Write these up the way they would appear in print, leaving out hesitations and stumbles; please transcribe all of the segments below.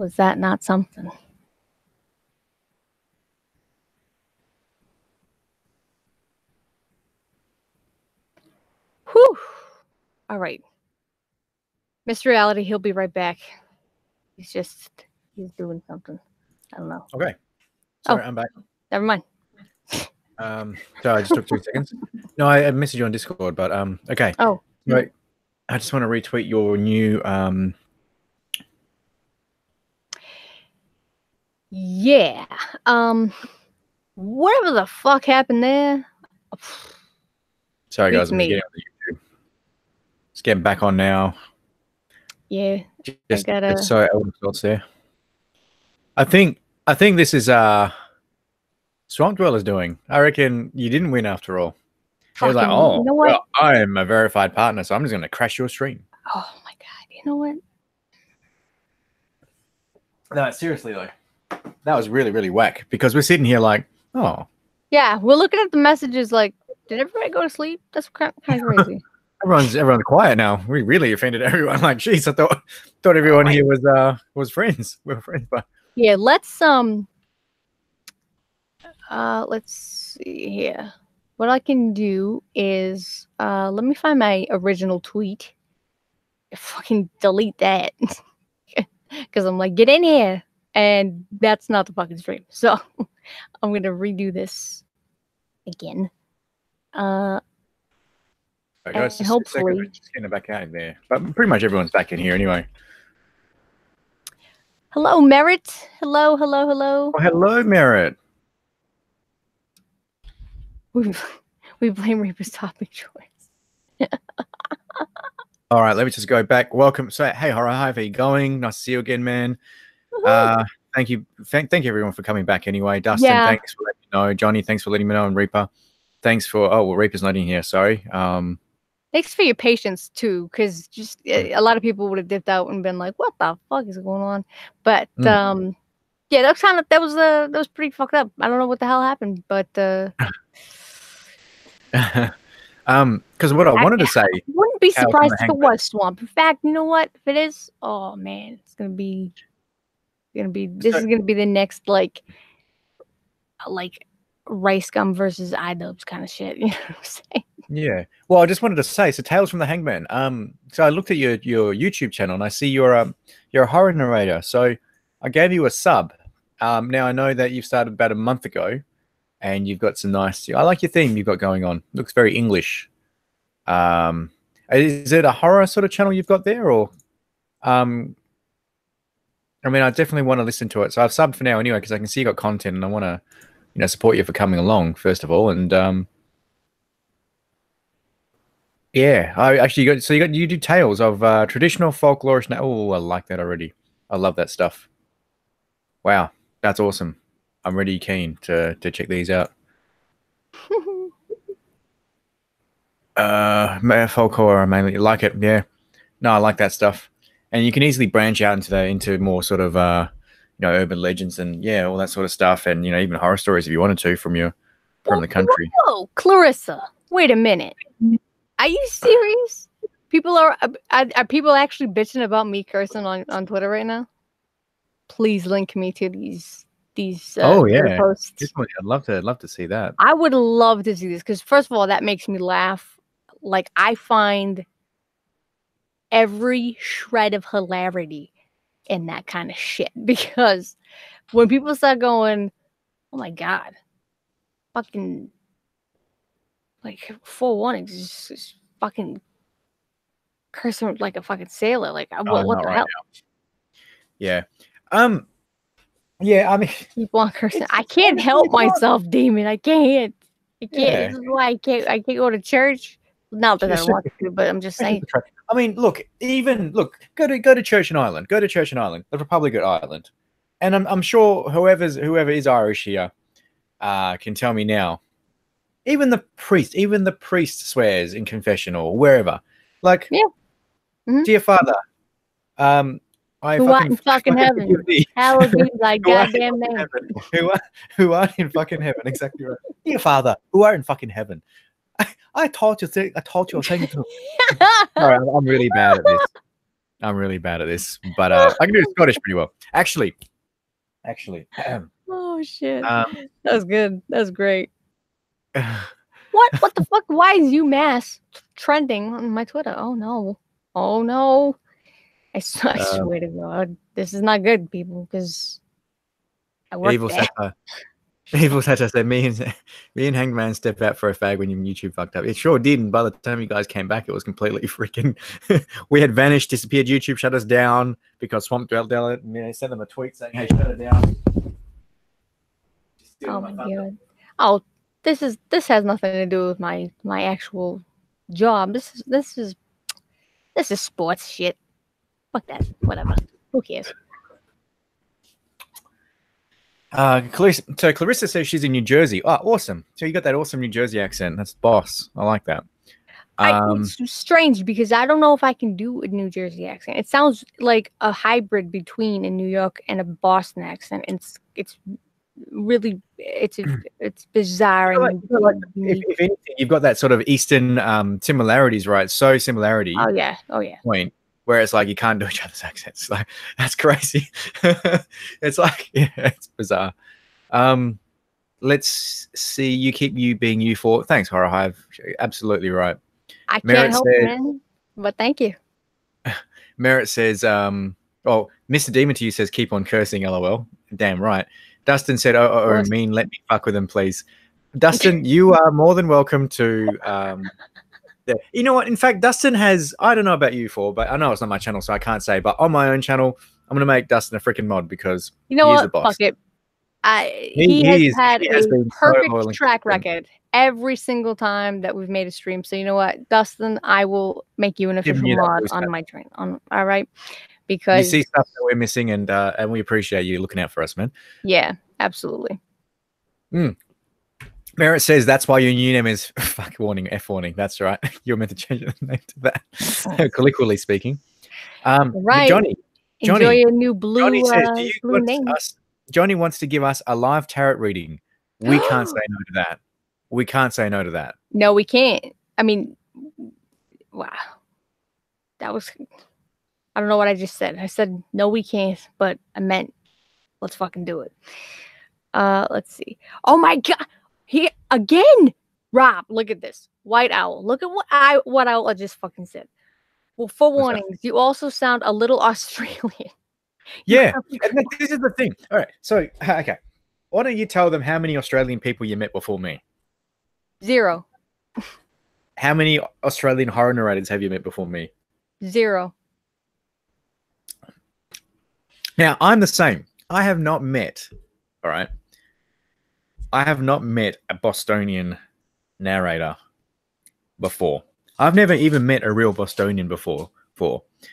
Was that not something? Whew. All right. Mr. Reality, he'll be right back. He's doing something. I don't know. Okay. Sorry, I'm back. Never mind. So I just took 2 seconds. No, I messaged you on Discord, but okay. Oh. Right. I just want to retweet your new yeah. Whatever the fuck happened there. Sorry guys, I'm getting on the YouTube. Just getting back on now. Yeah. Just, it's so Elder Scrolls there. I think this is Swamp Dweller's doing. I reckon you didn't win after all. He was like, oh, you know what? well, I am a verified partner, so I'm just going to crash your stream. Oh my god! You know what? No, seriously though, that was really, really whack. Because we're sitting here like, oh. Yeah, we're looking at the messages like, did everybody go to sleep? That's kind of crazy. Everyone's quiet now. We really offended everyone. Like, geez, I thought everyone here was friends. We were friends, but yeah. Let's see here. What I can do is let me find my original tweet. Fucking delete that because I'm like, get in here, and that's not the fucking stream. So I'm gonna redo this again. guys, and hopefully just getting back out of there. But pretty much everyone's back in here anyway. Hello, Merritt. Hello. Oh, hello, Merritt. We blame Reaper's topic choice. All right, let me just go back. Welcome. So, hey, Horror, how are you going? Nice to see you again, man. Thank you everyone for coming back anyway. Dustin, thanks for letting me know. Johnny, thanks for letting me know. And Reaper, thanks for. Oh, well, Reaper's not in here. Sorry. Thanks for your patience too, because just a lot of people would have dipped out and been like, "What the fuck is going on?" But yeah, that was pretty fucked up. I don't know what the hell happened, but because what I wanted to say, I wouldn't be surprised if it was Swamp. In fact, you know what? If it is, oh man, it's gonna be. This is gonna be the next like Rice Gum versus iDubbbz kind of shit. You know what I'm saying? Yeah. Well, I just wanted to say, so Tales from the Hangman. So I looked at your YouTube channel and I see you're a horror narrator. So I gave you a sub. Now I know that you've started about a month ago, and you've got some nice. I like your theme you've got going on. Looks very English. Is it a horror sort of channel you've got there, or? I mean, I definitely want to listen to it. So I've subbed for now anyway because I can see you got content, and I want to, support you for coming along first of all, and yeah, I actually you do tales of traditional folklorish. Oh, I like that already. I love that stuff. Wow, that's awesome. I'm really keen to check these out. Folk horror mainly like it. Yeah, no, I like that stuff, and you can easily branch out into more sort of urban legends and all that sort of stuff, and even horror stories if you wanted to from the country. Whoa, Clarissa, wait a minute. Are you serious? People are people actually bitching about me cursing on Twitter right now? Please link me to these posts. Definitely. I'd love to see that. I would love to see this because first of all, that makes me laugh. Like I find every shred of hilarity in that kind of shit because when people start going, "Oh my god, fucking." Like 4-1 is just fucking cursing like a fucking sailor. Like what the hell? Yeah. Yeah, I mean keep on cursing. I can't help myself, Demon. I can't. Yeah. This is why I can't go to church. Not that I want to, but I'm just saying. I mean, go to Church and Ireland. Go to Church and Ireland, the Republic of Ireland. And I'm sure whoever is Irish here can tell me now. Even the priest swears in confessional or wherever. Like, dear Father, who art in fucking heaven, hallowed be thy goddamn name. Who art in fucking heaven? Exactly right. Dear Father, who art in fucking heaven. I taught you a thing or two. Sorry, I'm really bad at this. I'm really bad at this, but I can do Scottish pretty well. Actually, Oh shit. um, That was good. That was great. What the fuck? Why is UMass trending on my Twitter? Oh no. Oh no. I swear to God, this is not good, people, because I work Evil there. Satire. Evil Satire said, me and Hangman stepped out for a fag when YouTube fucked up. It sure did, and by the time you guys came back, it was completely freaking... we had vanished, disappeared. YouTube shut us down because Swamp Dwell sent them a tweet saying, hey, shut it down. Oh my God. Oh, this has nothing to do with my actual job. This is sports shit. Fuck that. Whatever. Who cares? Clarissa says she's in New Jersey. Oh, awesome. So you got that awesome New Jersey accent. That's boss. I like that. It's strange because I don't know if I can do a New Jersey accent. It sounds like a hybrid between a New York and a Boston accent. It's really it's bizarre. If anything, you've got that sort of Eastern similarities, right? So similarity. Oh yeah. Point. Where it's like you can't do each other's accents. Like that's crazy. It's like it's bizarre. Let's see. You keep you being you for. Thanks, Horror Hive. Absolutely right. I can't help it, man. But thank you. Merritt says, Mr. Demon to you says, keep on cursing, lol. Damn right. Dustin said, oh, mean, let me fuck with him, please. Dustin, you are more than welcome to you know what? In fact, Dustin has, I don't know about you four, but I know it's not my channel, so I can't say, but on my own channel, I'm going to make Dustin a freaking mod because you know he's the boss. Fuck it. He has a perfect track record every single time that we've made a stream. So you know what, Dustin, I will make you an official mod on my train. All right, because you see stuff that we're missing, and we appreciate you looking out for us, man. Yeah, absolutely. Merritt says that's why your new name is fuck warning, F warning. That's right. You're meant to change the name to that. Colloquially speaking. Right. Johnny. Enjoy your new blue, Johnny says, do you blue name. Johnny wants to give us a live tarot reading. We can't say no to that. We can't say no to that. No, we can't. I mean, wow. That was, I don't know what I just said. I said, no, we can't, but I meant, let's fucking do it. Let's see. Oh my God. He again, Rob, look at this. White Owl. Look at what I just fucking said. Well, forewarnings, you also sound a little Australian. Yeah, and this is the thing. All right, so okay, why don't you tell them how many Australian people you met before me? 0. How many Australian horror narrators have you met before me? 0. Now I'm the same. I have not met. All right, I have not met a Bostonian narrator before. I've never even met a real Bostonian before.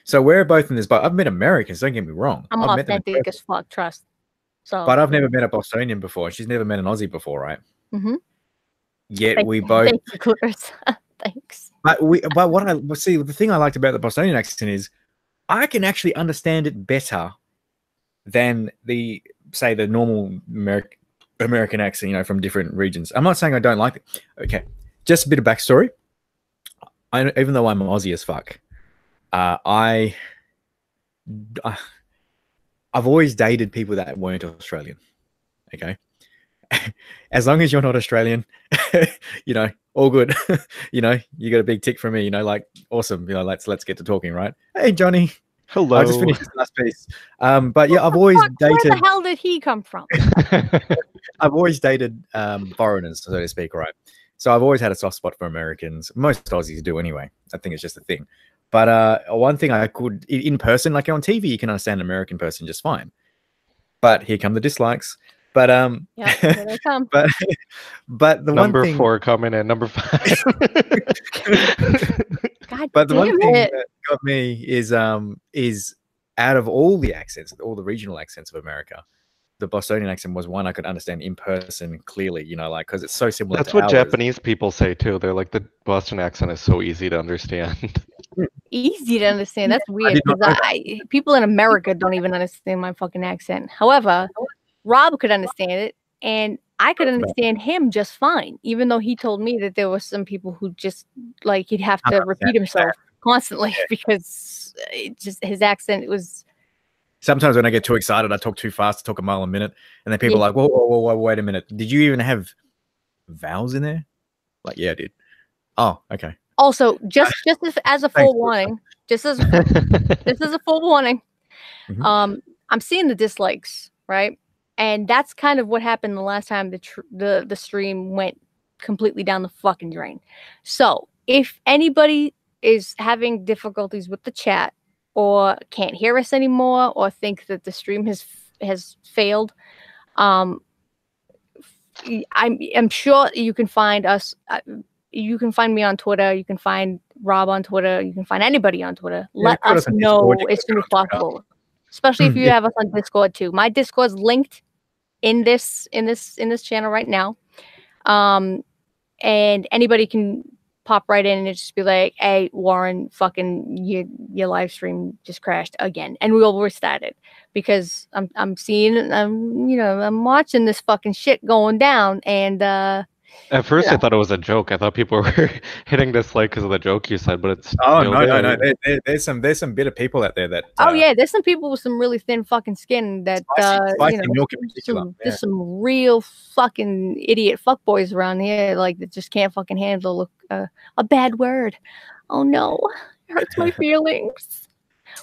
So we're both in this, but I've met Americans, don't get me wrong. I'm authentic as fuck, trust. So, but I've never met a Bostonian before. She's never met an Aussie before, right? Mm-hmm. Yet we both... Thank you, Clarissa. Thanks. But what I see, the thing I liked about the Bostonian accent is I can actually understand it better than the normal American accent, you know, from different regions. I'm not saying I don't like it. Okay, just a bit of backstory. Even though I'm Aussie as fuck, I've always dated people that weren't Australian. Okay, as long as you're not Australian, you know, all good. You know, you got a big tick from me. You know, like awesome. You know, let's get to talking, right? Hey, Johnny. Hello. I just finished this last piece. But yeah, I've always dated. Where the hell did he come from? I've always dated foreigners, so to speak, right? So I've always had a soft spot for Americans. Most Aussies do anyway. I think it's just a thing. But one thing I could, in person, like on TV, you can understand an American person just fine. But here come the dislikes. But yeah, here they come. but the number one thing, 4 coming in, number 5. God but the damn one thing it. that got me is out of all the accents, all the regional accents of America, the Bostonian accent was one I could understand in person clearly, you know, like, because it's so similar. That's to what ours. Japanese people say too. They're like, the Boston accent is so easy to understand. Easy to understand. That's weird because people in America don't even understand my fucking accent. However, Rob could understand it, and I could understand him just fine, even though he told me that there were some people who just, like, he'd have to repeat himself constantly because his accent was. Sometimes when I get too excited, I talk too fast, I talk a mile a minute, and then people are like, whoa, wait a minute. Did you even have vowels in there? Like, yeah, I did. Oh, okay. Also, just as a full warning, just as a full warning, I'm seeing the dislikes, right? And that's kind of what happened the last time the stream went completely down the fucking drain. So if anybody is having difficulties with the chat or can't hear us anymore or think that the stream has failed, I'm sure you can find us. You can find me on Twitter. You can find Rob on Twitter. You can find anybody on Twitter. Let us know as soon as possible. Especially if you have us on Discord too. My Discord's linked in this channel right now. And anybody can pop right in and just be like, "Hey, Warren, fucking your live stream just crashed again," and we'll restart it because I'm seeing I'm watching this fucking shit going down and. At first, I thought it was a joke. I thought people were hitting dislike because of the joke you said, but it's no. There's some bitter people out there that. Yeah, there's some people with some really thin fucking skin that spicy milk in particular. There's some real fucking idiot fuckboys around here, like that just can't fucking handle a bad word. Oh no, it hurts my feelings.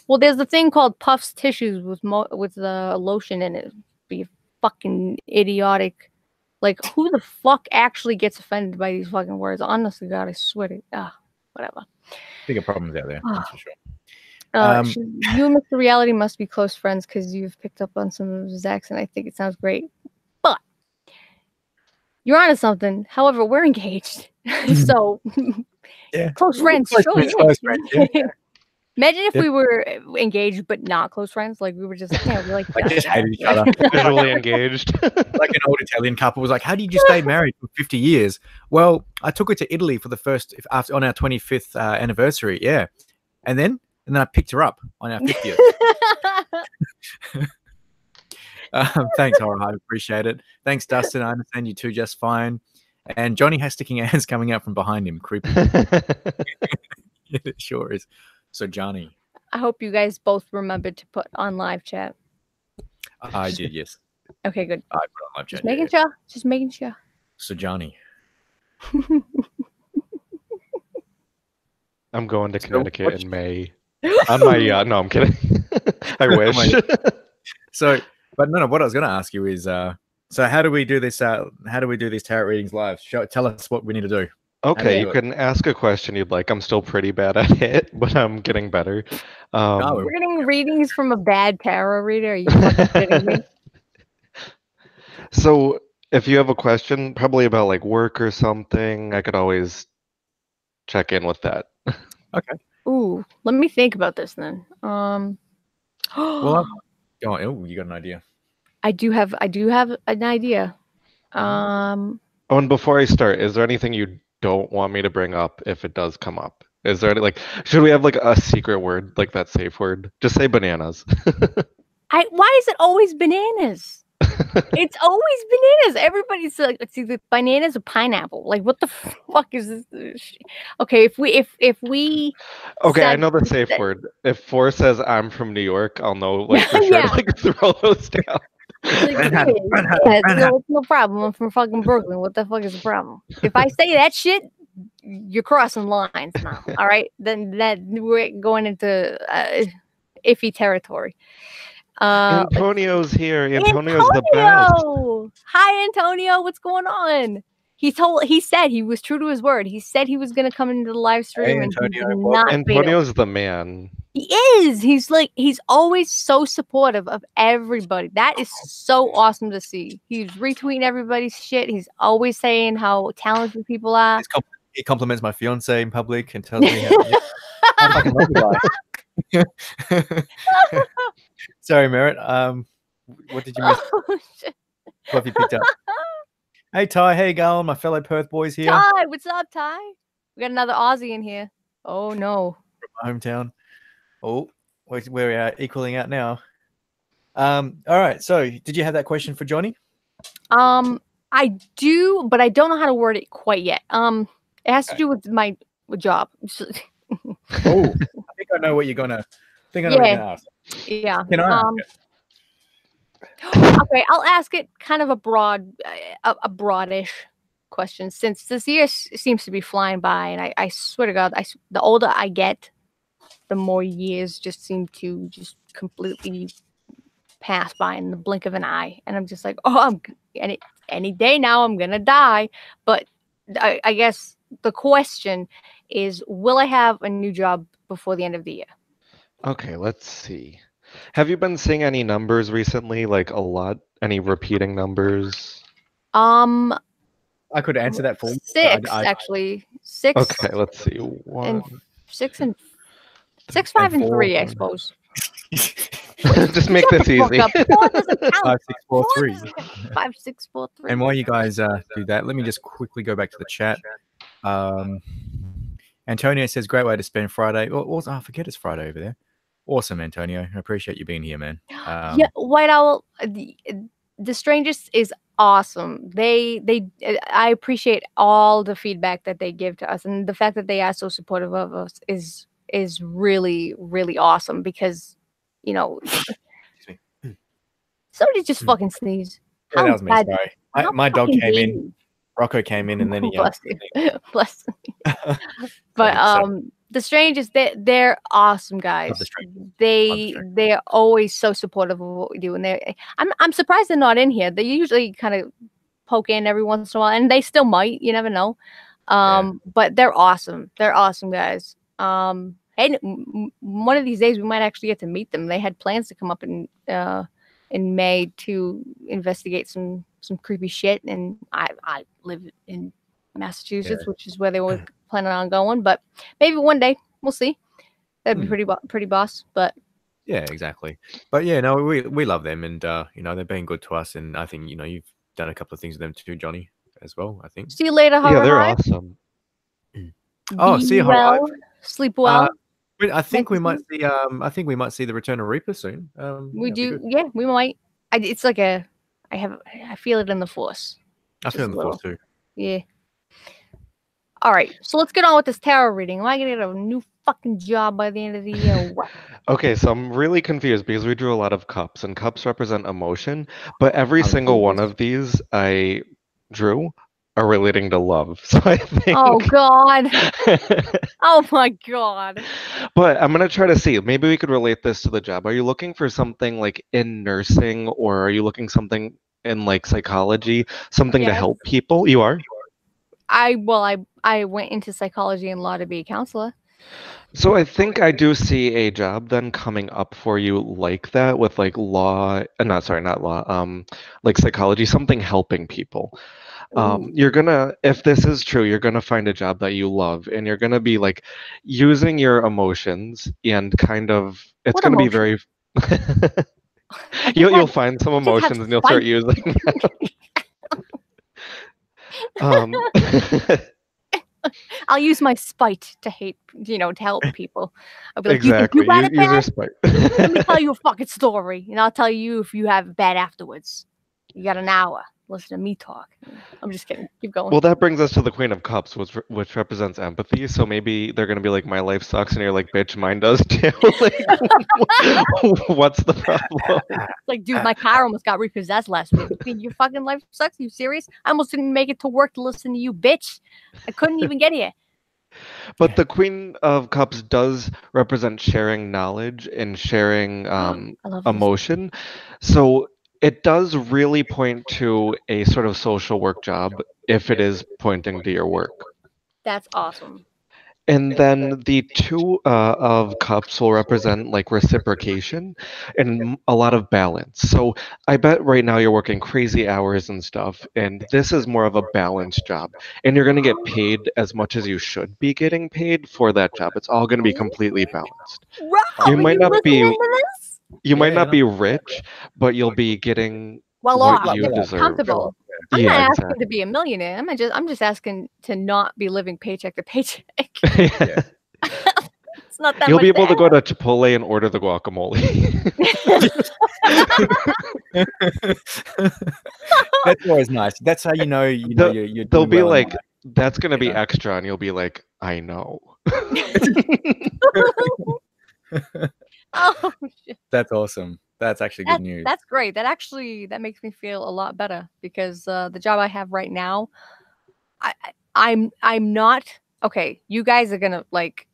Well, there's a thing called Puffs tissues with the lotion in it. Be fucking idiotic. Like, who the fuck actually gets offended by these fucking words? Honestly, God, I swear to whatever. Bigger problems out there, that's for sure. You and Mr. Reality must be close friends because you've picked up on some of his accent. I think it sounds great. But you're onto something. However, we're engaged. So, close friends. Close friends, yeah. Imagine if we were engaged but not close friends. Like we were just we like just hated each other. Visually engaged. Like an old Italian couple was like, "How did you stay married for 50 years?" Well, I took her to Italy for the first on our 25th anniversary. Yeah, and then I picked her up on our 50th. Thanks, Horror. I appreciate it. Thanks, Dustin. I understand you two just fine. And Johnny has sticking hands coming out from behind him. Creepy. It sure is. So, Johnny. I hope you guys both remembered to put on live chat. I did, yes. Okay, good. I put on live chat. Just making sure. So, Johnny. I'm going to Connecticut in May. On my yacht. No, I'm kidding. I wish. But no, what I was going to ask you is, so how do we do this? How do we do these tarot readings live? Tell us what we need to do. Okay, you can ask a question you'd like. I'm still pretty bad at it, but I'm getting better. We're getting readings from a bad tarot reader. Are you fucking kidding me? So if you have a question, probably about like work or something, I could always check in with that. Okay. Ooh, let me think about this then. Well, you got an idea. I do have an idea. Oh, and before I start, is there anything you don't want me to bring up if it does come up? Is there any, should we have like a secret word, like that safe word? Just say bananas. Why is it always bananas? It's always bananas. Everybody's like, it's either bananas or pineapple. Like, what the fuck is this? Okay, if we okay, I know the safe word. If Four says I'm from New York, I'll know for sure to throw those down. No problem. I'm from fucking Brooklyn. What the fuck is the problem? If I say that shit, you're crossing lines now. All right, then we're going into iffy territory. Antonio's here. Antonio's the best. Hi, Antonio. What's going on? He said he was true to his word. He said he was going to come into the live stream, and he did not. Antonio's the man. He is. He's always so supportive of everybody. That is so awesome to see. He's retweeting everybody's shit. He's always saying how talented people are. He compliments my fiance in public and tells me how fucking love you guys. Sorry, Merritt. What did you miss? What have you picked up? Hey, Ty. How you going? My fellow Perth boys here. Ty, what's up, Ty? We got another Aussie in here. Oh, no. From my hometown. Oh, we're equaling out now. All right. So, did you have that question for Johnny? I do, but I don't know how to word it quite yet. It has to do with my job. Oh, I think I know what you're gonna Think I know what you're gonna ask. Yeah. Can I ask it? Okay, I'll ask it kind of a broadish question, since this year seems to be flying by, and I swear to God, the older I get, the more years just seem to just completely pass by in the blink of an eye, and I'm just like, oh, any day now I'm gonna die. But I guess the question is, will I have a new job before the end of the year? Okay, let's see. Have you been seeing any numbers recently? Like a lot? Any repeating numbers? I could answer that for you. Six, actually. Six. Okay, let's see. And 6 and 6, And 5, and 4. 3, I suppose. Just make this easy. 4 doesn't count. 5, 6, 4, 3. 5, 6, 4, 3. And while you guys do that, let me just quickly go back to the chat. Antonio says, great way to spend Friday. Also, I forget it's Friday over there. Awesome, Antonio. I appreciate you being here, man. Yeah, White Owl, the Strangest is awesome. I appreciate all the feedback that they give to us, and the fact that they are so supportive of us is really, really awesome, because, you know, somebody just fucking sneezed. Yeah, that was me. Sorry. My dog came in. Rocco came in, and then he bless you. Bless me. But the Strangers, they're awesome guys. They're always so supportive of what we do, and I'm surprised they're not in here. They usually kind of poke in every once in a while, and they still might. You never know. But they're awesome. They're awesome guys. And one of these days we might actually get to meet them. They had plans to come up in May to investigate some creepy shit, and I live in Massachusetts, which is where they were planning on going. But maybe one day, we'll see. That'd be pretty boss. But yeah, exactly. But yeah, no, we love them, and you know, they've been good to us, and I think, you know, you've done a couple of things with them too, Johnny, as well. I think. See you later, Horror. Yeah, they're Hive. Awesome. Oh, see you, Horror. Sleep well. I think we might see. I think we might see the return of Reaper soon. We do. Yeah, we might. It's like I feel it in the force. I feel it in the force too. Yeah. All right, so let's get on with this tarot reading. Am I gonna get a new fucking job by the end of the year? What? Okay, so I'm really confused because we drew a lot of cups, and cups represent emotion, but every single one of these I drew are relating to love. So I think. Oh God. Oh my God. But I'm gonna try to see. Maybe we could relate this to the job. Are you looking for something like in nursing, or are you looking something in like psychology, something to help people? You are? I went into psychology and law to be a counselor. So I think I do see a job then coming up for you like that, with like law, not law, like psychology, something helping people. You're gonna, if this is true, you're gonna find a job that you love, and you're gonna be like using your emotions, and kind of, it's gonna be very. You'll find some emotions, and you'll start using them. I'll use my spite to to help people. I'll be like, exactly. You use your spite. Let me tell you a fucking story, and I'll tell you if you have bad afterwards. You got an hour. Listen to me talk. I'm just kidding. Keep going. Well, that brings us to the Queen of Cups, which represents empathy. So maybe they're going to be like, my life sucks. And you're like, bitch, mine does too. Like, what's the problem? Like, dude, my car almost got repossessed last week. Your fucking life sucks? Are you serious? I almost didn't make it to work to listen to you, bitch. I couldn't even get here. But the Queen of Cups does represent sharing knowledge and sharing emotion. So it does really point to a sort of social work job if it is pointing to your work. That's awesome. And then the Two of Cups will represent like reciprocation and a lot of balance. So I bet right now you're working crazy hours and stuff, and this is more of a balanced job. And you're going to get paid as much as you should be getting paid for that job. It's all going to be completely balanced. You might not be. You might not be rich, but you'll be getting what you deserve. Comfortable. I'm not asking to be a millionaire. I'm just asking to not be living paycheck to paycheck. It's not that. You'll be able to go to Chipotle and order the guacamole. That's always nice. That's how you know you're they'll be well like, that's gonna be extra, and you'll be like, I know. Oh That's awesome. That's actually good news. That's great. That makes me feel a lot better because the job I have right now, I'm not okay. You guys are gonna like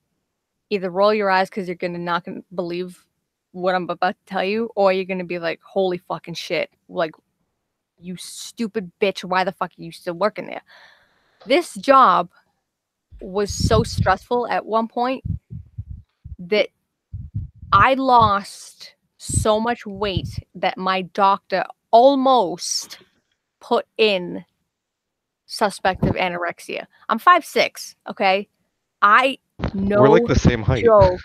either roll your eyes because you're not gonna believe what I'm about to tell you, or you're gonna be like, "Holy fucking shit!" Like, you stupid bitch. Why the fuck are you still working there? This job was so stressful at one point that I lost so much weight that my doctor almost put in suspected anorexia. I'm 5'6", okay? I We're like no the same height. joke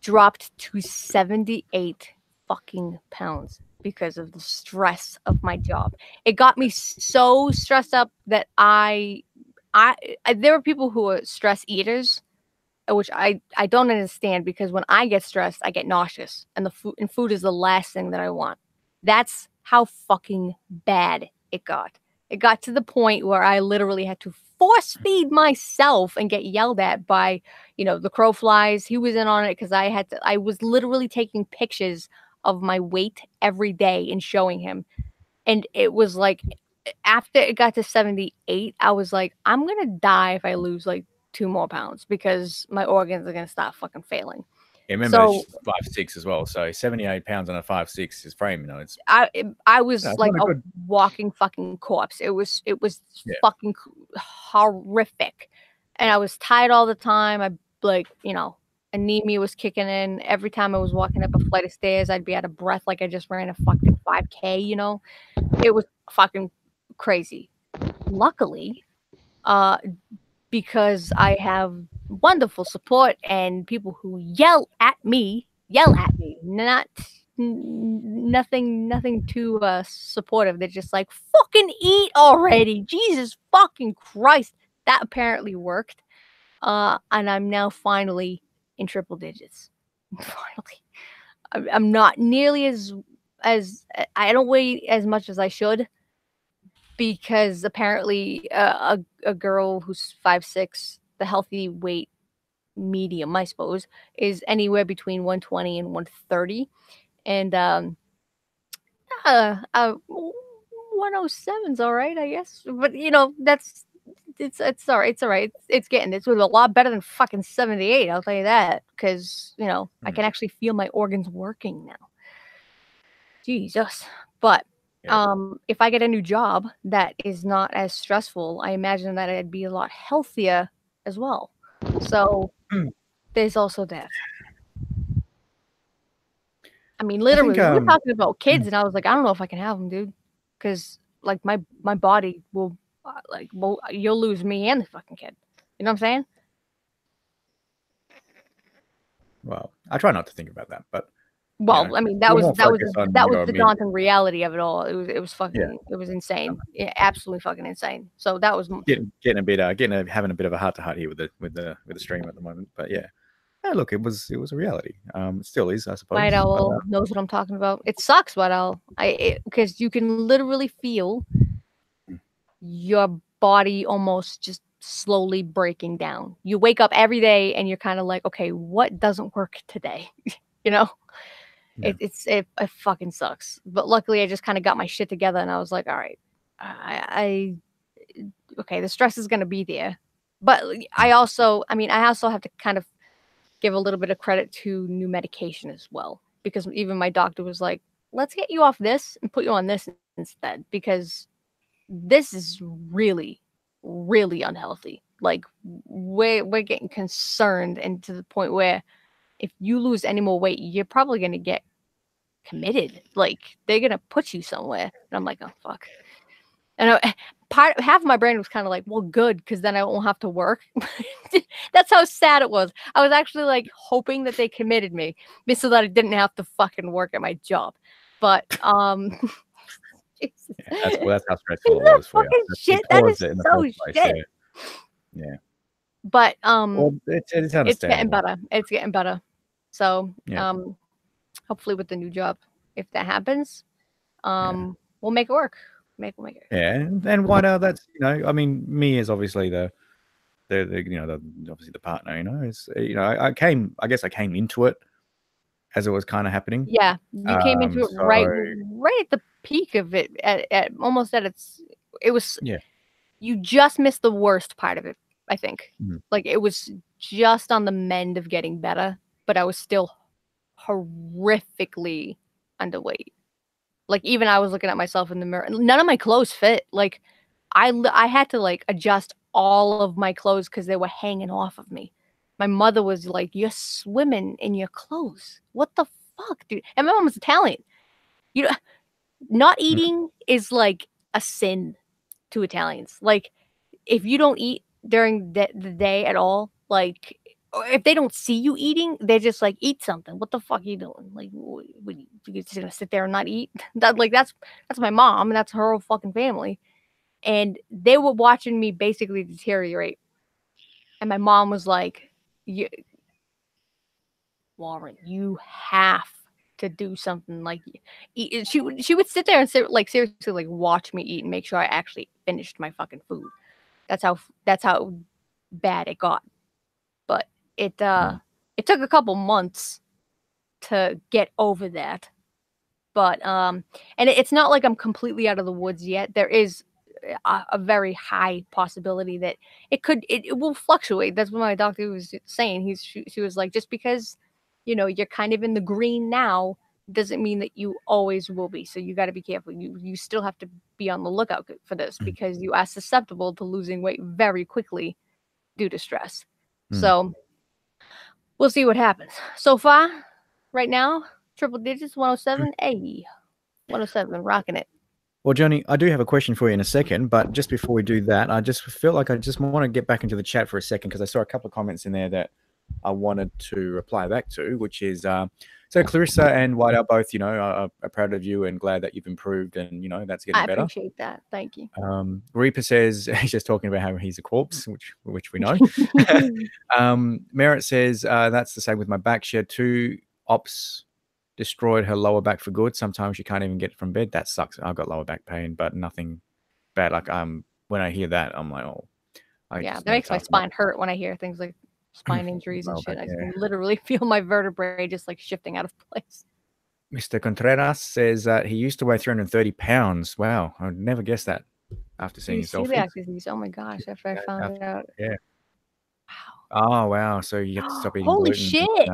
dropped to 78 fucking pounds because of the stress of my job. It got me so stressed up that I there are people who are stress eaters, which I don't understand because when I get stressed, I get nauseous, and food is the last thing that I want. That's how fucking bad it got. It got to the point where I literally had to force feed myself and get yelled at by, the crow flies. He was in on it because I was literally taking pictures of my weight every day and showing him. And it was like, after it got to 78, I was like, I'm going to die if I lose like 2 more pounds because my organs are going to start fucking failing. Yeah, remember, she's 5'6" as well, so 78 pounds on a 5'6" is frame. It's I was like a good walking fucking corpse. It was fucking horrific, and I was tired all the time. I anemia was kicking in. Every time I was walking up a flight of stairs, I'd be out of breath like I just ran a fucking 5K. It was fucking crazy. Luckily, because I have wonderful support and people who yell at me, nothing too supportive. They're just like, fucking eat already, Jesus fucking Christ. That apparently worked, and I'm now finally in triple digits. Finally, I'm not nearly as I don't weigh as much as I should, because apparently a girl who's 5'6", the healthy weight medium, I suppose, is anywhere between 120 and 130, and 107's all right, I guess. But that's it's all right. It's all right. It's a lot better than fucking 78. I'll tell you that, because I can actually feel my organs working now. Jesus, but. Yeah. If I get a new job that is not as stressful, I imagine that I'd be a lot healthier as well. So there's also that. I mean, literally, we were talking about kids, and I was like, I don't know if I can have them, dude, because like my body will, you'll lose me and the fucking kid. You know what I'm saying? Well, I try not to think about that, but. Well, I mean, that was the daunting reality of it all. It was fucking, it was insane. Yeah, absolutely fucking insane. So that was having a bit of a heart to heart here with the stream at the moment. But yeah, look, it was a reality. It still is, I suppose. White Owl knows what I'm talking about. It sucks, White Owl. Because you can literally feel your body almost just slowly breaking down. You wake up every day and you're kind of like, okay, what doesn't work today? Yeah. It fucking sucks. But luckily I just kind of got my shit together and I was like, all right, okay, the stress is going to be there. But I also have to kind of give a little bit of credit to new medication as well, because even my doctor was like, let's get you off this and put you on this instead, because this is really, really unhealthy. Like, we're getting concerned, and to the point where if you lose any more weight, you're probably going to get committed. Like, they're going to put you somewhere. And I'm like, oh, fuck. And half of my brain was kind of like, well, good, because then I won't have to work. That's how sad it was. I was actually like hoping that they committed me so that I didn't have to fucking work at my job. But that's how stressful it was for you. Shit, that is so shit. Yeah. But it's getting better. It's getting better. So hopefully with the new job, if that happens, we'll make it work. Make it. Yeah, and why not? That's I mean, me is obviously the obviously the partner. Is I guess I came into it as it was kind of happening. Yeah, you came into it So right at the peak of it, at almost at its. It was. Yeah. You just missed the worst part of it, I think. Mhm. Like it was just on the mend of getting better, but I was still horrifically underweight. Like even I was looking at myself in the mirror. None of my clothes fit. Like I had to like adjust all of my clothes because they were hanging off of me. My mother was like, "You're swimming in your clothes. What the fuck, dude?" And my mom was Italian. You know, not eating is like a sin to Italians. Like if you don't eat during the day at all, like or if they don't see you eating, they're just like, eat something. What the fuck are you doing? Like, you just gonna sit there and not eat? That's my mom, and that's her whole fucking family. And they were watching me basically deteriorate. And my mom was like, Warren, you have to do something. Like, she would sit there and like seriously like watch me eat and make sure I actually finished my fucking food. That's how bad it got. But it took a couple months to get over that. But and it's not like I'm completely out of the woods yet. There is a very high possibility that it will fluctuate. That's what my doctor was saying. She was like, just because you're kind of in the green now doesn't mean that you always will be. So you got to be careful. You still have to be on the lookout for this because you are susceptible to losing weight very quickly due to stress. So we'll see what happens. So far, right now, triple digits, 107. Hey, 107, rocking it. Well, Johnny, I do have a question for you in a second, but just before we do that, I just feel like I just want to get back into the chat for a second because I saw a couple of comments in there that I wanted to reply back to, which is so Clarissa and White are both, are proud of you and glad that you've improved and, that's getting better. I appreciate that. Thank you. Reaper says he's just talking about how he's a corpse, which we know. Merritt says that's the same with my back. She had 2 ops destroyed her lower back for good. Sometimes you can't even get from bed. That sucks. I've got lower back pain, but nothing bad. Like when I hear that, I'm like, oh, that makes my spine hurt when I hear things like spine injuries and shit. I can literally feel my vertebrae just like shifting out of place. Mr. Contreras says that he used to weigh 330 pounds. Wow, I would never guess that after seeing yourself. Oh my gosh! After I found it out. Yeah. Wow. Oh wow! So you have to stop eating Holy gluten. shit!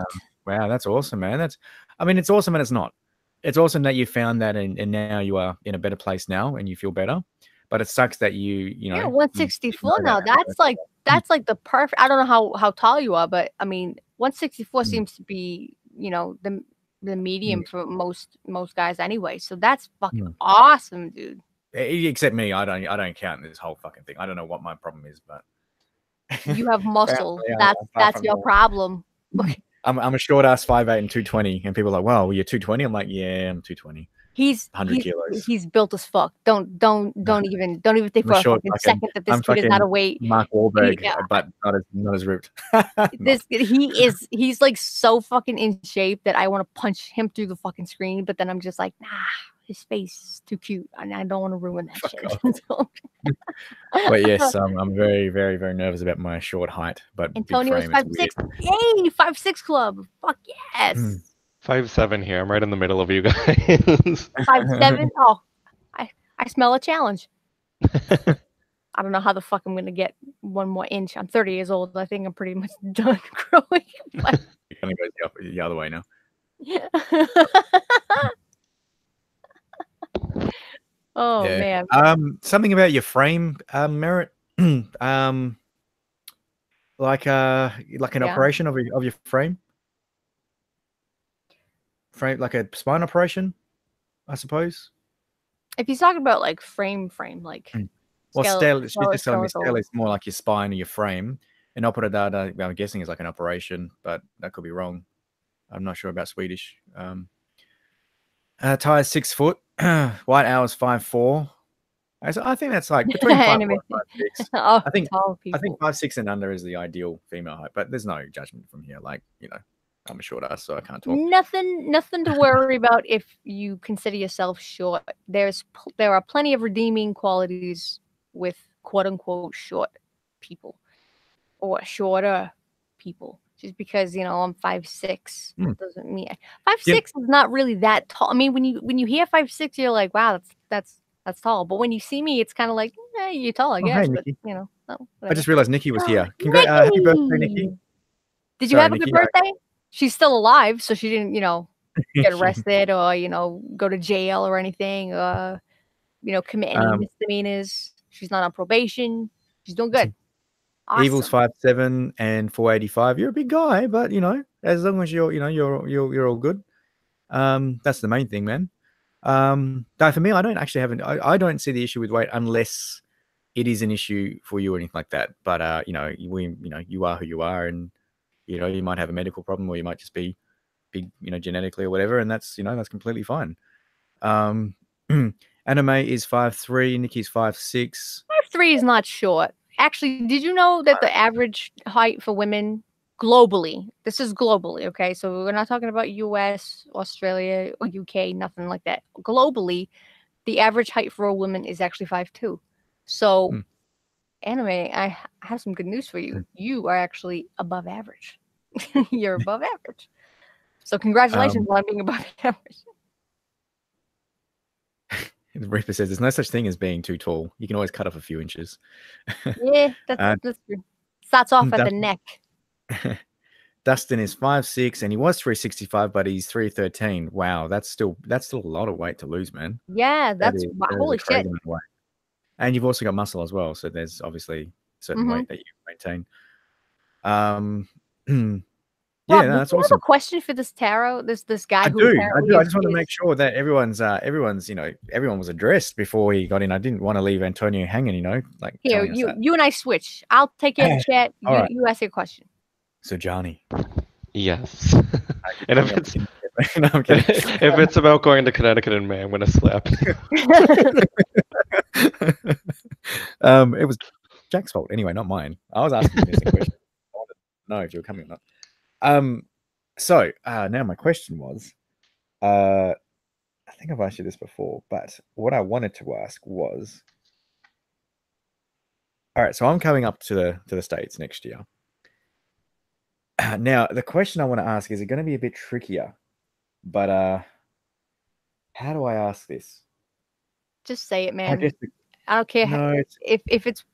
Wow, that's awesome, man. It's awesome and it's not. It's awesome that you found that and now you are in a better place now and you feel better. But it sucks that you know. 164 now. That's like the perfect. I don't know how tall you are, but I mean, 164 seems to be the medium for most guys anyway. So that's fucking awesome, dude. Except me, I don't count this whole fucking thing. I don't know what my problem is, but you have muscle. That's your problem. I'm a short ass 5'8" and 220, and people are like, "Wow, you're 220." I'm like, "Yeah, I'm 220." He's 100 kilos. He's built as fuck. Don't even think for a fucking second that this kid is not a weight. Mark Wahlberg, but not as ripped. He's like so fucking in shape that I want to punch him through the fucking screen, but then I'm just like, nah, his face is too cute, and I don't want to ruin that shit. But yes, I'm very, very, very nervous about my short height. But Antonio's 5'6". Yay, 5'6" club. Fuck yes. 5'7" here. I'm right in the middle of you guys. 5'7". Oh, I smell a challenge. I don't know how the fuck I'm gonna get 1 more inch. I'm 30 years old. I think I'm pretty much done growing. But... It kind of goes the other way now. Yeah. Oh man. Something about your frame, Merritt. Like an operation of your frame. Frame, like a spine operation, I suppose. If he's talking about like frame, like well, she's just telling me scale is more like your spine or your frame, and opera data, I'm guessing is like an operation, but that could be wrong. I'm not sure about Swedish. Ty's 6 foot, White Hour's 5'4". I think that's like between 5'4" and 5'6". I think 5'6" and under is the ideal female height, but there's no judgment from here. Like, I'm a short ass, so I can't talk. Nothing to worry about if you consider yourself short. There are plenty of redeeming qualities with quote unquote short people or shorter people. just because I'm 5'6". Mm. Doesn't mean 5'6" is not really that tall. I mean, when you hear 5'6", you're like, wow, that's tall. But when you see me, it's kind of like, you're tall, I guess. Hey, but Nikki. Oh, I whatever. just realized Nikki was here. Nikki! Happy birthday, Nikki. Did you Sorry, have a Nikki, good birthday? She's still alive, so she didn't, get She- arrested or go to jail or anything. Commit any misdemeanors. She's not on probation. She's doing good. Awesome. Evil's 5'7" and 485. You're a big guy, but as long as you're all good. That's the main thing, man. Now for me, I don't actually have I don't see the issue with weight unless it is an issue for you or anything like that. But you are who you are, and you might have a medical problem, or you might just be big, genetically or whatever, and that's that's completely fine. Anime is 5'3", Nikki's 5'6". 5'3" is not short. Actually, did you know that the average height for women globally, this is globally, okay? So we're not talking about US, Australia, or UK, nothing like that. Globally, the average height for a woman is actually 5'2". So, Anime, I have some good news for you. You are actually above average. You're above average. So congratulations on being above average. Reaper says there's no such thing as being too tall. You can always cut off a few inches. Yeah, that's true. Starts off at the neck. Dustin is 5'6", and he was 365, but he's 313. Wow, that's still a lot of weight to lose, man. Yeah, that's holy shit. And you've also got muscle as well, so there's obviously a certain weight that you maintain. Rob, yeah, that's do you awesome. have a question for this tarot? This guy I do. I just want to make sure that everyone's everyone was addressed before he got in. I didn't want to leave Antonio hanging, like here. You and I switch. I'll take care of the chat. You ask your question. So Johnny. Yes. And if it's no, I'm kidding. If it's about going to Connecticut in May, I'm gonna slap you. It was Jack's fault anyway, not mine. I was asking you a question. I wanted to know if you were coming or not. So now my question was, I think I've asked you this before, but what I wanted to ask was, all right, so I'm coming up to the States next year. Now the question I want to ask is it going to be a bit trickier, but how do I ask this? Just say it, man. I don't care if it's.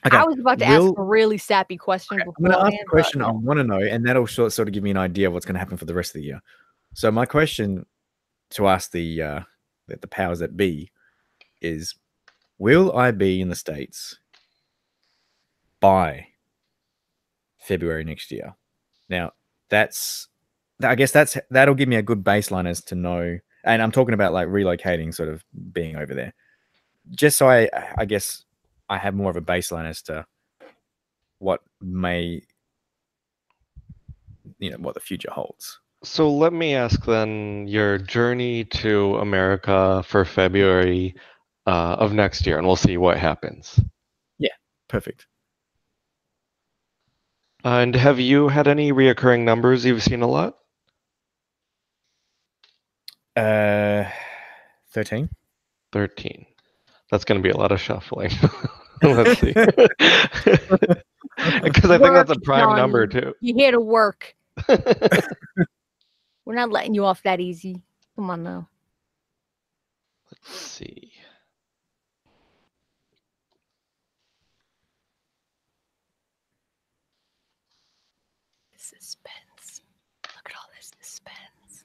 Okay. I was about to ask a really sappy question. I'm going to ask a question I want to know, and that'll sort of give me an idea of what's going to happen for the rest of the year. So my question to ask the powers that be is, will I be in the States by February next year? Now, I guess that'll give me a good baseline as to know, and I'm talking about like relocating, sort of being over there, just so I guess I have more of a baseline as to what may, what the future holds. So let me ask then, your journey to America for February of next year, and we'll see what happens. Yeah, perfect. And have you had any reoccurring numbers you've seen a lot? 13. 13. That's going to be a lot of shuffling. Let's see. Because I think that's a prime number too. You're here to work. We're not letting you off that easy. Come on now. Let's see. Suspense. Look at all this suspense.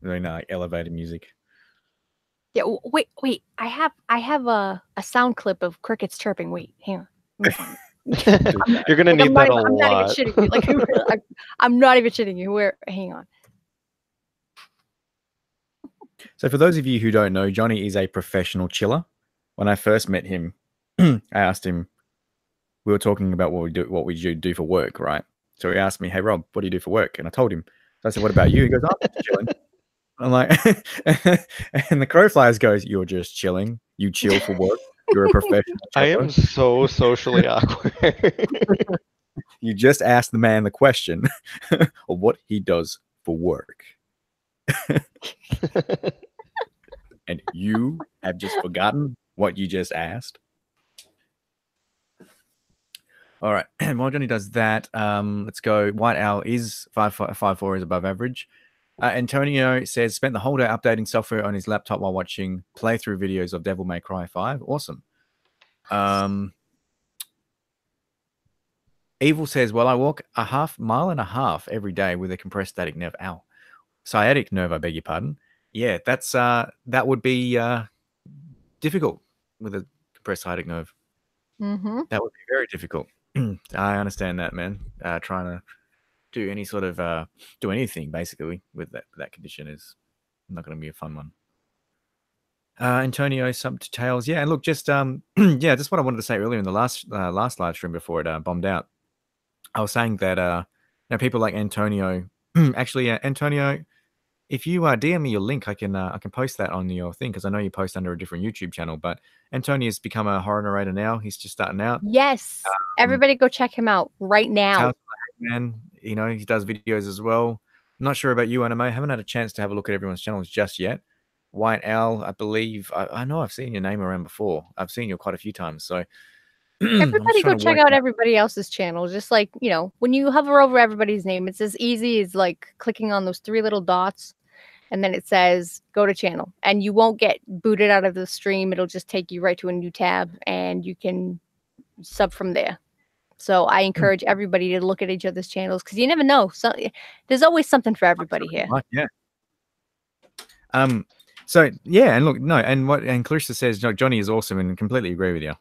Really nice elevator music. Yeah. Wait. I have a sound clip of crickets chirping. Wait, hang on. You're gonna need that a lot. I'm not even shitting you. Like, I'm not even shitting you. Hang on. So for those of you who don't know, Johnny is a professional chiller. When I first met him, I asked him, we were talking about what we do for work, right? So he asked me, "Hey Rob, what do you do for work?" And I told him. So I said, "What about you?" He goes, "I'm just chilling." I'm like, and the crow flies goes, "You're just chilling. You chill for work. You're a professional chiller." I am so socially awkward. You just asked the man the question of what he does for work. And you have just forgotten what you just asked. All right. And while Johnny does that, let's go. White Owl is 5.4 is above average. Antonio says spent the whole day updating software on his laptop while watching playthrough videos of Devil May Cry 5. Awesome. Evil says, well, I walk a mile and a half every day with a compressed sciatic nerve. Ow. Sciatic nerve, I beg your pardon. Yeah, that's that would be difficult with a compressed sciatic nerve. Mm-hmm. That would be very difficult. I understand that, man. Trying to do any sort of do anything basically with that condition is not going to be a fun one. Antonio Subtitles, yeah, and look, just yeah, just what I wanted to say earlier in the last live stream before it bombed out. I was saying that you know, people like Antonio, actually, Antonio, if you DM me your link, I can post that on your thing because I know you post under a different YouTube channel. But Antonio's become a horror narrator now. He's just starting out. Yes, everybody go check him out right now. Man, you know, he does videos as well. I'm not sure about you, Anime. I haven't had a chance to have a look at everyone's channels just yet. White Owl, I believe. I know I've seen your name around before. I've seen you quite a few times. So everybody go check out everybody else's channel. Just like, you know, when you hover over everybody's name, it's as easy as like clicking on those 3 little dots. And then it says, go to channel. And you won't get booted out of the stream. It'll just take you right to a new tab. And you can sub from there. So I encourage everybody to look at each other's channels. Because you never know. So, there's always something for everybody here. Yeah. So, yeah. And look, no. And Clarissa says, Johnny is awesome. And completely agree with you.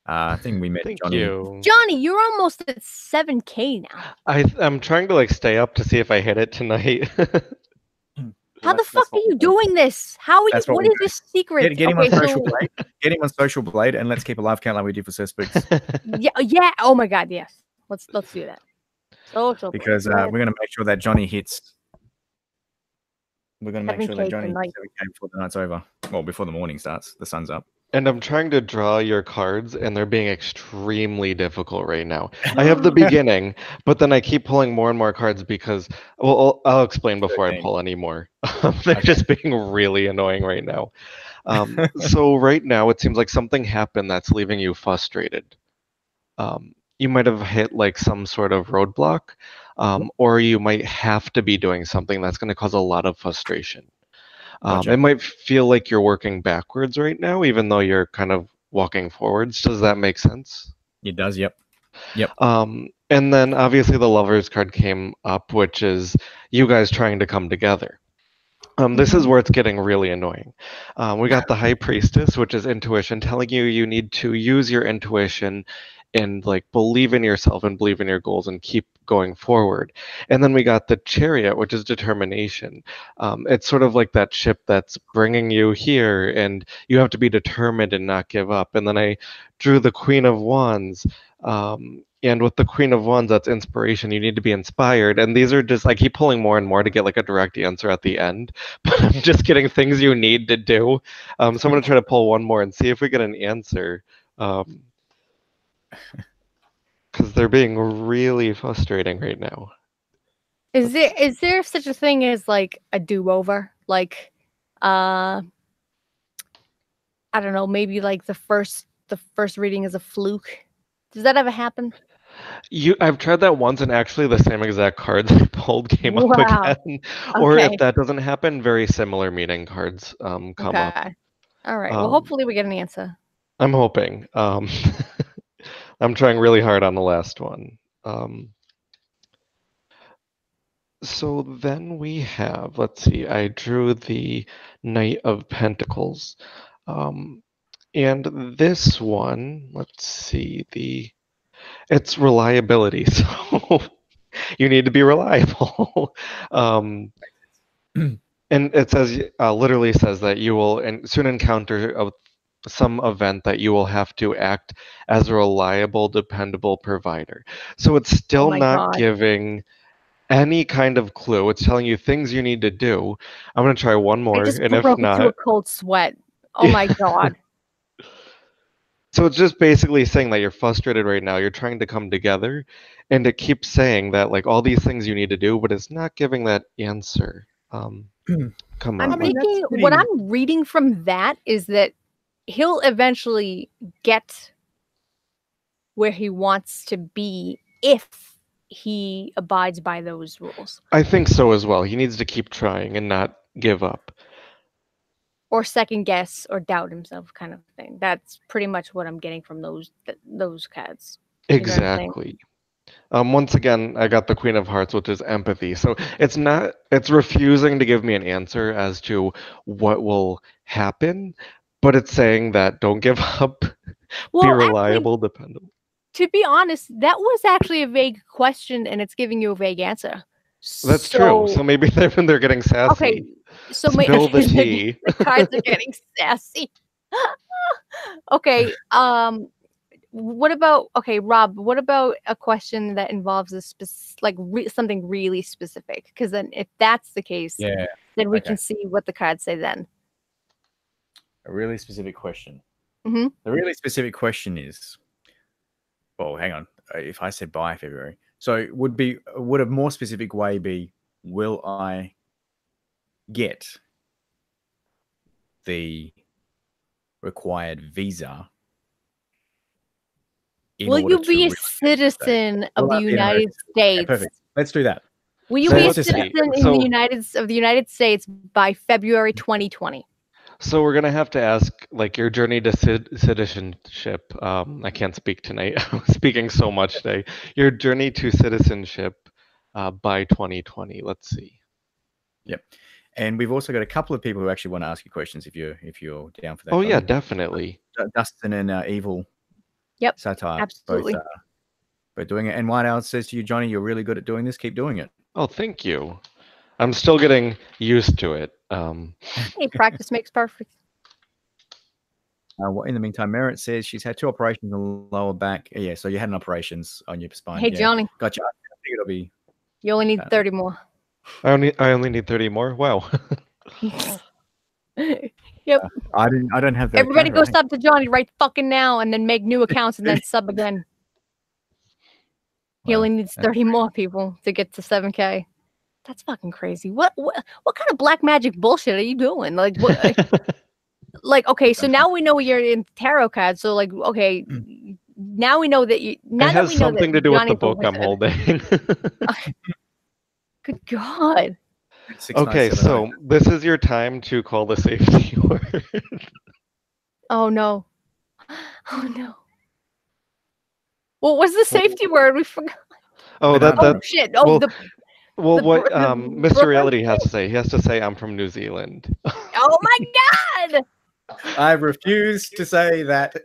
I think we met Johnny. Johnny, you're almost at 7K now. I'm trying to like stay up to see if I hit it tonight. How the fuck are you doing this? How are you? What is this secret? Get him on Social Blade. Get him on Social Blade, and let's keep a live count like we did for Suspects. Yeah. Oh my God, yes. Let's do that. Because we're going to make sure that Johnny hits. We're going to make sure that Johnny hits 7K before the night's over. Well, before the morning starts, the sun's up. And I'm trying to draw your cards, and they're being extremely difficult right now. I have the beginning, but then I keep pulling more and more cards because, well, I'll explain before I pull any more. They're just being really annoying right now. So right now, it seems like something happened that's leaving you frustrated. You might have hit like some sort of roadblock, or you might have to be doing something that's going to cause a lot of frustration. It might feel like you're working backwards right now, even though you're kind of walking forwards. Does that make sense? It does, yep. And then obviously the Lovers card came up, which is you guys trying to come together. This is where it's getting really annoying. We got the High Priestess, which is intuition, telling you need to use your intuition and like believe in yourself and believe in your goals and keep going forward. And then we got the Chariot, which is determination. It's sort of like that ship that's bringing you here, and you have to be determined and not give up. And then I drew the Queen of Wands. And with the Queen of Wands, that's inspiration. You need to be inspired. And these are just, I keep pulling more and more to get like a direct answer at the end. But I'm just getting things you need to do. So I'm going to try to pull one more and see if we get an answer. Because they're being really frustrating right now. Is there such a thing as like a do-over? Like, I don't know, maybe like the first reading is a fluke. Does that ever happen? I've tried that once, and actually the same exact cards I pulled came up again. Or if that doesn't happen, very similar meaning cards come up. All right. Well, hopefully we get an answer. I'm hoping. I'm trying really hard on the last one. So then we have, let's see, I drew the Knight of Pentacles. And this one, let's see, it's reliability. So you need to be reliable. And it says, literally says that you will soon encounter some event that you will have to act as a reliable, dependable provider. So it's still not giving any kind of clue. It's telling you things you need to do. I'm going to try one more, and if not, into a cold sweat. Oh my God. So it's just basically saying that you're frustrated right now. You're trying to come together, and it keeps saying that like all these things you need to do, but it's not giving that answer. Come on. What I'm reading from that is that he'll eventually get where he wants to be if he abides by those rules. I think so as well. He needs to keep trying and not give up. Or second guess or doubt himself, kind of thing. That's pretty much what I'm getting from those cards. You know what I'm saying? Exactly. Once again, I got the Queen of Hearts, which is empathy. So it's refusing to give me an answer as to what will happen, but it's saying that don't give up, Well, be actually, reliable, dependable. to be honest, that was actually a vague question, and it's giving you a vague answer. That's true. So maybe they're getting sassy. Okay, so Spill the tea. the cards are getting sassy. Okay, what about Rob? What about a question that involves a something really specific? Because then, if that's the case, then we can see what the cards say then. A really specific question. Mm-hmm. The really specific question is, well, hang on. If I said by February, so would a more specific way be, will I get the required visa? Will you be a citizen of the United States? Perfect. Let's do that. Will you be a citizen in the United States by February 2020? So we're gonna have to ask, like, your journey to citizenship. I can't speak tonight. I'm speaking so much today. Your journey to citizenship by 2020. Let's see. Yep. And we've also got a couple of people who actually want to ask you questions if you're down for that. Oh yeah, definitely. Dustin and Evil. Yep. Satire. Absolutely. Both doing it. And White Owl says to you, Johnny, you're really good at doing this. Keep doing it. Oh, thank you. I'm still getting used to it. Hey, practice makes perfect. In the meantime, Merritt says she's had 2 operations on the lower back. Yeah, so you had an operations on your spine. Hey, Johnny. Gotcha. I think it'll be. You only need 30 more. I only need 30 more. Wow. Yep. I don't have that. Everybody go sub to Johnny right fucking now, and then make new accounts and then sub again. He only needs 30 more people to get to 7K. That's fucking crazy. What kind of black magic bullshit are you doing? Like what? Like, okay, so now we know you're in tarot cards. So like, okay, now we know that you. Now it has something to do with the book I'm holding. Good God. Okay, so this is your time to call the safety word. Oh no. Oh no. What was the safety word? We forgot. Oh, that shit. Oh, what Mr. Reality has to say. He has to say, I'm from New Zealand. Oh my God. I refuse to say that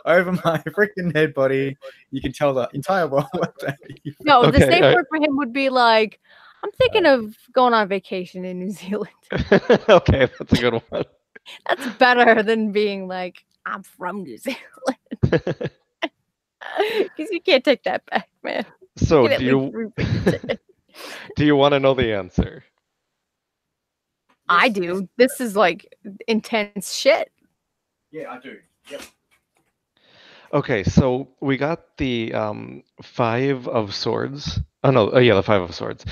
over my freaking dead body. You can tell the entire world what that is. No, the safe word for him would be like, I'm thinking of going on vacation in New Zealand. Okay, that's a good one. That's better than being like, I'm from New Zealand. Because you can't take that back, man. So do you want to know the answer? I do. This is like intense shit. Yeah, I do. Yep. Okay, so we got the 5 of Swords. Oh no, yeah, the 5 of Swords.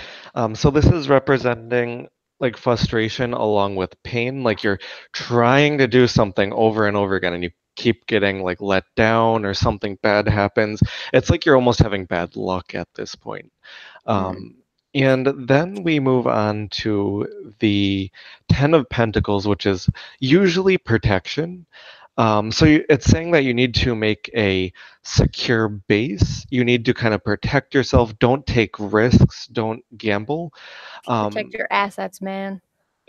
So this is representing like frustration along with pain. Like you're trying to do something over and over again, and you keep getting like let down, or something bad happens. It's like you're almost having bad luck at this point. And then we move on to the 10 of Pentacles, which is usually protection. So it's saying that you need to make a secure base. You need to kind of protect yourself. Don't take risks. Don't gamble. Protect your assets, man.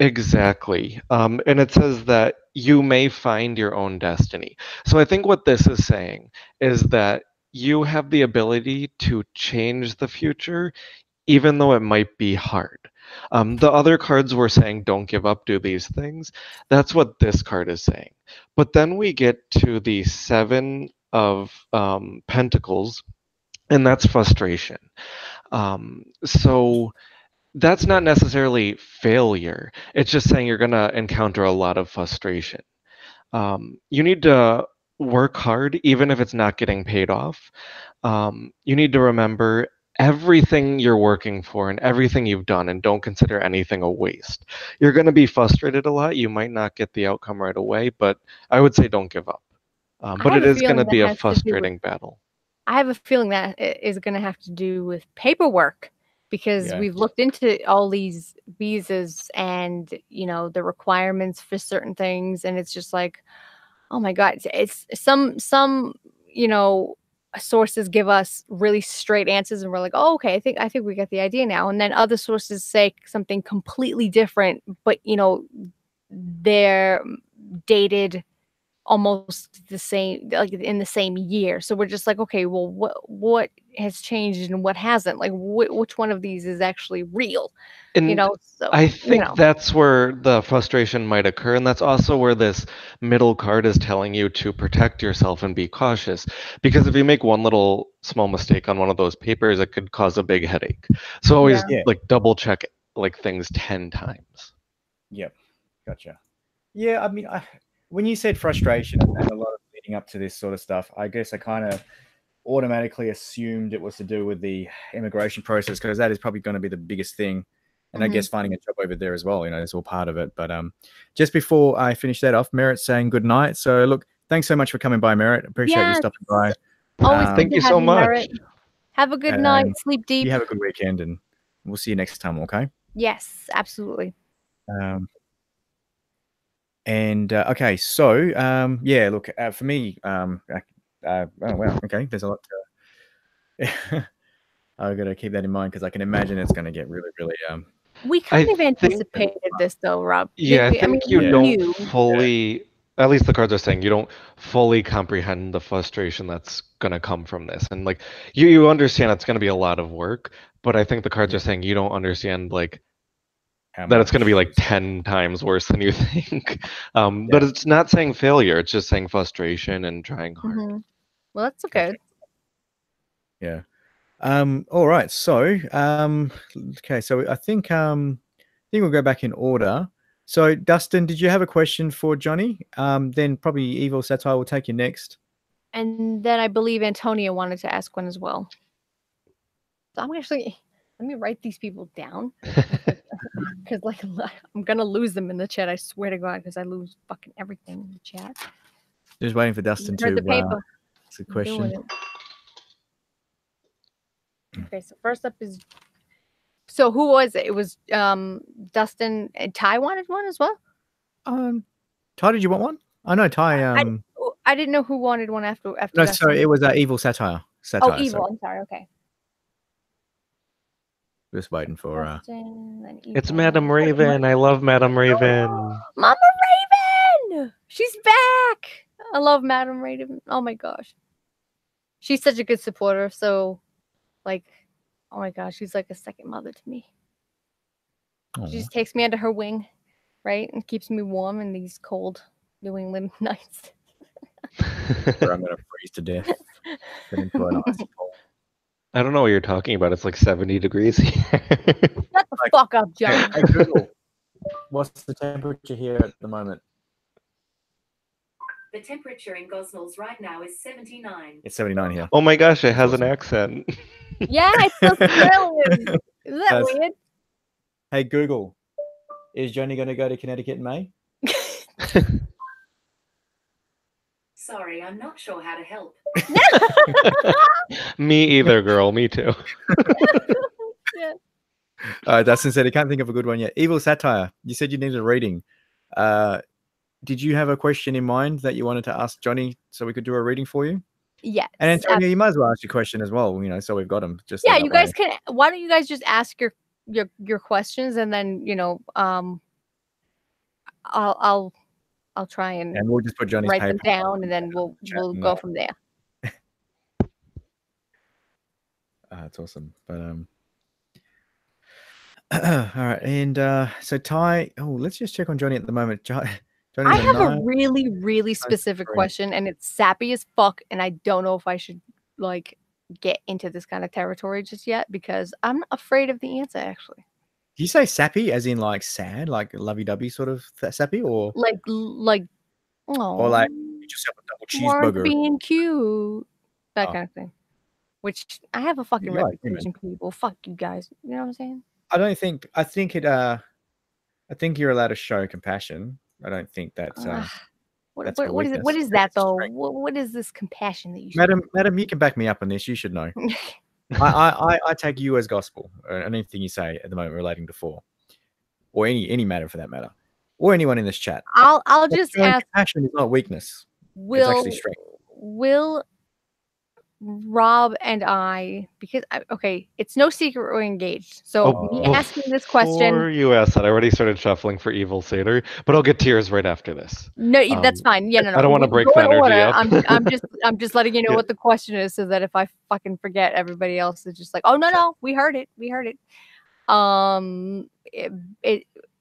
Exactly. And it says that you may find your own destiny. So I think what this is saying is that you have the ability to change the future, even though it might be hard. The other cards were saying, don't give up, do these things. That's what this card is saying. But then we get to the 7 of Pentacles, and that's frustration. So that's not necessarily failure. It's just saying you're going to encounter a lot of frustration. You need to work hard, even if it's not getting paid off. You need to remember everything you're working for and everything you've done, and don't consider anything a waste. You're going to be frustrated a lot. You might not get the outcome right away, but I would say don't give up. But it is going to be a frustrating battle. I have a feeling that it is going to have to do with paperwork, because Yeah. we've looked into all these visas and, you know, the requirements for certain things, and it's just like, oh my God, it's some, you know, sources give us really straight answers and we're like, oh, okay, I think we get the idea now. And then other sources say something completely different, but you know, they're dated almost the same, like in the same year. So we're just like, okay, well, what has changed and what hasn't? Like, which one of these is actually real? You And know, so I you think know, that's where the frustration might occur, and that's also where this middle card is telling you to protect yourself and be cautious. Because if you make one little small mistake on one of those papers, it could cause a big headache. So always Yeah. like double check like things 10 times. Yep. Gotcha. Yeah, I mean, when you said frustration and a lot of leading up to this sort of stuff, I guess I kind of automatically assumed it was to do with the immigration process, because that is probably going to be the biggest thing. And I guess finding a job over there as well, you know, it's all part of it. But just before I finish that off, Merritt's saying good night. So look, thanks so much for coming by, Merritt. Appreciate you yes, stopping by. always good Thank to you have so you, much. Merritt. Have a good night. Sleep deep. You have a good weekend, and we'll see you next time, okay? Yes, absolutely. Okay, so yeah, look, for me, oh wow, okay, there's a lot to. I've got to keep that in mind, because I can imagine it's going to get really, really. We I kind of think- anticipated this, though, Rob. Yeah, I mean, think you we don't knew. fully, at least the cards are saying you don't fully comprehend the frustration that's going to come from this. And like you understand it's going to be a lot of work, but I think the cards are saying you don't understand like How that it's going to be much like 10 times worse than you think. Yeah. But it's not saying failure, it's just saying frustration and trying hard. Well, that's Gotcha. good. Yeah. All right. So, okay. So I think we'll go back in order. So, Dustin, did you have a question for Johnny? Then probably Evil Satire will take you next. And then I believe Antonia wanted to ask one as well. So I'm actually, let me write these people down, because like I'm gonna lose them in the chat. I swear to God, because I lose fucking everything in the chat. Just waiting for Dustin Heard to the paper. ask a I'm question. doing it. Okay, so first up is, so who was it? It was Dustin and Ty wanted one as well. Ty, did you want one? I know Ty. I didn't know who wanted one after No, Dustin. sorry, it was Evil Satire. Oh, Evil. Sorry. I'm sorry. Okay. Just waiting for. Dustin and It's Evil. Madam Raven. I love Madam Raven. Mama Raven! She's back! I love Madam Raven. Oh my gosh. She's such a good supporter. So, like, oh my gosh, she's like a second mother to me. She just takes me under her wing, right? And keeps me warm in these cold New England nights. Where I'm going to freeze to death. Get into an ice bowl. I don't know what you're talking about. It's like 70 degrees here. Shut the fuck up, John. Hey, Google, what's the temperature here at the moment? The temperature in Gosnells right now is 79. It's 79 here. Oh my gosh, it has awesome. an accent. Yeah, it's Australian. Is that weird? Hey, Google, is Johnny going to go to Connecticut in May? Sorry, I'm not sure how to help. Me either, girl. Me too. Yeah. Dustin said he can't think of a good one yet. Evil Satire, you said you needed a reading. Did you have a question in mind that you wanted to ask Johnny so we could do a reading for you? Yes. And Antonia, you might as well ask your question as well, you know, so we've got them. Just Yeah, so you that way. guys can. Why don't you guys just ask your questions, and then I'll try and we'll just put Johnny's write paper them down, and then we'll go from there. That's awesome. But all right, and so Ty. Oh, let's just check on Johnny at the moment. Johnny's I have a 9. really, really specific question, and it's sappy as fuck, and I don't know if I should like get into this kind of territory just yet, because I'm afraid of the answer. Actually, Do you say sappy as in like sad, like lovey-dovey sort of sappy, or like or like get yourself a double cheeseburger? being cute, that kind of thing. Which I have a fucking You're like reputation, people. Fuck you guys. You know what I'm saying? I think you're allowed to show compassion. I don't think that What, That's what, for what is it? weakness. What is that That's though? strength. What is this compassion that you should? Madam, you can back me up on this. You should know. I take you as gospel, anything you say at the moment relating to 4, or any matter for that matter, or anyone in this chat. I'll just Showing ask. compassion is not weakness. It's actually strength. Will Rob and I, because okay, it's no secret we're engaged. So me asking this question. Before you ask that, I already started shuffling for Evil Satyr, but I'll get to yours right after this. No, that's fine. Yeah, no. I don't want to break Go the in energy order. up. I'm just letting you know Yeah. what the question is, so that if I fucking forget, everybody else is just like, oh no, we heard it.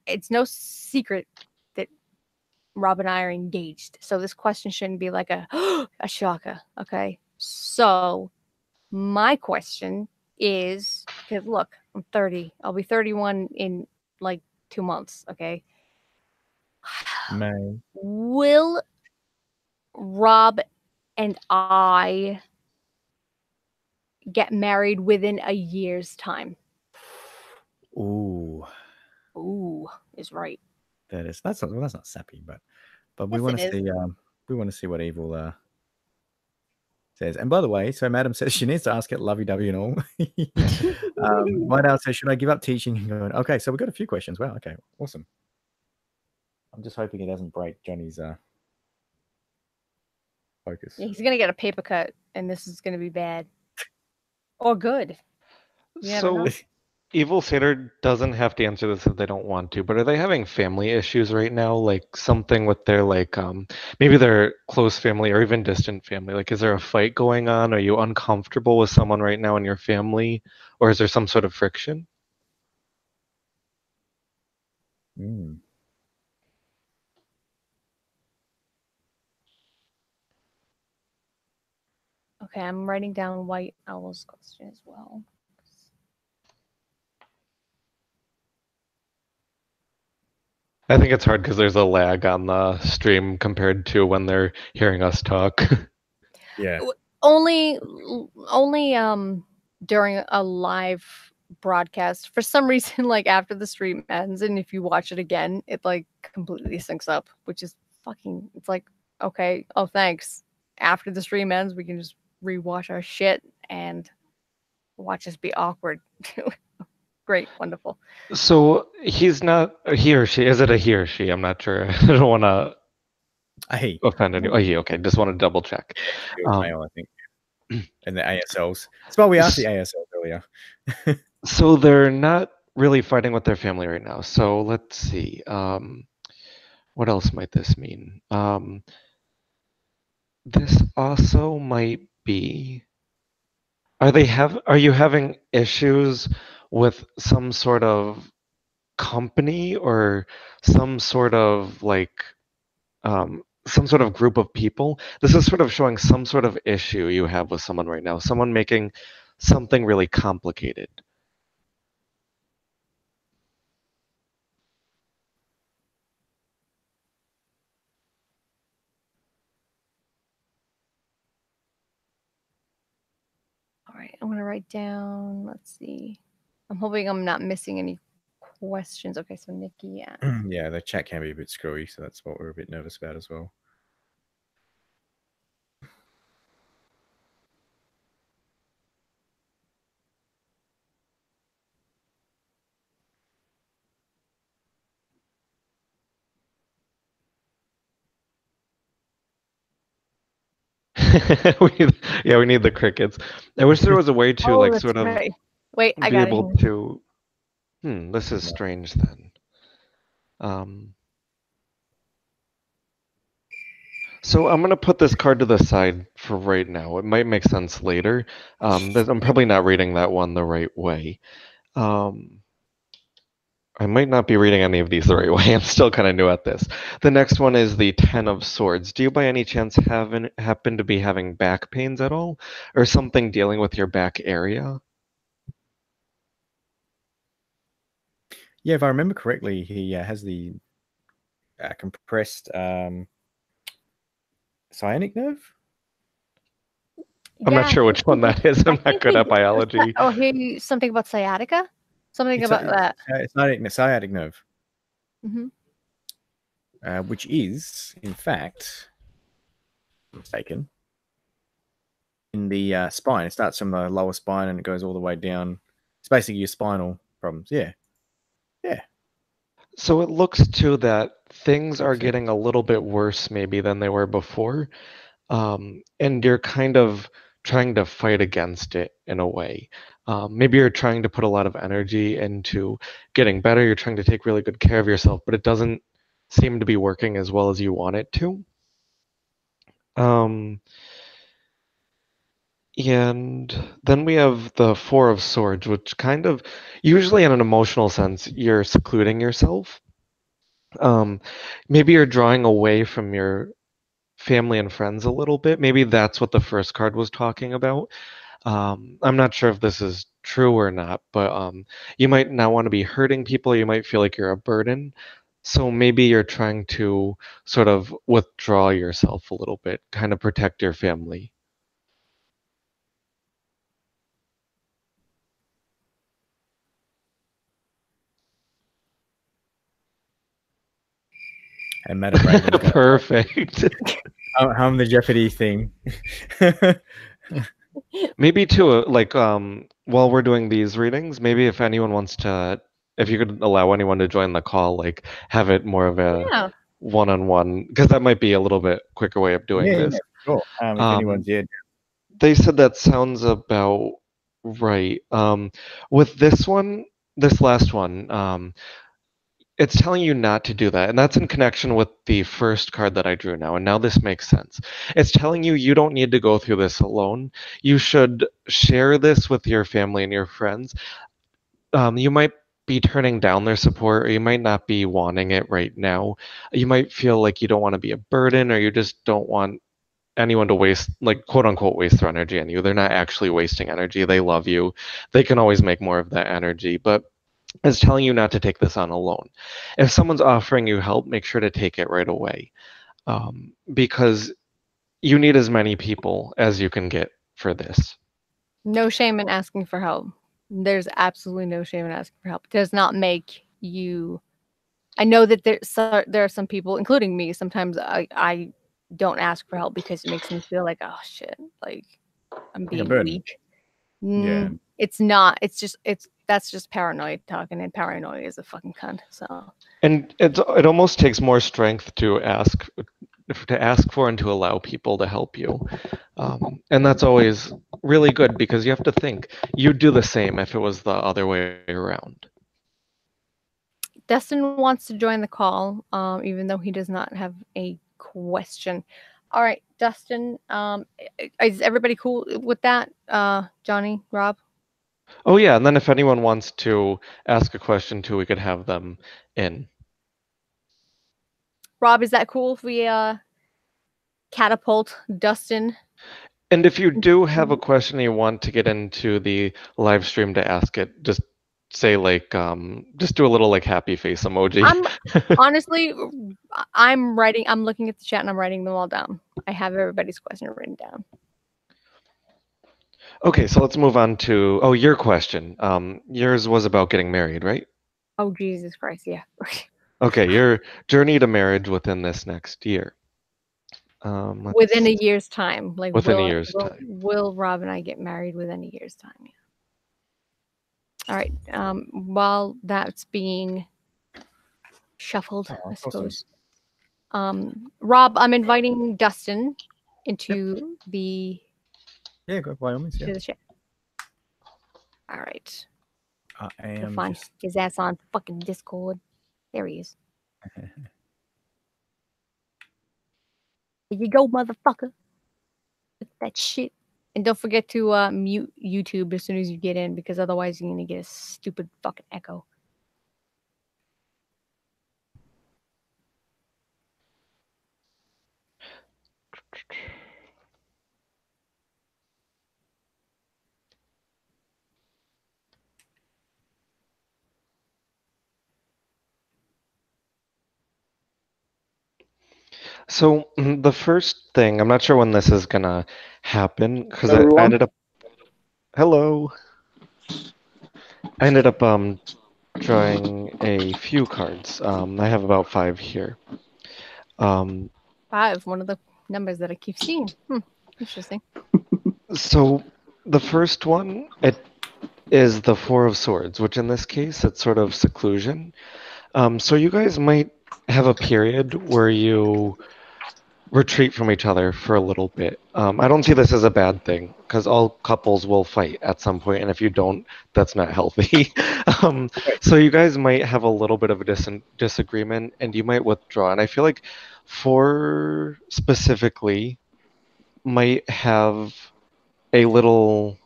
It's no secret that Rob and I are engaged. So this question shouldn't be like a shocker. Okay. So my question is, because look, I'm 30. I'll be 31 in like 2 months. Okay. May. Will Rob and I get married within a year's time? Ooh, Ooh, is right. that's not sappy, but we Yes, want it to is. see what Evil says. And by the way, so Madam says she needs to ask it lovey-dovey and all. White Owl says, should I give up teaching and going? Okay, so we've got a few questions. Wow, okay, awesome. I'm just hoping it doesn't break Johnny's focus. Yeah, he's gonna get a paper cut, and this is gonna be bad or good. You never know. Evil Satyr doesn't have to answer this if they don't want to, but are they having family issues right now? Like something with their maybe their close family or even distant family? Like, is there a fight going on? Are you uncomfortable with someone right now in your family? Or is there some sort of friction? Mm. Okay, I'm writing down White Owl's question as well. I think it's hard because there's a lag on the stream compared to when they're hearing us talk. Yeah. Only during a live broadcast, for some reason, like after the stream ends, and if you watch it again, it like completely syncs up, which is fucking. It's like, okay, oh thanks. After the stream ends, we can just rewatch our shit and watch us be awkward. Great, wonderful. So he's not he or she. Is it a he or she? I'm not sure. I don't want to offend anyone. Oh, he. Okay, just want to double check. It was male, I think. And the ASLs. That's why we asked the ASLs earlier. So they're not really fighting with their family right now. So let's see. What else might this mean? This also might be. Are you having issues with some sort of company or some sort of some sort of group of people? This is sort of showing some sort of issue you have with someone right now. Someone making something really complicated. All right, I'm gonna write down. Let's see. I'm hoping I'm not missing any questions. Okay, so Nikki. Yeah, the chat can be a bit screwy, so that's what we're a bit nervous about as well. we need the crickets. I wish there was a way to that's sort of right. Wait, I be got able it. to. This is strange then. So I'm gonna put this card to the side for right now. It might make sense later. I'm probably not reading that one the right way. I might not be reading any of these the right way. I'm still kind of new at this. The next one is the Ten of Swords. Do you by any chance happen to be having back pains at all? Or something dealing with your back area? Yeah, if I remember correctly, he has the compressed sciatic nerve. I'm not sure which one that is. I'm not good at biology. Oh, something about sciatica? Something about that. Sciatic nerve. Mm-hmm. which is, in fact, mistaken, in the spine. It starts from the lower spine and it goes all the way down. It's basically your spinal problems. Yeah. Yeah. So it looks too that things are Makes sense. getting a little bit worse maybe than they were before. And you're kind of trying to fight against it in a way. Maybe you're trying to put a lot of energy into getting better. You're trying to take really good care of yourself, but it doesn't seem to be working as well as you want it to. And then we have the Four of Swords, which kind of, usually in an emotional sense, you're secluding yourself. Maybe you're drawing away from your family and friends a little bit. Maybe that's what the first card was talking about. I'm not sure if this is true or not, but you might not want to be hurting people. You might feel like you're a burden. So maybe you're trying to sort of withdraw yourself a little bit, kind of protect your family. And Madam Raven's going Perfect. hum the Jeopardy thing. Maybe too, like while we're doing these readings, maybe if anyone wants to, if you could allow anyone to join the call, like have it more of a Yeah. one-on-one, because that might be a little bit quicker way of doing Yeah, this. sure. If anyone's They said that sounds about right. With this one, this last one, it's telling you not to do that. And that's in connection with the first card that I drew now. And now this makes sense. It's telling you you don't need to go through this alone. You should share this with your family and your friends. You might be turning down their support, or you might not be wanting it right now. You might feel like you don't want to be a burden, or you just don't want anyone to waste, like, quote unquote, waste their energy on you. They're not actually wasting energy. They love you. They can always make more of that energy. But is telling you not to take this on alone. If someone's offering you help, make sure to take it right away, because you need as many people as you can get for this. No shame in asking for help. There's absolutely no shame in asking for help. It does not make you. I know that there are some people, including me. Sometimes I don't ask for help because it makes me feel like, oh shit, like I'm being burden. weak. Yeah. It's not. That's just paranoid talking, and paranoid is a fucking cunt. So. And it almost takes more strength to ask for and to allow people to help you. And that's always really good, because you have to think you'd do the same if it was the other way around. Dustin wants to join the call, even though he does not have a question. All right, Dustin, is everybody cool with that? Johnny, Rob? Oh yeah, and then if anyone wants to ask a question too, we could have them in. Rob, is that cool if we catapult Dustin? And if you do have a question you want to get into the live stream to ask it, just say like, just do a little like happy face emoji. Honestly, I'm looking at the chat and I'm writing them all down. I have everybody's question written down. Okay, so let's move on to, your question. Yours was about getting married, right? Oh, Jesus Christ, yeah. Okay, your journey to marriage within this next year. Within a year's time. Like, within a year's time. Will Rob and I get married within a year's time? Yeah. All right. While that's being shuffled, I suppose. Rob, I'm inviting Dustin into the. Yeah, go by all means. To the chat. All right. I am. Find his ass on fucking Discord. There he is. Here you go, motherfucker. Look at that shit. And don't forget to mute YouTube as soon as you get in, because otherwise you're gonna get a stupid fucking echo. So the first thing, I'm not sure when this is gonna happen, because I ended up. Hello. I ended up drawing a few cards. I have about 5 here. Um, 5, one of the numbers that I keep seeing. Interesting. so the first one, it is the Four of Swords, which in this case, it's sort of seclusion. So you guys might have a period where you retreat from each other for a little bit. I don't see this as a bad thing because all couples will fight at some point, and if you don't, that's not healthy. So you guys might have a little bit of a disagreement, and you might withdraw. And I feel like 4 specifically might have a little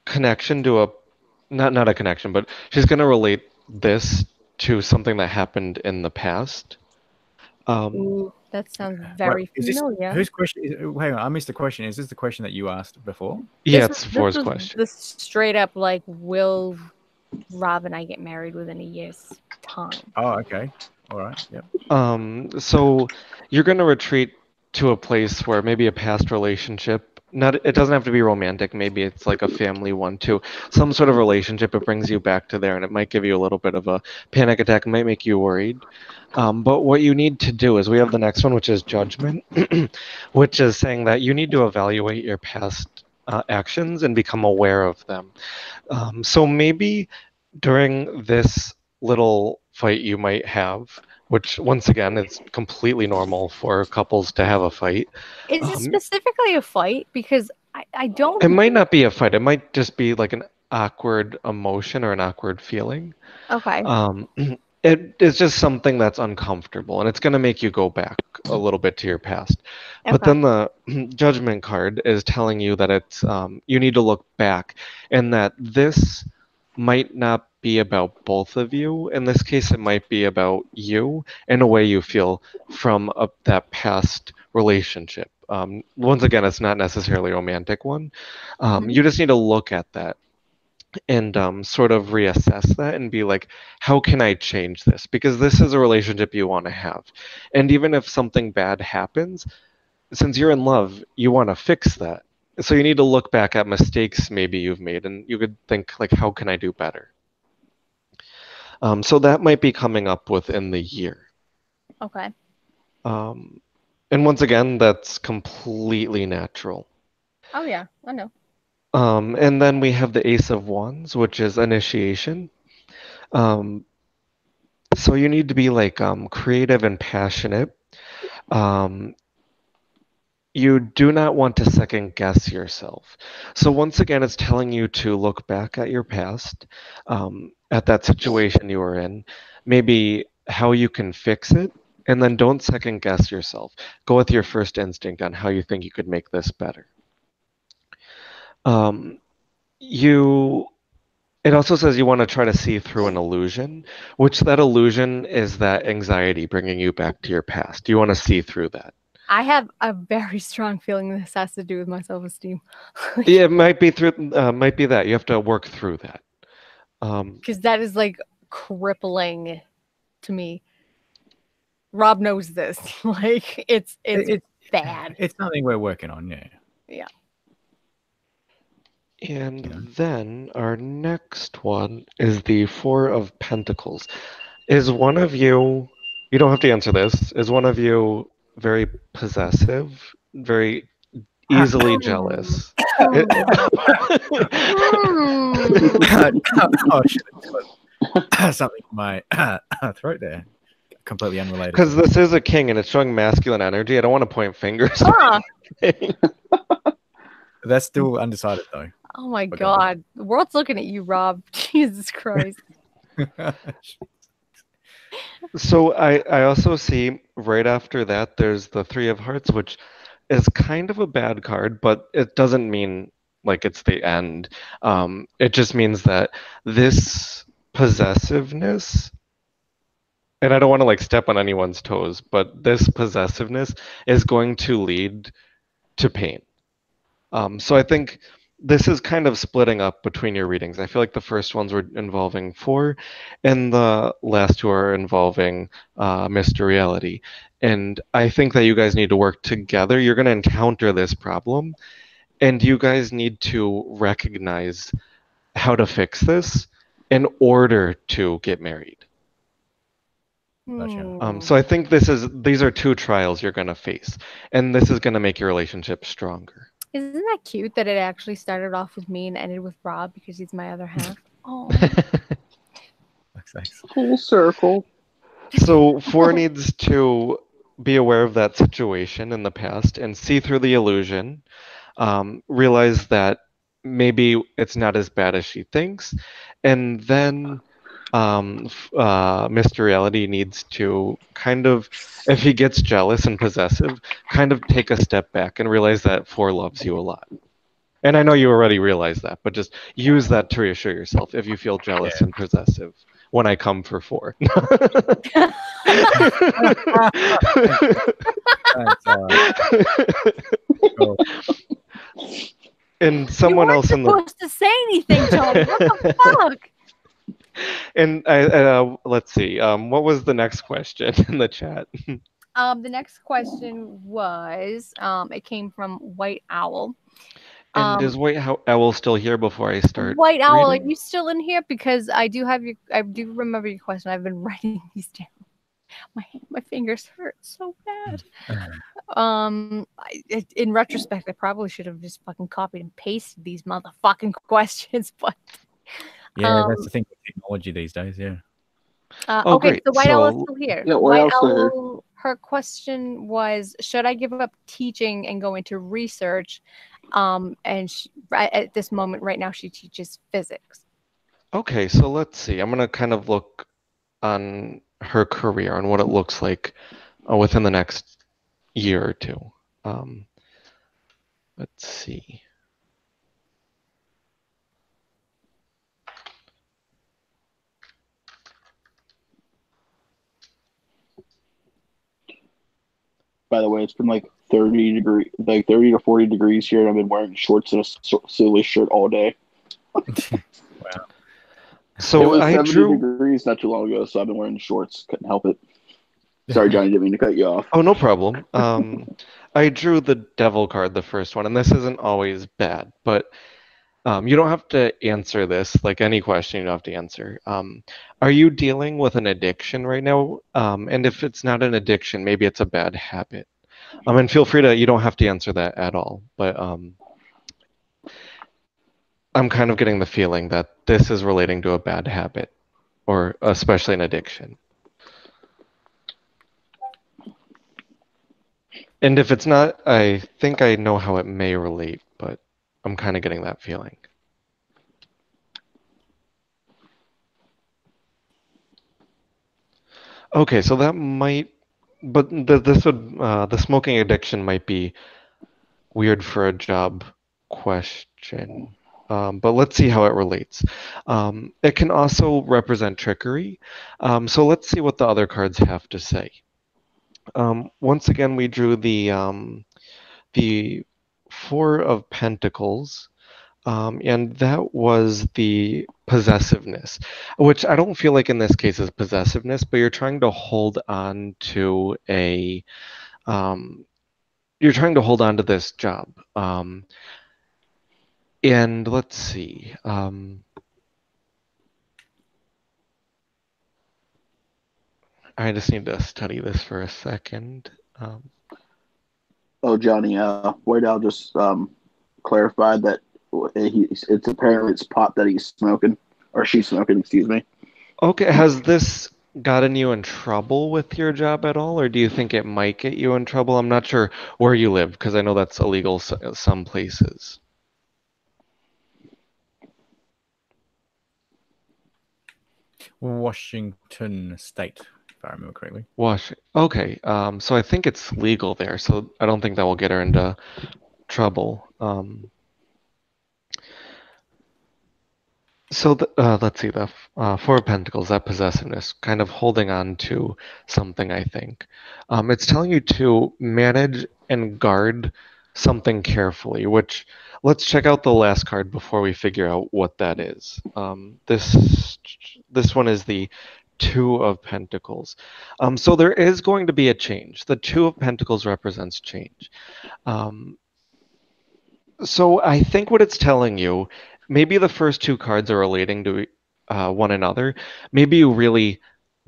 connection to a not a connection, but she's going to relate this to something that happened in the past. Ooh, that sounds very familiar. Whose question? Hang on, I missed the question. Is this the question that you asked before? Yeah, This it's was- Four's this was question. The straight up like, will Rob and I get married within a year's time? Oh, okay. All right. Yep. So you're going to retreat to a place where maybe a past relationship, not it doesn't have to be romantic, maybe it's like a family one too. Some sort of relationship, it brings you back to there and it might give you a little bit of a panic attack, it might make you worried. But what you need to do is we have the next one, which is judgment, which is saying that you need to evaluate your past actions and become aware of them. So maybe during this little fight you might have, which once again, it's completely normal for couples to have a fight. Is it specifically a fight? Because I don't. It might not be a fight. It might just be like an awkward emotion or an awkward feeling. Okay. It is just something that's uncomfortable, and it's going to make you go back a little bit to your past. But Okay. then the judgment card is telling you that it's you need to look back, and that this might not be about both of you. In this case, it might be about you and a way you feel from that past relationship. Once again, it's not necessarily a romantic one. You just need to look at that and sort of reassess that and be like, how can I change this? Because this is a relationship you want to have. And even if something bad happens, since you're in love, you want to fix that. So you need to look back at mistakes maybe you've made and you could think like, how can I do better? So that might be coming up within the year. Okay. And once again, that's completely natural. Oh yeah, I know. And then we have the Ace of Wands, which is initiation. So you need to be like creative and passionate. You do not want to second guess yourself. So once again, it's telling you to look back at your past, at that situation you were in, maybe how you can fix it, and then don't second guess yourself. Go with your first instinct on how you think you could make this better. It also says you want to try to see through an illusion, which that illusion is that anxiety bringing you back to your past. You want to see through that. I have a very strong feeling this has to do with my self-esteem. Yeah, it might be that you have to work through that. Because that is like crippling to me. Rob knows this. Like it's bad. It's something we're working on. Yeah. Yeah. And then our next one is the Four of Pentacles. Is one of you, you don't have to answer this, is one of you very possessive, very easily jealous? Oh, shit. Something in my throat there. Completely unrelated. Because this is a king and it's showing masculine energy. I don't want to point fingers. That's still undecided though. Oh my god. The world's looking at you, Rob. Jesus Christ. So I also see right after that there's the Three of Hearts, which is kind of a bad card, but it doesn't mean like it's the end. It just means that this possessiveness, and I don't want to like step on anyone's toes, but this possessiveness is going to lead to pain. So I think this is kind of splitting up between your readings. I feel like the first ones were involving Four, and the last two are involving Mr. Reality. And I think that you guys need to work together. You're going to encounter this problem, and you guys need to recognize how to fix this in order to get married. Hmm. So I think these are two trials you're going to face, and this is going to make your relationship stronger. Isn't that cute that it actually started off with me and ended with Rob because he's my other half? Oh. Thanks. Full circle. So 4 needs to be aware of that situation in the past and see through the illusion, realize that maybe it's not as bad as she thinks, and then Mr. Reality needs to kind of, if he gets jealous and possessive, kind of take a step back and realize that 4 loves you a lot. And I know you already realize that, but just use that to reassure yourself if you feel jealous and possessive when I come for 4. Thanks, cool. And someone else in the supposed to say anything, Tony. What the fuck? and let's see. What was the next question in the chat? The next question was, it came from White Owl. And is White Owl still here before I start? White Owl, reading? are you still in here? Because I do remember your question. I've been writing these down. My fingers hurt so bad. In retrospect, I probably should have just fucking copied and pasted these motherfucking questions, but Yeah, that's the thing with technology these days. Yeah. Oh, okay, great. so White Owl is So- still here. Yeah, White Owl's still here. Owl, her question was, should I give up teaching and go into research? At this moment, right now, she teaches physics. Okay, so let's see. I'm gonna kind of look on her career and what it looks like within the next year or two. Let's see. By the way, it's been like 30 to 40 degrees here, and I've been wearing shorts and a silly shirt all day. Wow. It So was I 70 drew. degrees not too long ago, so I've been wearing shorts. Couldn't help it. Sorry, Johnny, didn't mean to cut you off. Oh, no problem. I drew the devil card, the first one, and this isn't always bad, but you don't have to answer this, like any question you don't have to answer. Are you dealing with an addiction right now? And if it's not an addiction, maybe it's a bad habit. And feel free to, you don't have to answer that at all, but I'm kind of getting the feeling that this is relating to a bad habit, or especially an addiction. And if it's not, I think I know how it may relate, but I'm kind of getting that feeling. Okay, so that might, but the smoking addiction might be weird for a job question. But let's see how it relates. It can also represent trickery. So let's see what the other cards have to say. Once again, we drew the Four of Pentacles, and that was the possessiveness, which I don't feel like in this case is possessiveness, but you're trying to hold on to this job. And let's see. I just need to study this for a second. Oh, Johnny, White Owl just clarified that it's apparently it's pot that he's smoking, or she's smoking, excuse me. Okay, has this gotten you in trouble with your job at all, or do you think it might get you in trouble? I'm not sure where you live, because I know that's illegal some places. Washington State, if I remember correctly. Okay, so I think it's legal there, so I don't think that will get her into trouble. So let's see, the Four of Pentacles, that possessiveness, kind of holding on to something, I think. It's telling you to manage and guard something carefully, which, let's check out the last card before we figure out what that is. This one is the Two of Pentacles. So there is going to be a change. The Two of Pentacles represents change. So I think what it's telling you, maybe the first two cards are relating to one another. Maybe you really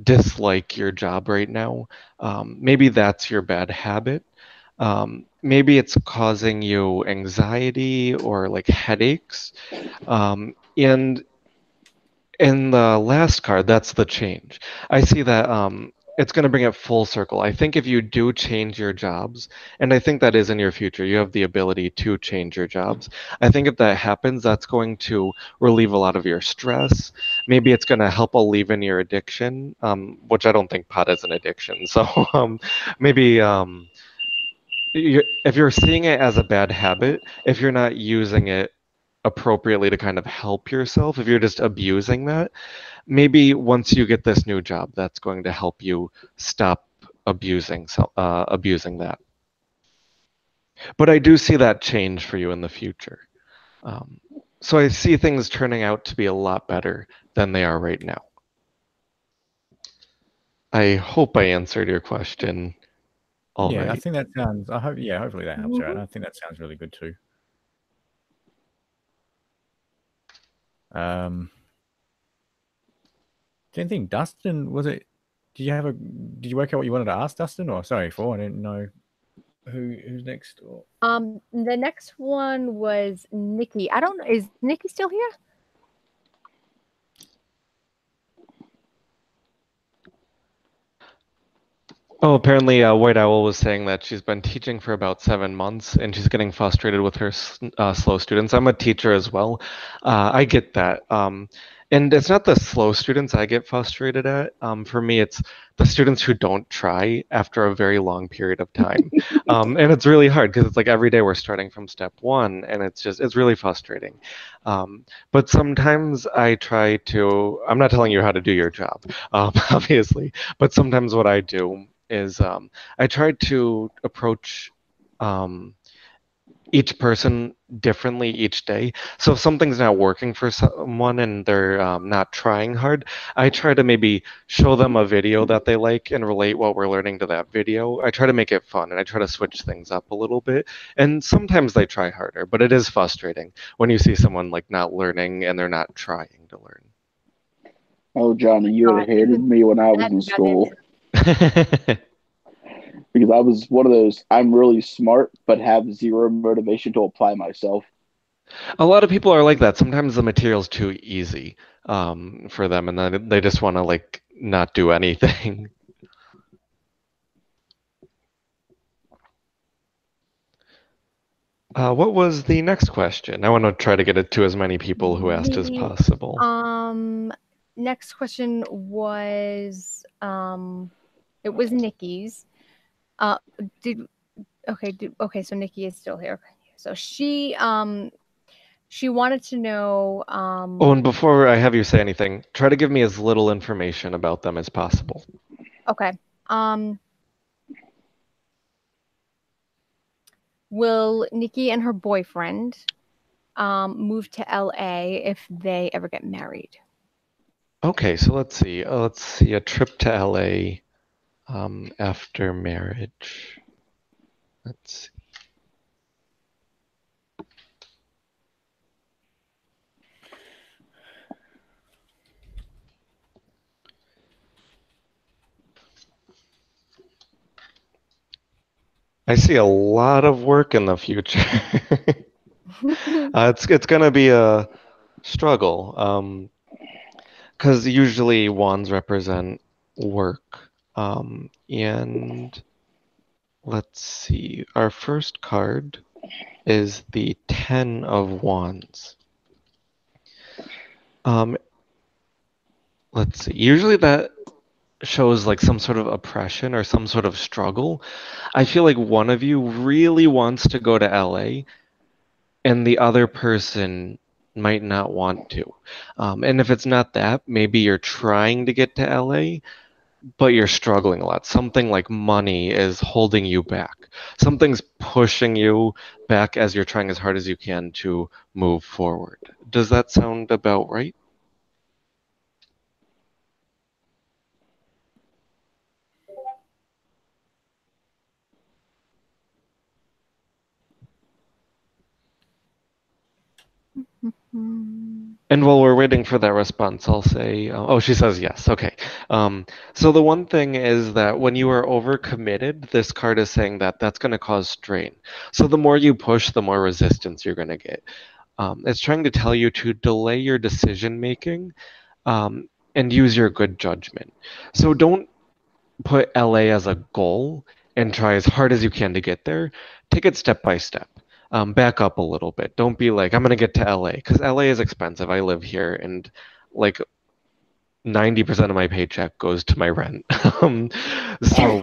dislike your job right now. Maybe that's your bad habit. Maybe it's causing you anxiety or like headaches. And in the last card, that's the change. I see that it's going to bring it full circle. I think if you do change your jobs, and I think that is in your future, you have the ability to change your jobs. I think if that happens, that's going to relieve a lot of your stress. Maybe it's going to help alleviate your addiction, which I don't think pot is an addiction. So maybe if you're seeing it as a bad habit, if you're not using it appropriately to kind of help yourself, if you're just abusing that, maybe once you get this new job, that's going to help you stop abusing that. But I do see that change for you in the future. So I see things turning out to be a lot better than they are right now. I hope I answered your question. All yeah, right. I think that sounds. I hope. Yeah, hopefully that helps you out. Mhm. I think that sounds really good too. Same thing, Dustin. Was it? Did you work out what you wanted to ask Dustin? Or sorry, I didn't know who's next. Or... The next one was Nikki. I don't know. Is Nikki still here? Oh, apparently White Owl was saying that she's been teaching for about 7 months and she's getting frustrated with her slow students. I'm a teacher as well. I get that. And it's not the slow students I get frustrated at. For me, it's the students who don't try after a very long period of time. And it's really hard because it's like every day we're starting from step one and it's really frustrating. But sometimes I try to, I'm not telling you how to do your job, obviously, but sometimes what I do is I try to approach each person differently each day. So if something's not working for someone and they're not trying hard, I try to maybe show them a video that they like and relate what we're learning to that video. I try to make it fun and I try to switch things up a little bit. And sometimes they try harder, but it is frustrating when you see someone like not learning and they're not trying to learn. Oh, Johnny, you would have hated me when I was in school because I was one of those. I'm really smart, but have zero motivation to apply myself. A lot of people are like that. Sometimes the material's too easy for them, and then they just want to like not do anything. What was the next question? I want to try to get it to as many people who asked as possible. Next question was it was Nikki's. Okay, so Nikki is still here. So she wanted to know Oh, and before I have you say anything, try to give me as little information about them as possible. Okay. Will Nikki and her boyfriend move to LA if they ever get married? Okay, so let's see. Let's see a trip to LA after marriage. Let's see. I see a lot of work in the future. It's gonna be a struggle. Because usually wands represent work. And let's see, our first card is the Ten of Wands. Let's see, usually that shows like some sort of oppression or some sort of struggle. I feel like one of you really wants to go to LA and the other person might not want to. And if it's not that, maybe you're trying to get to LA, but you're struggling a lot. Something like money is holding you back. Something's pushing you back as you're trying as hard as you can to move forward. Does that sound about right? And And while we're waiting for that response, I'll say, oh, she says yes. Okay. So the one thing is that when you are overcommitted, this card is saying that that's going to cause strain. So the more you push, the more resistance you're going to get. It's trying to tell you to delay your decision making and use your good judgment. So don't put LA as a goal and try as hard as you can to get there. Take it step by step. Back up a little bit. Don't be like, I'm going to get to LA, because LA is expensive. I live here, and like 90% of my paycheck goes to my rent. So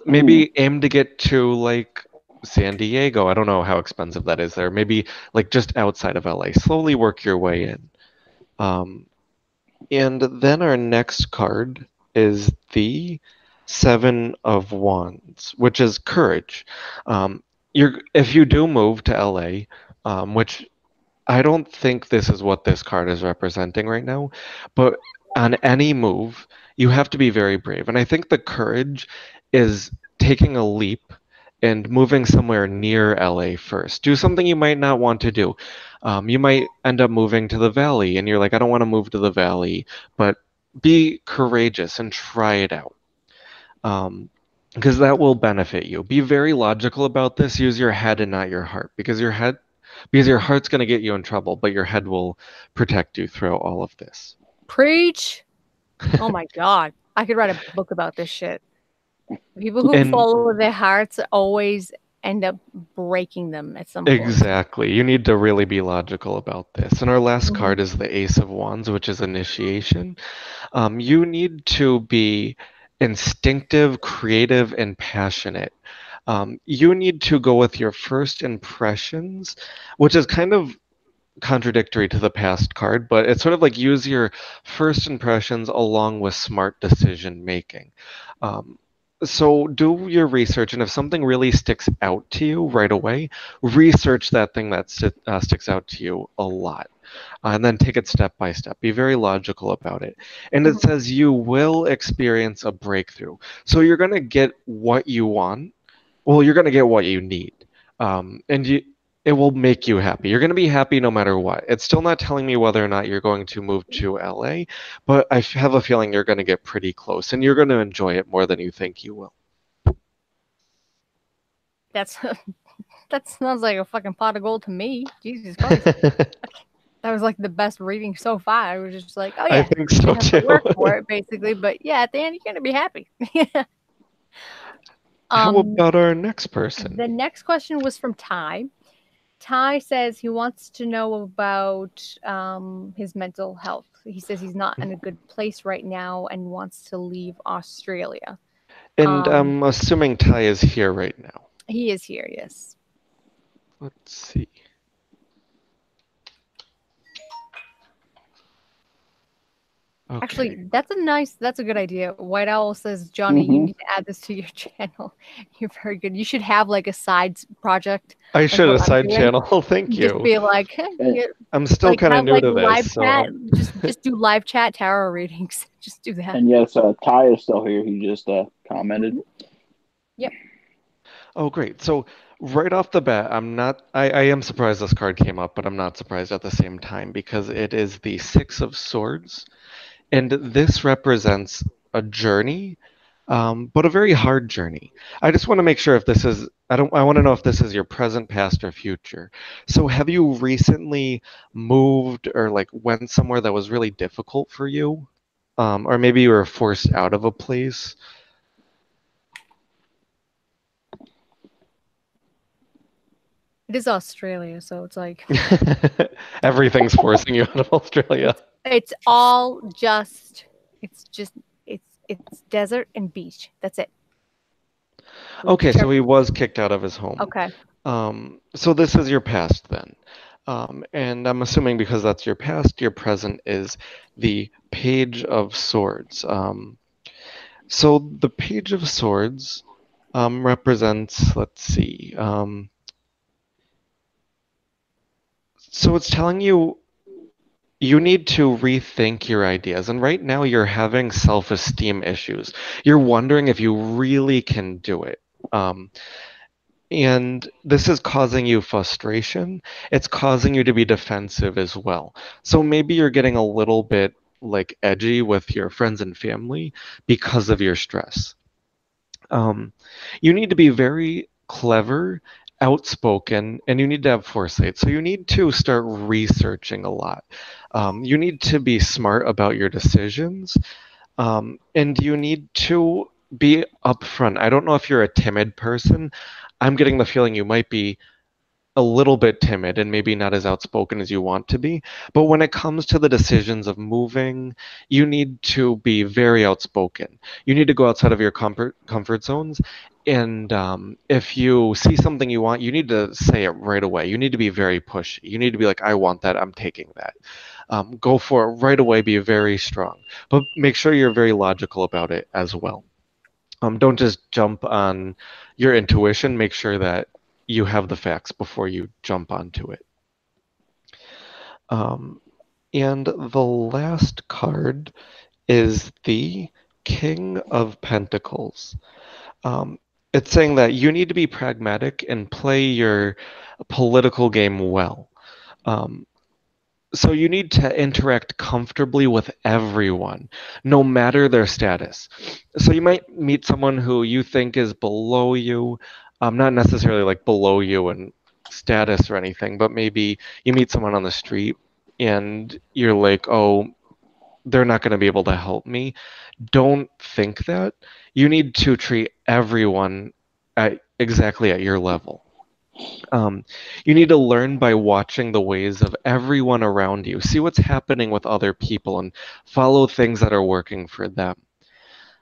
maybe aim to get to like San Diego. I don't know how expensive that is there. Maybe like just outside of LA. Slowly work your way in. And then our next card is the Seven of Wands, which is courage. If you do move to LA, which I don't think this is what this card is representing right now, but on any move, you have to be very brave. And I think the courage is taking a leap and moving somewhere near LA first. Do something you might not want to do. You might end up moving to the valley, and you're like, I don't want to move to the valley, but be courageous and try it out. Because that will benefit you. Be very logical about this. Use your head and not your heart, because your heart's going to get you in trouble, but your head will protect you throughout all of this. Preach. Oh my God. I could write a book about this shit. People who follow their hearts always end up breaking them at some point. Exactly. You need to really be logical about this. And our last card is the Ace of Wands, which is initiation. You need to be instinctive, creative, and passionate. You need to go with your first impressions, which is kind of contradictory to the past card, but it's sort of like use your first impressions along with smart decision making. So do your research, and if something really sticks out to you right away, research that thing that sticks out to you a lot. And then take it step by step. Be very logical about it. And it says you will experience a breakthrough. So you're going to get what you want. Well, you're going to get what you need. It will make you happy. You're going to be happy no matter what. It's still not telling me whether or not you're going to move to LA, but I have a feeling you're going to get pretty close, and you're going to enjoy it more than you think you will. That sounds like a fucking pot of gold to me. Jesus Christ. That was like the best reading so far. I was just like, oh yeah, I think so too. Work for it, basically. But yeah, at the end, you're going to be happy. How about our next person? The next question was from Ty. Ty says he wants to know about his mental health. He says he's not in a good place right now and wants to leave Australia. And I'm assuming Ty is here right now. He is here, yes. Let's see. Okay. Actually, that's a good idea. White Owl says, Johnny, you need to add this to your channel. You're very good. You should have like a side project. I should a side channel. Thank you. Just be like, hey, I'm still kind of new to this. Live chat. Just do live chat tarot readings. Just do that. And yes, Ty is still here. He just commented. Yep. Oh, great. So right off the bat, I am surprised this card came up, but I'm not surprised at the same time, because it is the Six of Swords. And this represents a journey, but a very hard journey. I just want to make sure if this is, I want to know if this is your present, past, or future. So have you recently moved or like went somewhere that was really difficult for you? Or maybe you were forced out of a place? It is Australia, so it's like everything's forcing you out of Australia. It's all just it's desert and beach. That's it. Okay, so he was kicked out of his home. Okay. So this is your past then. And I'm assuming because that's your past, your present is the Page of Swords. So the Page of Swords represents, let's see. So it's telling you need to rethink your ideas. And right now you're having self-esteem issues. You're wondering if you really can do it. And this is causing you frustration. It's causing you to be defensive as well. So maybe you're getting a little bit like edgy with your friends and family because of your stress. You need to be very clever, outspoken, and you need to have foresight. So you need to start researching a lot. You need to be smart about your decisions, and you need to be upfront. I don't know if you're a timid person. I'm getting the feeling you might be a little bit timid and maybe not as outspoken as you want to be. But when it comes to the decisions of moving, you need to be very outspoken. You need to go outside of your comfort zones. And if you see something you want, you need to say it right away. You need to be very pushy. You need to be like, I want that. I'm taking that. Go for it right away. Be very strong. But make sure you're very logical about it as well. Don't just jump on your intuition. Make sure that you have the facts before you jump onto it. And the last card is the King of Pentacles. It's saying that you need to be pragmatic and play your political game well. So you need to interact comfortably with everyone, no matter their status. So you might meet someone who you think is below you, not necessarily like below you in status or anything, but maybe you meet someone on the street and you're like, oh, they're not going to be able to help me. Don't think that. You need to treat everyone exactly at your level. You need to learn by watching the ways of everyone around you. See what's happening with other people and follow things that are working for them.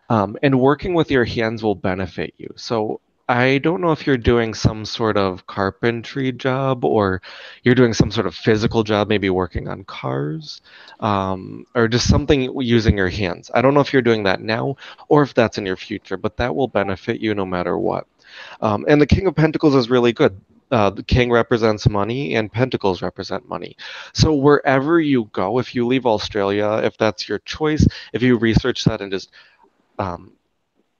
And working with your hands will benefit you. So I don't know if you're doing some sort of carpentry job or you're doing some sort of physical job, maybe working on cars, or just something using your hands. I don't know if you're doing that now or if that's in your future, but that will benefit you no matter what. And the King of Pentacles is really good. The King represents money and Pentacles represent money. So wherever you go, if you leave Australia, if that's your choice, if you research that and just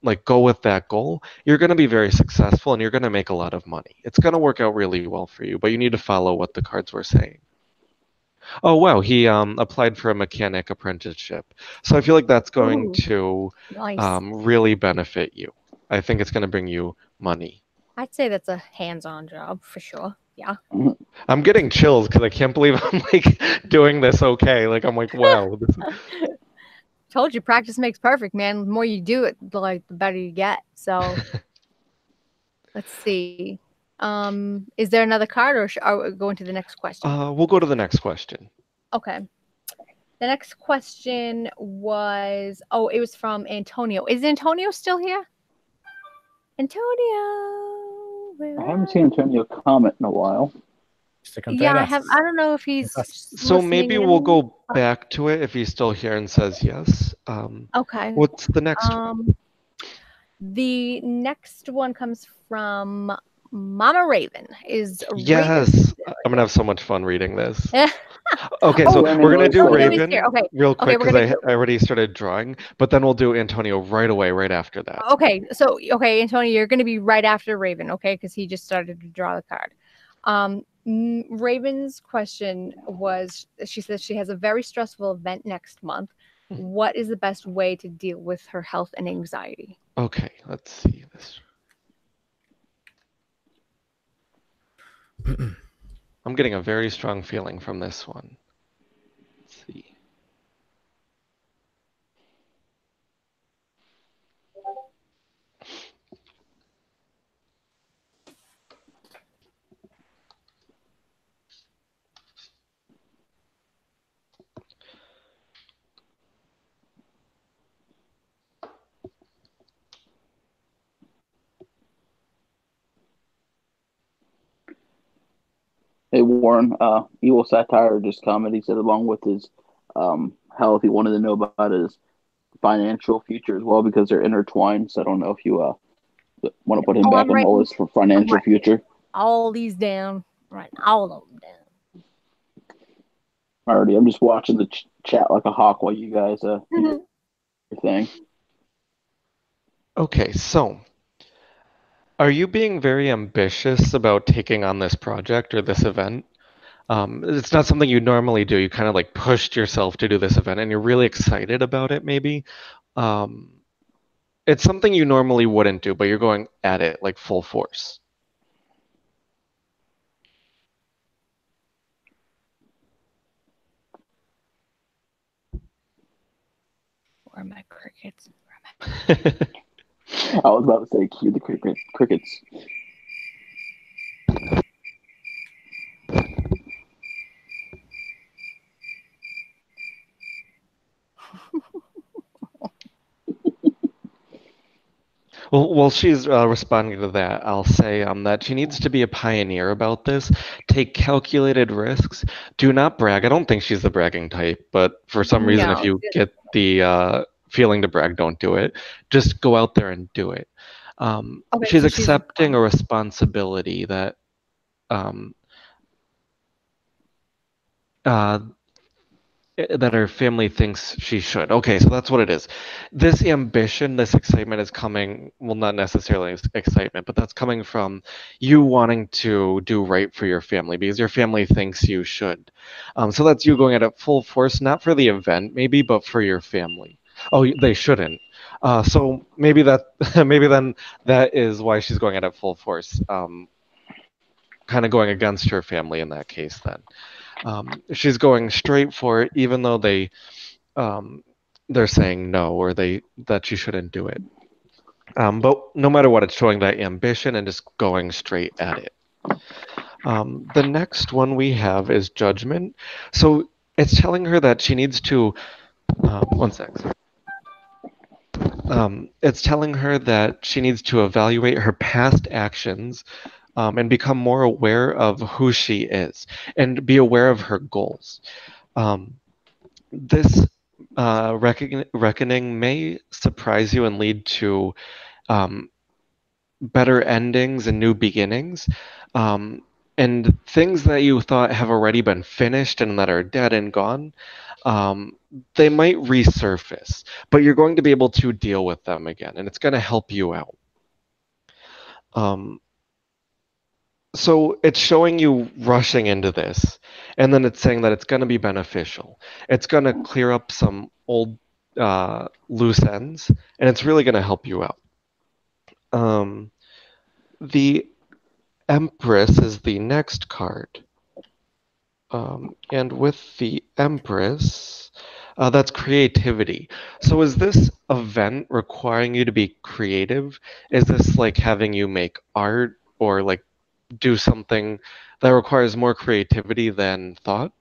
like go with that goal, you're going to be very successful and you're going to make a lot of money. It's going to work out really well for you, but you need to follow what the cards were saying. Oh wow, he applied for a mechanic apprenticeship. So I feel like that's going to Nice. really benefit you. I think it's going to bring you money. I'd say that's a hands-on job for sure. Yeah. I'm getting chills because I can't believe I'm like doing this okay. Like I'm like, wow. Told you, practice makes perfect, man. The more you do it, the better you get. So let's see. Is there another card, or are we going to the next question? We'll go to the next question. Okay. The next question was, it was from Antonio. Is Antonio still here? Antonio, where I haven't seen Antonio comment in a while. Yeah, I don't know if he's. So maybe we'll go back to it if he's still here and says yes. Okay. What's the next one? The next one comes from Mama Raven. Yes, I'm gonna have so much fun reading this. Okay, so we're gonna do Raven real quick because I already started drawing, but then we'll do Antonio right away, right after that. Okay, so Antonio, you're gonna be right after Raven, okay? Because he just started to draw the card. Raven's question was, she says she has a very stressful event next month. What is the best way to deal with her health and anxiety? Okay, let's see this. I'm getting a very strong feeling from this one. Let's see. Hey Warren, Evil Satire just commented. He said along with his health, he wanted to know about his financial future as well because they're intertwined. So I don't know if you want to put him back on the list for financial future. All these down, right? All of them down. Alrighty, I'm just watching the chat like a hawk while you guys do your thing. Okay, so Are you being very ambitious about taking on this project or this event? It's not something you normally do. You kind of like pushed yourself to do this event and you're really excited about it, maybe. Um, it's something you normally wouldn't do, but you're going at it like full force. Where are my crickets? I was about to say, cue the crickets. Well, while she's responding to that, I'll say that she needs to be a pioneer about this. Take calculated risks. Do not brag. I don't think she's the bragging type, but for some reason, if No. you get the feeling to brag, don't do it. Just go out there and do it. Okay, She's so accepting a responsibility that um, uh, that her family thinks she should. Okay, so that's what it is. This ambition, this excitement is coming, well, not necessarily excitement, but that's coming from you wanting to do right for your family because your family thinks you should. So that's you going at it full force, not for the event, maybe, but for your family. Oh, they shouldn't. So maybe that, maybe then that is why she's going at it full force. Kind of going against her family in that case, then. She's going straight for it, even though they're saying no or that she shouldn't do it. But no matter what, it's showing that ambition and just going straight at it. The next one we have is judgment. So it's telling her that she needs to. One sec. It's telling her that she needs to evaluate her past actions and become more aware of who she is and be aware of her goals. This reckoning may surprise you and lead to um, better endings and new beginnings. And things that you thought have already been finished and that are dead and gone, um, they might resurface, but you're going to be able to deal with them again, and it's going to help you out. So it's showing you rushing into this, and then it's saying that it's going to be beneficial. It's going to clear up some old loose ends, and it's really going to help you out. The Empress is the next card. And with the Empress, that's creativity. So is this event requiring you to be creative? Is this like having you make art or like do something that requires more creativity than thought?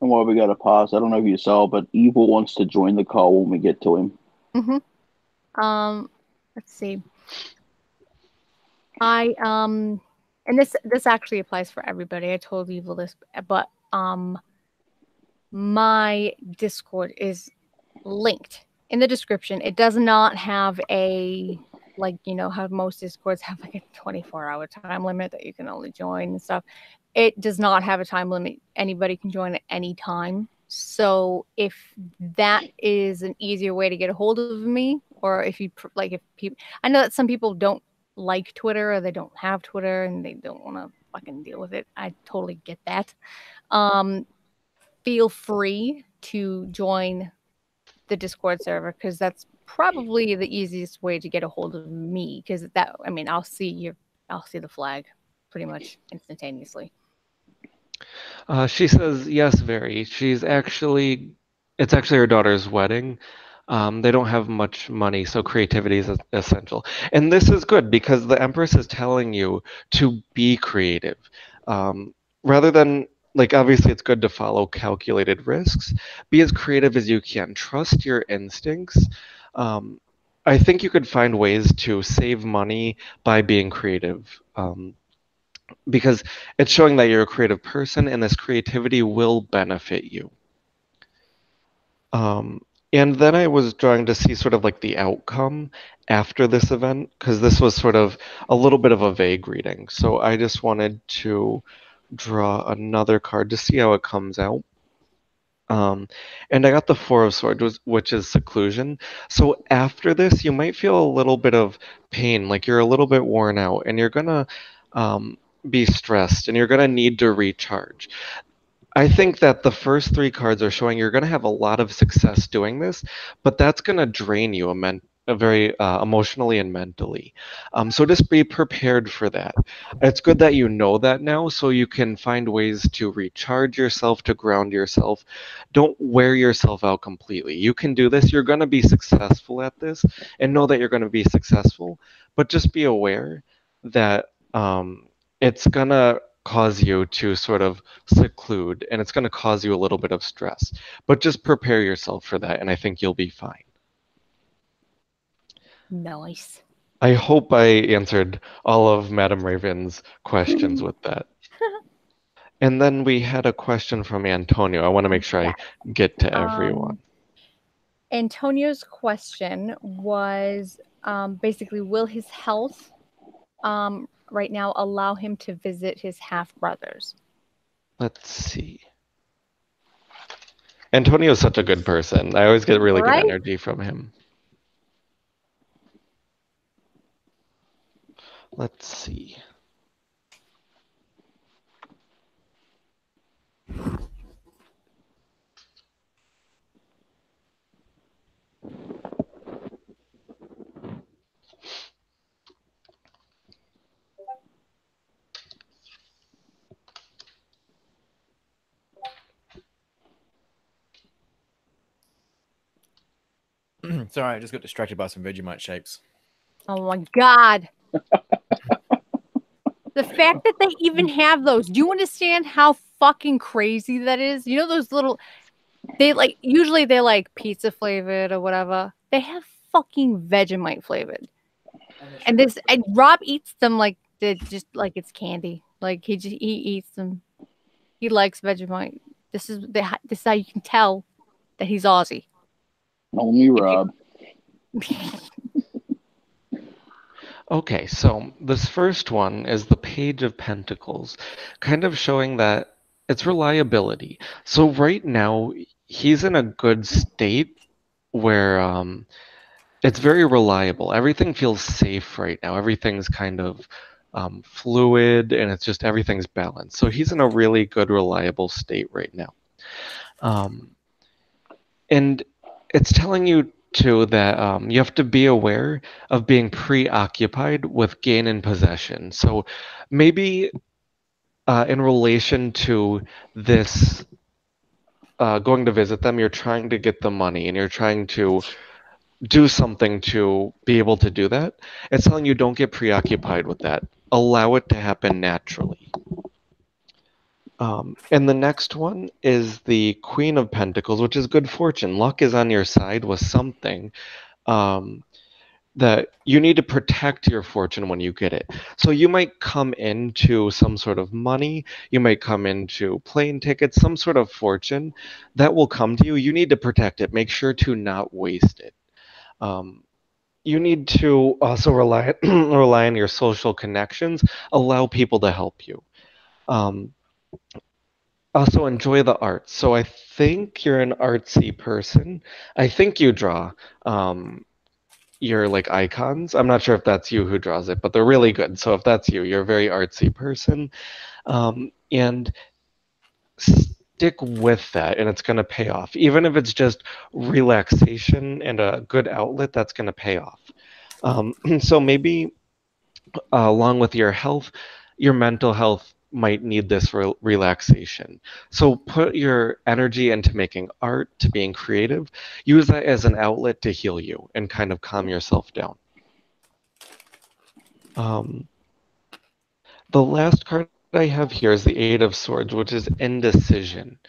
And while we got to pause, I don't know if you saw, but Evil wants to join the call when we get to him. Let's see. And this actually applies for everybody. I told Evil this, but my Discord is linked in the description. It does not have a, like, you know how most Discords have like a 24-hour time limit that you can only join and stuff. It does not have a time limit. Anybody can join at any time. So if that is an easier way to get a hold of me, or if you like, if people, I know that some people don't like Twitter or they don't have Twitter and they don't want to fucking deal with it. I totally get that. Feel free to join the Discord server because that's probably the easiest way to get a hold of me, because that, I mean, I'll see the flag pretty much instantaneously. She says yes, very. It's actually her daughter's wedding. They don't have much money, so creativity is essential. And this is good because the Empress is telling you to be creative. Rather than, like, obviously it's good to follow calculated risks. Be as creative as you can. Trust your instincts. I think you could find ways to save money by being creative. Because it's showing that you're a creative person and this creativity will benefit you. And then I was trying to see sort of like the outcome after this event, because this was sort of a little bit of a vague reading. So I just wanted to draw another card to see how it comes out. And I got the Four of Swords, which is seclusion. So after this, you might feel a little bit of pain, like you're a little bit worn out, and you're gonna be stressed, and you're gonna need to recharge. I think that the first three cards are showing you're going to have a lot of success doing this, but that's going to drain you very emotionally and mentally. So just be prepared for that. It's good that you know that now so you can find ways to recharge yourself, to ground yourself. Don't wear yourself out completely. You can do this. You're going to be successful at this and know that you're going to be successful, but just be aware that it's going to cause you to sort of seclude and it's going to cause you a little bit of stress. But just prepare yourself for that and I think you'll be fine. Nice. I hope I answered all of Madam Raven's questions with that. And then we had a question from Antonio. I want to make sure I get to everyone. Antonio's question was basically, will his health right now allow him to visit his half-brothers? Let's see. Antonio is such a good person. I always get really good energy from him. Let's see. Sorry, I just got distracted by some Vegemite shapes. Oh my God. The fact that they even have those. Do you understand how fucking crazy that is? You know those little, usually they're like pizza flavored or whatever. They have fucking Vegemite flavored. And Rob eats them like they're just like it's candy. Like he eats them. He likes Vegemite. This is how you can tell that he's Aussie. Only Rob. Okay, so this first one is the Page of Pentacles, kind of showing that it's reliability. So right now, he's in a good state where it's very reliable. Everything feels safe right now. Everything's kind of fluid, and it's just everything's balanced. So he's in a really good, reliable state right now. And it's telling you too that you have to be aware of being preoccupied with gain and possession. So maybe in relation to this going to visit them, you're trying to get the money and you're trying to do something to be able to do that. It's telling you don't get preoccupied with that. Allow it to happen naturally. And the next one is the Queen of Pentacles, which is good fortune. Luck is on your side with something that you need to protect your fortune when you get it. So you might come into some sort of money, you might come into plane tickets, some sort of fortune that will come to you. You need to protect it. Make sure to not waste it. You need to also rely on your social connections. Allow people to help you. Also enjoy the arts. So I think you're an artsy person. I think you draw your like icons. I'm not sure if that's you who draws it, but they're really good. So if that's you, you're a very artsy person. And stick with that and it's going to pay off. Even if it's just relaxation and a good outlet, that's going to pay off. So maybe along with your health, your mental health might need this relaxation. So put your energy into making art, to being creative. Use that as an outlet to heal you and kind of calm yourself down. The last card I have here is the Eight of Swords, which is indecision.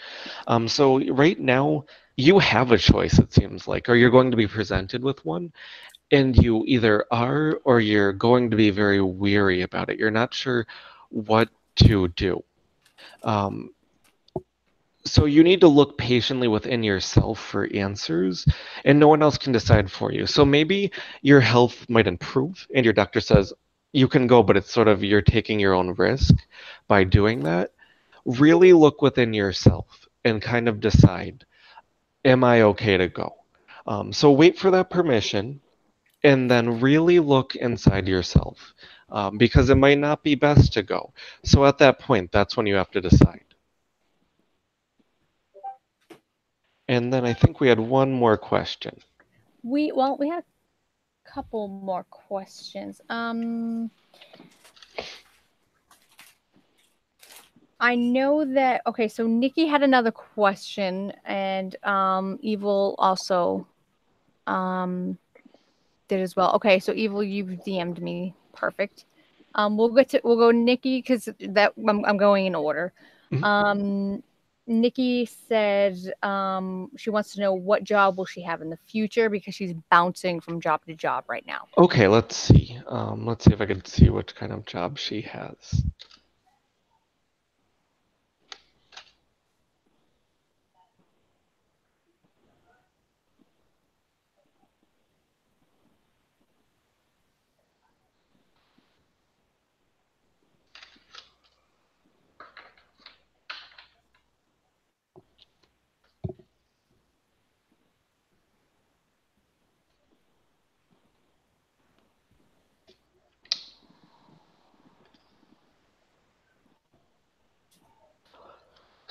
So right now, you have a choice, it seems like, or you're going to be presented with one. And you either are or you're going to be very weary about it. You're not sure what to do. So you need to look patiently within yourself for answers, and no one else can decide for you. So maybe your health might improve, and your doctor says, you can go, but it's sort of you're taking your own risk by doing that. Really look within yourself and kind of decide, am I okay to go? So wait for that permission, and then really look inside yourself, because it might not be best to go. So at that point, that's when you have to decide. And then I think we had one more question. We had a couple more questions. I know that, okay, so Nikki had another question, and Evil also did as well. Okay, so Evil, you've DM'd me. Perfect. We'll go Nikki, because that I'm going in order. Nikki said she wants to know what job will she have in the future, because she's bouncing from job to job right now. Okay, let's see. Let's see if I can see what kind of job she has.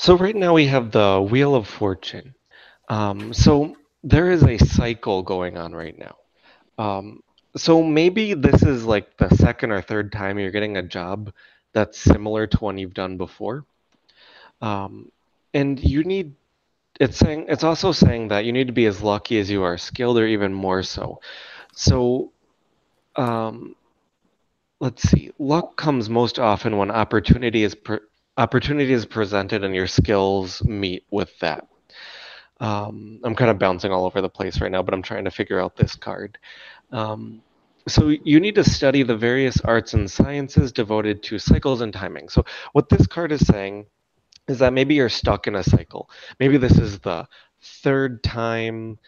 So right now we have the Wheel of Fortune. So there is a cycle going on right now. So maybe this is like the second or third time you're getting a job that's similar to one you've done before. And you need, it's also saying that you need to be as lucky as you are skilled, or even more so. So let's see. Luck comes most often when opportunity is presented and your skills meet with that. I'm kind of bouncing all over the place right now, but I'm trying to figure out this card. So you need to study the various arts and sciences devoted to cycles and timing. So what this card is saying is that maybe you're stuck in a cycle. Maybe this is the third time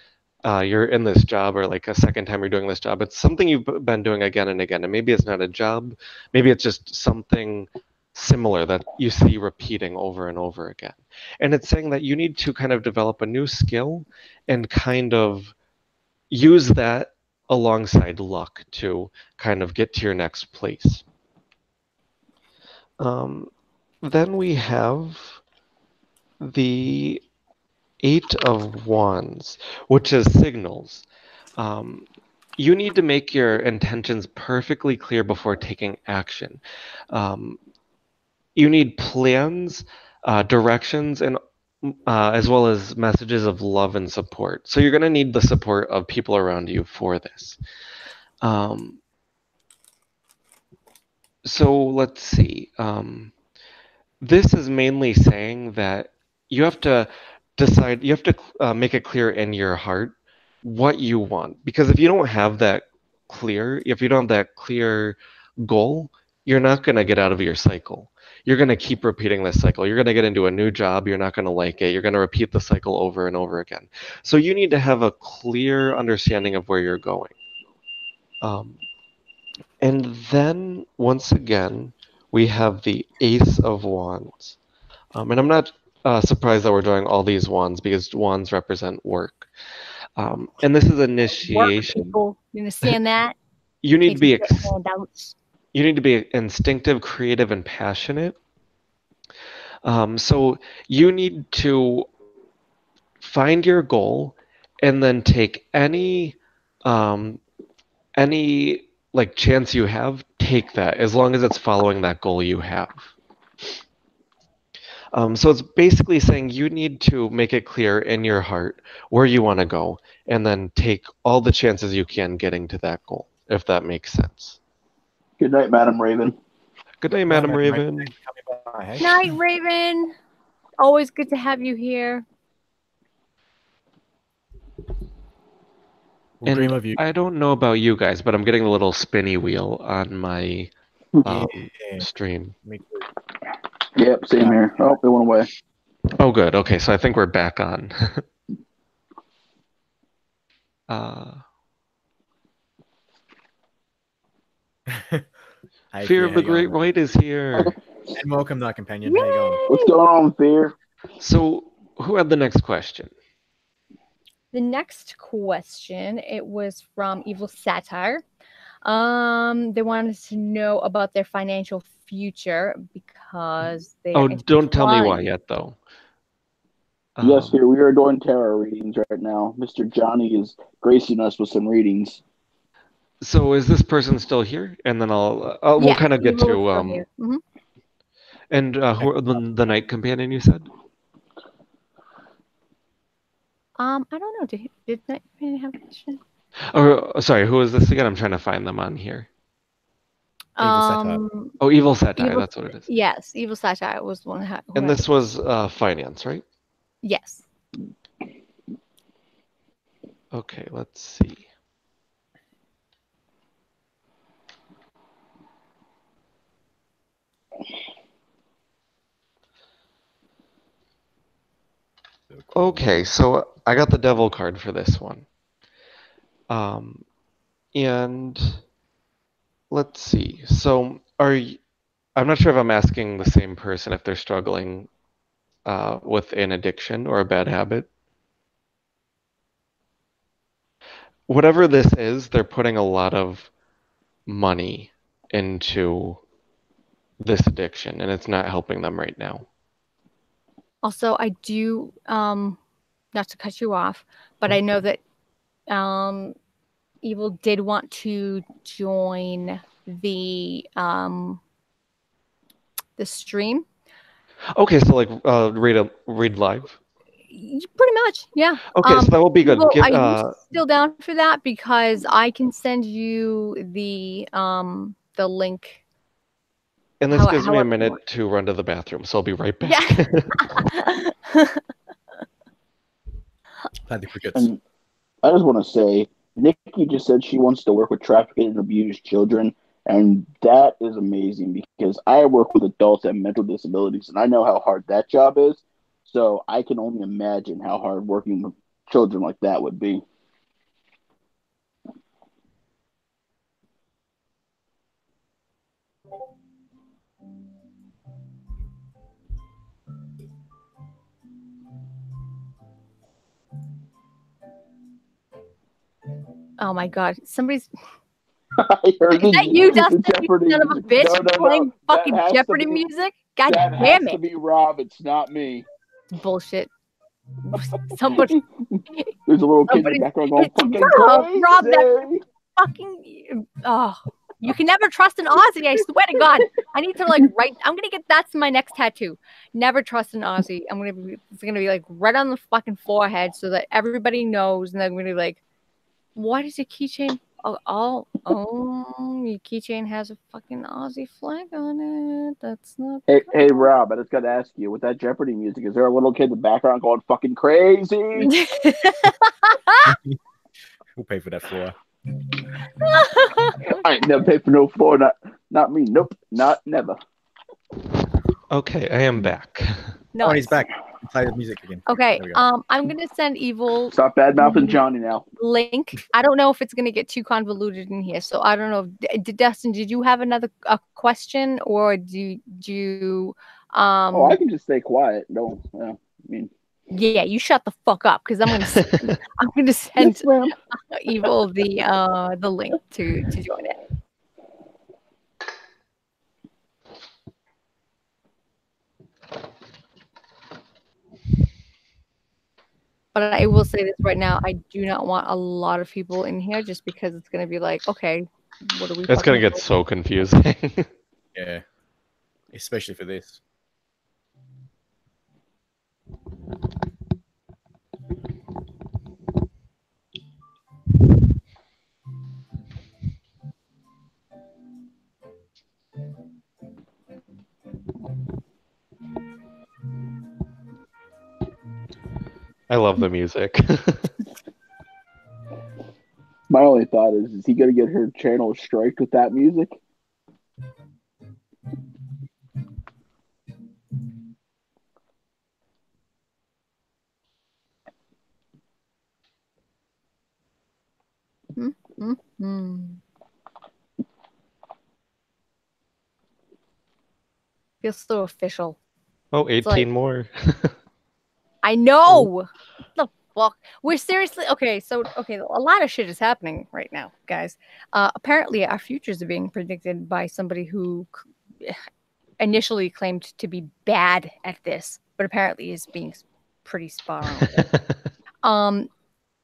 you're in this job, or like a second time you're doing this job. It's something you've been doing again and again. And maybe it's not a job. Maybe it's just something similar that you see repeating over and over again. And it's saying that you need to kind of develop a new skill and kind of use that alongside luck to kind of get to your next place. Then we have the Eight of Wands, which is signals. You need to make your intentions perfectly clear before taking action. You need plans, directions, and as well as messages of love and support. So you're going to need the support of people around you for this. So let's see. This is mainly saying that you have to decide, you have to make it clear in your heart what you want. Because if you don't have that clear, if you don't have that clear goal, you're not going to get out of your cycle. You're going to keep repeating this cycle. You're going to get into a new job. You're not going to like it. You're going to repeat the cycle over and over again. So you need to have a clear understanding of where you're going. And then, once again, we have the Ace of Wands. And I'm not surprised that we're drawing all these wands, because wands represent work. And this is initiation. Work, people. You understand that? You need to be handouts. You need to be instinctive, creative, and passionate. So you need to find your goal and then take any like chance you have, take that, as long as it's following that goal you have. So it's basically saying you need to make it clear in your heart where you want to go, and then take all the chances you can getting to that goal, if that makes sense. Good night, Madam Raven. Good night, Madam Raven. Night, Raven. Always good to have you here. We'll dream of you. I don't know about you guys, but I'm getting a little spinny wheel on my stream. Me too. Yep, same here. Oh, it went away. Oh, good. Okay, so I think we're back on. Fear of the Great White is here. And welcome, Night Companion. How you going? What's going on, Fear? So, who had the next question? The next question, it was from Evil Satire. They wanted to know about their financial future because they are don't tell me why intertwined. yet, though. Yes, here we are doing tarot readings right now. Mr. Johnny is gracing us with some readings. So is this person still here? And then we'll kind of get Evil is to still here. Mhm. And who the Knight Companion you said? I don't know. Did Knight Companion have a question? Or sorry, who is this again? I'm trying to find them on here. Evil Satire. Oh, Evil Satire. That's what it is. Yes, Evil Satire was the one who And had this was finance, right? Yes. Okay, let's see. Okay, so I got the Devil card for this one. And let's see. So I'm not sure if I'm asking the same person if they're struggling with an addiction or a bad habit. Whatever this is, they're putting a lot of money into this addiction, and it's not helping them right now. Also, I do not to cut you off, but I know that Evil did want to join the stream. Okay, so like read live. Pretty much, yeah. Okay, so that will be good. Evil, are you still down for that? Because I can send you the link. And this gives me a minute to run to the bathroom, so I'll be right back. Yeah. Play the crickets. And I just want to say, Nikki just said she wants to work with trafficked and abused children, and that is amazing because I work with adults and mental disabilities, and I know how hard that job is. So I can only imagine how hard working with children like that would be. Oh my God! Somebody's. I heard Is that you, Dustin? Jeopardy. You son of a bitch! No, playing fucking Jeopardy music. God that damn has it! to be Rob. It's not me. Bullshit. Somebody. There's a little kid in the background going fucking crazy. Rob, that fucking. Oh, you can never trust an Aussie. I swear to God. I need to like write. I'm gonna get that's my next tattoo. Never trust an Aussie. It's gonna be like right on the fucking forehead so that everybody knows, and then I'm gonna be like, what is your keychain? Oh, your keychain has a fucking Aussie flag on it. That's not. Hey, Rob, I just got to ask you, with that Jeopardy music, is there a little kid in the background going fucking crazy? We'll pay for that floor. I ain't never paid for no floor. Not me. Nope. Not never. Okay, I am back. No, he's back. Play the music again. Okay, I'm gonna send Evil. Stop bad mouthing Johnny now. Link. I don't know if it's gonna get too convoluted in here, so I don't know. Dustin, did you have another question, or do you? Oh, I can just stay quiet. No, I mean. Yeah, you shut the fuck up because I'm gonna send Evil the link to join it. But I will say this right now, I do not want a lot of people in here just because it's going to be like, okay, what are we? It's going to get so confusing. Yeah, especially for this. I love the music. My only thought is he going to get her channel striked with that music? Feels so official. Oh, 18 more. I know. What the fuck? We're seriously okay. So okay, a lot of shit is happening right now, guys. Apparently, our futures are being predicted by somebody who initially claimed to be bad at this, but apparently is being pretty spot on with it.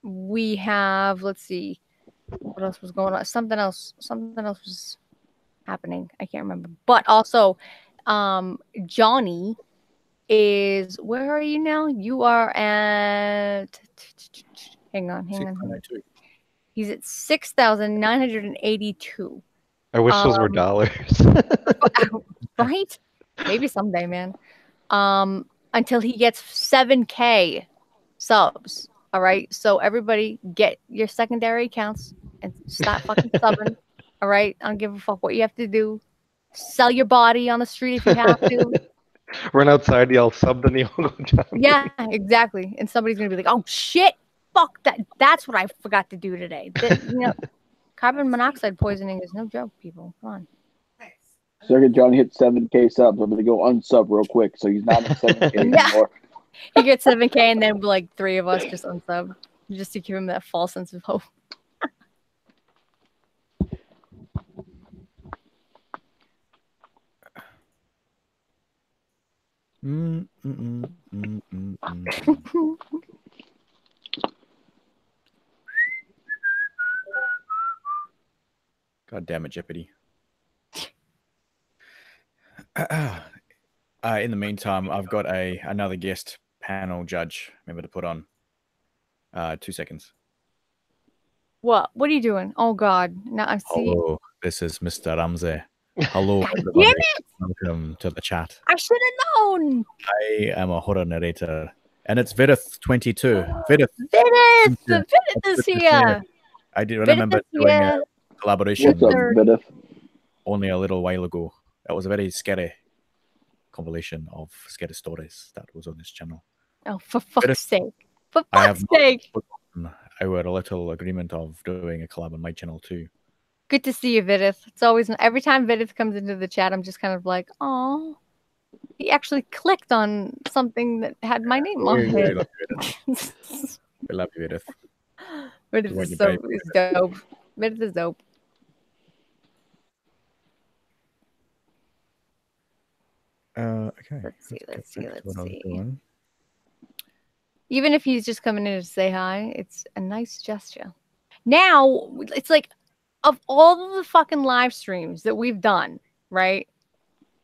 We have, let's see, what else was going on? Something else was happening. I can't remember. But also, Johnny is, where are you now? You are at, hang on. 602. He's at 6,982. I wish those were dollars. Right? Maybe someday, man. Until he gets 7K subs. All right. So everybody get your secondary accounts and start fucking subbing. All right. I don't give a fuck what you have to do. Sell your body on the street if you have to. Run outside, yell sub the Neogo Johnny. Yeah, exactly. And somebody's gonna be like, "Oh shit, fuck that! That's what I forgot to do today." Carbon monoxide poisoning is no joke, people. Come on. Circuit Johnny hit 7K subs. I'm gonna go unsub real quick, so he's not at 7K anymore. He gets 7K, and then like 3 of us just unsub, just to give him that false sense of hope. God damn it, Jeopardy. In the meantime, I've got another guest panel judge member to put on. 2 seconds. What? What are you doing? Oh God! Now I'm seeing. Hello, this is Mr. Ramsey. Hello, God everybody. damn it! Welcome to the chat. I should have known. I am a horror narrator, and it's Vidith22. Vidith Is here. I remember doing a collaboration What's up, Vidith? only a little while ago. It was a very scary compilation of scary stories that was on this channel. Oh, for fuck's sake! For I have fuck's sake! our little agreement of doing a collab on my channel too. Good to see you, Vidith. It's always every time Vidith comes into the chat, I'm just kind of like, oh, he actually clicked on something that had my name on it. We love you, Vidith. Vidith is dope. Vidith is dope. Okay. Let's see. Even if he's just coming in to say hi, it's a nice gesture. Now, it's like, of all of the fucking live streams that we've done, right?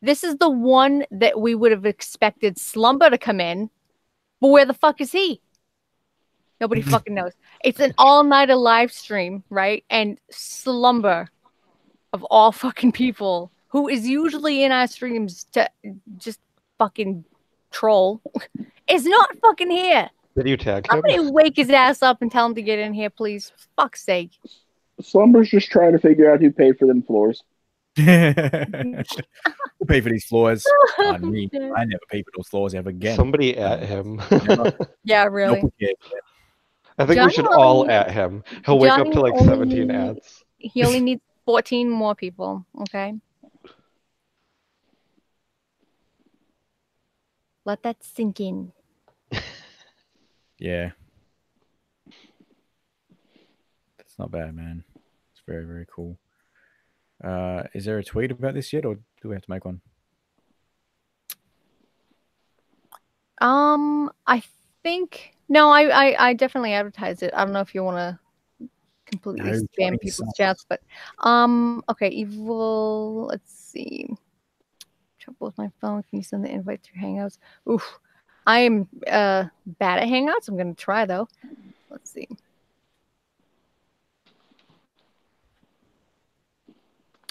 This is the one that we would have expected Slumber to come in, but where the fuck is he? Nobody fucking knows. It's an all-nighter live stream, right? And Slumber, of all fucking people, who is usually in our streams to just fucking troll, is not fucking here. Did you tag him? Somebody wake his ass up and tell him to get in here, please. For fuck's sake. Slumber's just trying to figure out who paid for them floors. Who pay for these floors? I never pay for those floors ever again. Somebody at him. Yeah, really. I think we should all at him. He'll wake up to like 17 ads. He only needs 14 more people, okay? Let that sink in. Yeah. That's not bad, man. It's very, very cool. Is there a tweet about this yet, or do we have to make one? I think no, I definitely advertise it. I don't know if you want to completely spam people's chats, but okay, evil. Let's see. Trouble with my phone. Can you send the invite through Hangouts? Oof, I am bad at Hangouts. I'm gonna try though. Let's see.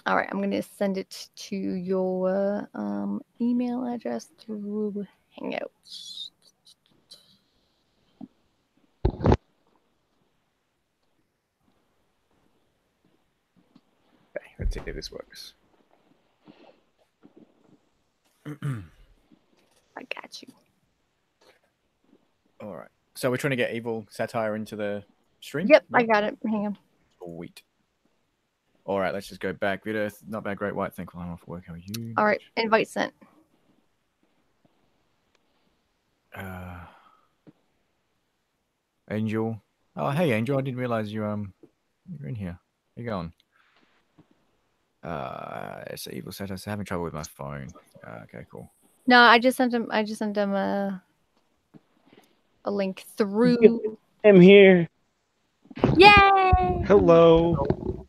All right, I'm going to send it to your email address through Hangouts. Okay, let's see if this works. I got you. All right. So we're trying to get Evil Satire into the stream? Yep, I got it. Hang on. Sweet. All right, let's just go back. Good Earth, not bad, great white. Thankful I'm off work. How are you? All right, invite sent. Angel. Oh, hey, Angel. I didn't realize you're in here. How you going? It's evil status. Having trouble with my phone. Okay, cool. No, I just sent him a link through. I'm here. Yay! Hello.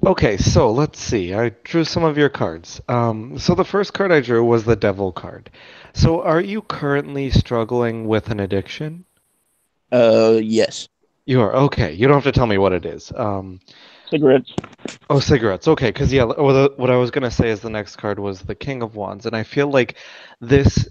Okay, so let's see. I drew some of your cards. So the first card I drew was the Devil card. So are you currently struggling with an addiction? Yes. You are. Okay. You don't have to tell me what it is. Cigarettes. Oh, cigarettes. Okay, because yeah, what I was gonna say is the next card was the King of Wands, and I feel like this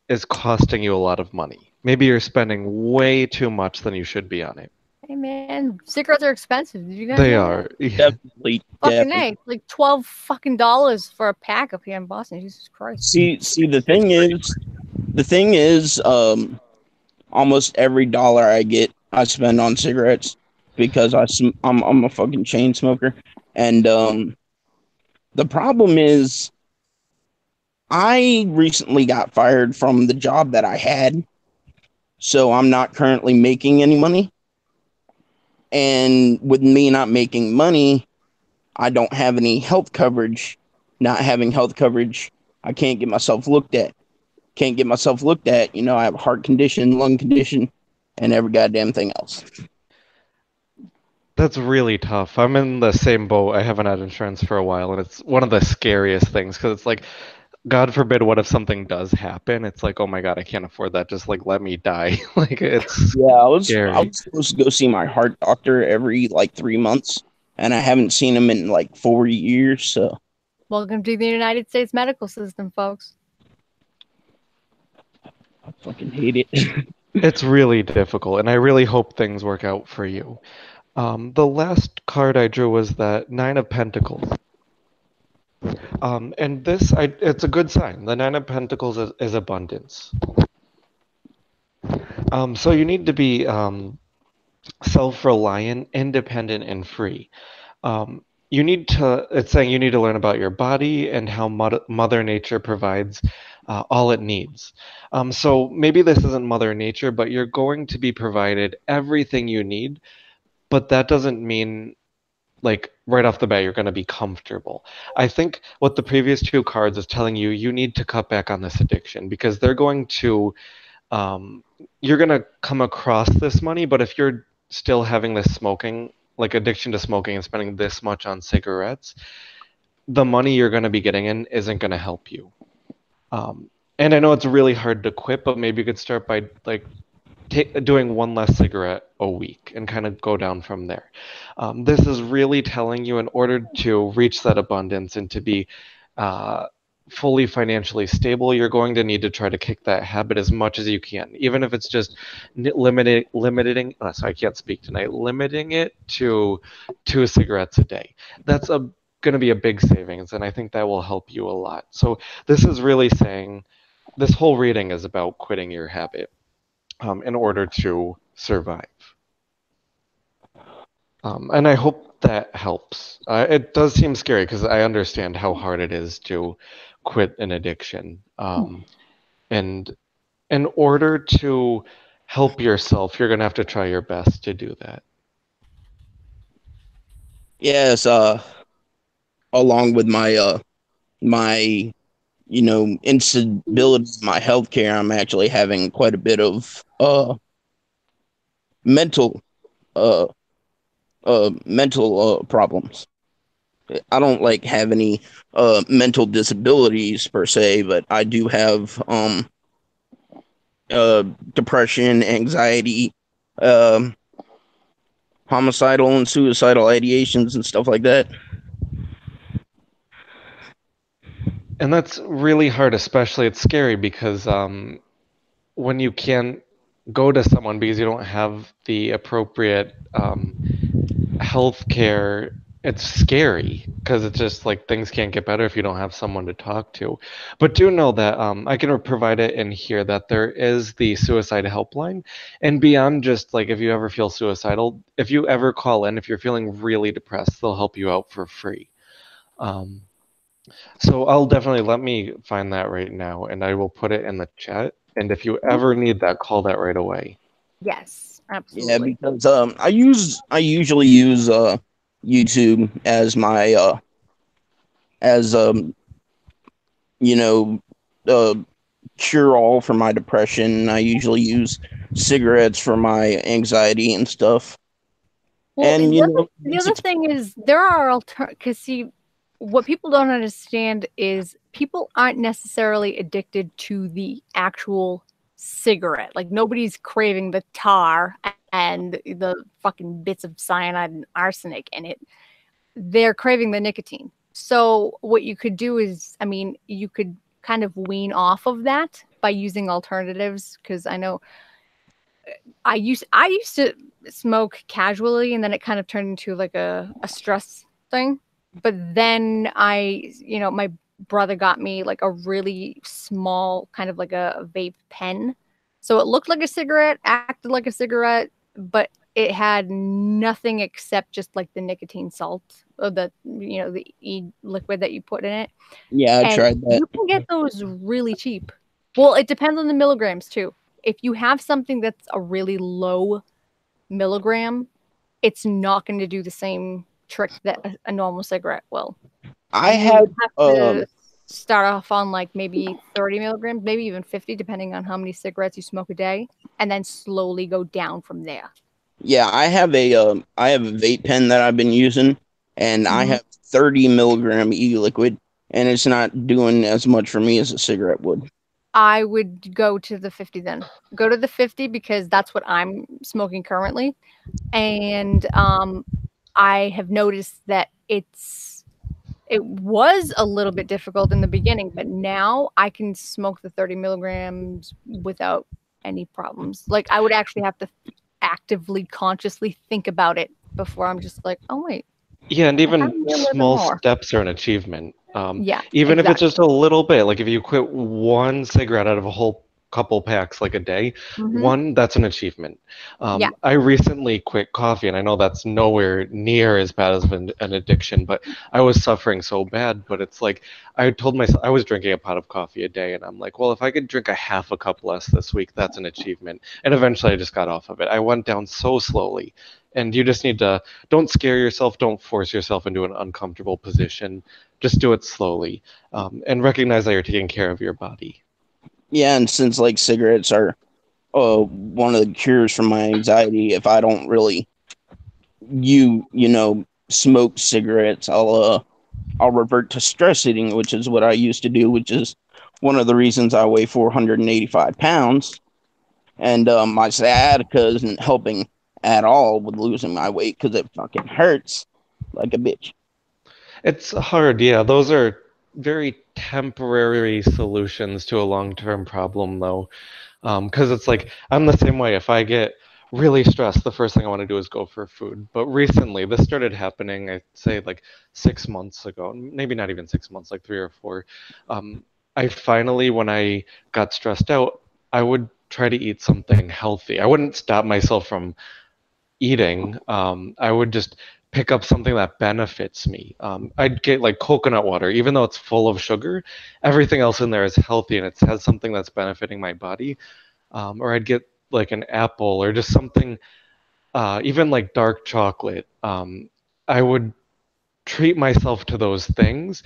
is costing you a lot of money. Maybe you're spending way too much than you should be on it. Hey man, cigarettes are expensive. Did you guys They know are. that? Yeah. Definitely. Fucking definitely. A, like $12 for a pack up here in Boston. Jesus Christ. See, the thing is, almost every dollar I get, I spend on cigarettes because I'm a fucking chain smoker, and the problem is, I recently got fired from the job that I had, so I'm not currently making any money, and with me not making money, I don't have any health coverage. Not having health coverage, I can't get myself looked at. Can't get myself looked at. You know, I have a heart condition, lung condition, and every goddamn thing else. That's really tough. I'm in the same boat. I haven't had insurance for a while, and it's one of the scariest things because it's like, God forbid, what if something does happen? It's like, oh my God, I can't afford that. Just like let me die. Like it's Yeah, I was scary. supposed to go see my heart doctor every like 3 months, and I haven't seen him in like 4 years. So Welcome to the United States medical system, folks. I fucking hate it. It's really difficult, and I really hope things work out for you. The last card I drew was that Nine of Pentacles. And this, it's a good sign. The Nine of Pentacles is abundance. So you need to be self-reliant, independent, and free. You need to, it's saying you need to learn about your body and how Mother Nature provides all it needs. So maybe this isn't Mother Nature, but you're going to be provided everything you need, but that doesn't mean like right off the bat you're going to be comfortable. I think what the previous two cards is telling you, you need to cut back on this addiction because they're going to you're going to come across this money, but if you're still having this smoking, like addiction to smoking and spending this much on cigarettes, the money you're going to be getting in isn't going to help you. And I know it's really hard to quit, but maybe you could start by like doing one less cigarette a week and kind of go down from there. This is really telling you in order to reach that abundance and to be fully financially stable, you're going to need to try to kick that habit as much as you can, even if it's just limiting. Sorry, I can't speak tonight. Limiting it to 2 cigarettes a day. That's going to be a big savings, and I think that will help you a lot. So this is really saying, this whole reading is about quitting your habit in order to survive. And I hope that helps. It does seem scary because I understand how hard it is to quit an addiction. And in order to help yourself, you're going to have to try your best to do that. Yes, along with my my instability in my healthcare, I'm actually having quite a bit of mental problems. I don't like have any mental disabilities per se, but I do have depression, anxiety, um homicidal and suicidal ideations and stuff like that. And that's really hard, especially it's scary because when you can't go to someone because you don't have the appropriate health care, it's scary because it's just like things can't get better if you don't have someone to talk to. But do know that I can provide it in here that there is the suicide helpline. And beyond just like if you ever feel suicidal, if you ever call in, if you're feeling really depressed, they'll help you out for free. So I'll definitely let me find that right now and I will put it in the chat. And if you ever need that, call that right away. Yes, Yeah, absolutely. because I usually use YouTube as my as you know uh cure all for my depression. I usually use cigarettes for my anxiety and stuff. Well, And the other thing is there are because see, what people don't understand is people aren't necessarily addicted to the actual cigarette. Like nobody's craving the tar and the fucking bits of cyanide and arsenic in it. They're craving the nicotine. So what you could do is, I mean, you could kind of wean off of that by using alternatives. Because I know I used to smoke casually, and then it kind of turned into like a stress thing. But then my brother got me like a really small kind of like a vape pen. So it looked like a cigarette, acted like a cigarette, but it had nothing except just like the nicotine salt or the liquid that you put in it. yeah, I And tried that. you can get those really cheap. Well, it depends on the milligrams too. If you have something that's a really low milligram, it's not going to do the same trick that a normal cigarette will. I You had have to start off on like maybe 30 milligrams, maybe even 50, depending on how many cigarettes you smoke a day, and then slowly go down from there. yeah, I have a vape pen that I've been using, and I Mhm. have 30 milligram e-liquid, and it's not doing as much for me as a cigarette would. I would go to the 50 then. Go to the 50 because that's what I'm smoking currently. And I have noticed that it was a little bit difficult in the beginning, but now I can smoke the 30 milligrams without any problems. Like I would actually have to actively, consciously think about it before I'm just like, oh wait, Yeah, and I have even to be a little bit small more. steps are an achievement. Yeah, Even if it's exactly. just a little bit, like if you quit one cigarette out of a whole couple packs like a day, Hmm. that's an achievement. Yeah. I recently quit coffee, and I know that's nowhere near as bad as an addiction, but I was suffering so bad. But it's like I told myself I was drinking a pot of coffee a day, and I'm like, well, if I could drink a half a cup less this week, that's an achievement. And eventually I just got off of it. I went down so slowly. And you just need to don't scare yourself, don't force yourself into an uncomfortable position. Just do it slowly, and recognize that you're taking care of your body. Yeah, and since like cigarettes are one of the cures for my anxiety, if I don't really smoke cigarettes, I'll revert to stress eating, which is what I used to do, which is one of the reasons I weigh 485 pounds. And my sciatica isn't helping at all with losing my weight because it fucking hurts like a bitch. It's hard, yeah. Those are very temporary solutions to a long-term problem, though. Because it's like I'm the same way. If I get really stressed, the first thing I want to do is go for food. But recently, this started happening, I'd say like 6 months ago, maybe not even 6 months, like 3 or 4. Um, I finally, when I got stressed out, I would try to eat something healthy. I wouldn't stop myself from eating. I would just pick up something that benefits me. I'd get like coconut water, even though it's full of sugar. Everything else in there is healthy and it has something that's benefiting my body. Or I'd get like an apple or just something, even like dark chocolate. I would treat myself to those things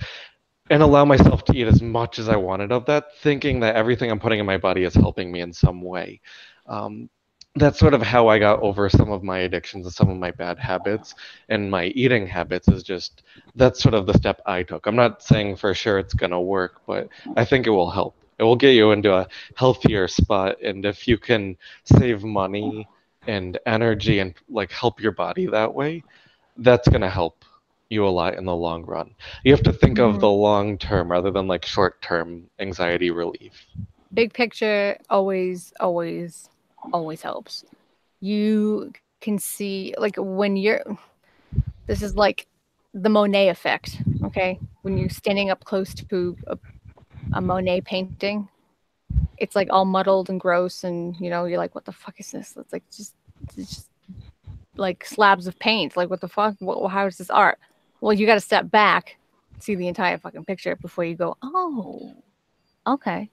and allow myself to eat as much as I wanted of that, thinking that everything I'm putting in my body is helping me in some way. Um, that's sort of how I got over some of my addictions and some of my bad habits and my eating habits is just that's sort of the step I took. I'm not saying for sure it's going to work, but I think it will help. It will get you into a healthier spot. And if you can save money and energy and like help your body that way, that's going to help you a lot in the long run. You have to think of Mhm. the long term rather than like short term anxiety relief. Big picture always, always, always helps. You can see, like, this is like the Monet effect, okay? When you're standing up close to a Monet painting, it's like all muddled and gross, and you're like, what the fuck is this? It's just like slabs of paint. Like, what the fuck? How is this art? Well, you got to step back, see the entire fucking picture before you go, oh, okay,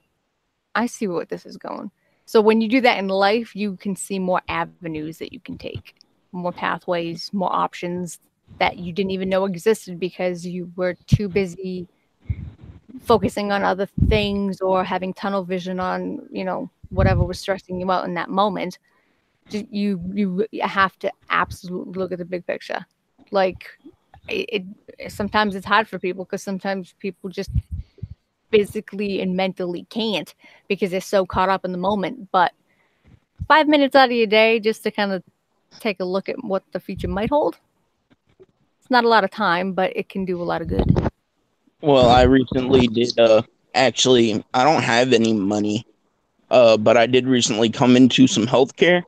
I see what this is going. So when you do that in life, you can see more avenues that you can take, more pathways, more options that you didn't even know existed because you were too busy focusing on other things or having tunnel vision on, you know, whatever was stressing you out in that moment. You have to absolutely look at the big picture. Like it sometimes it's hard for people because sometimes people just physically and mentally can't because they're so caught up in the moment. But 5 minutes out of your day just to kind of take a look at what the future might hold. It's not a lot of time, but it can do a lot of good. Well, I recently did actually I don't have any money, but I did recently come into some healthcare.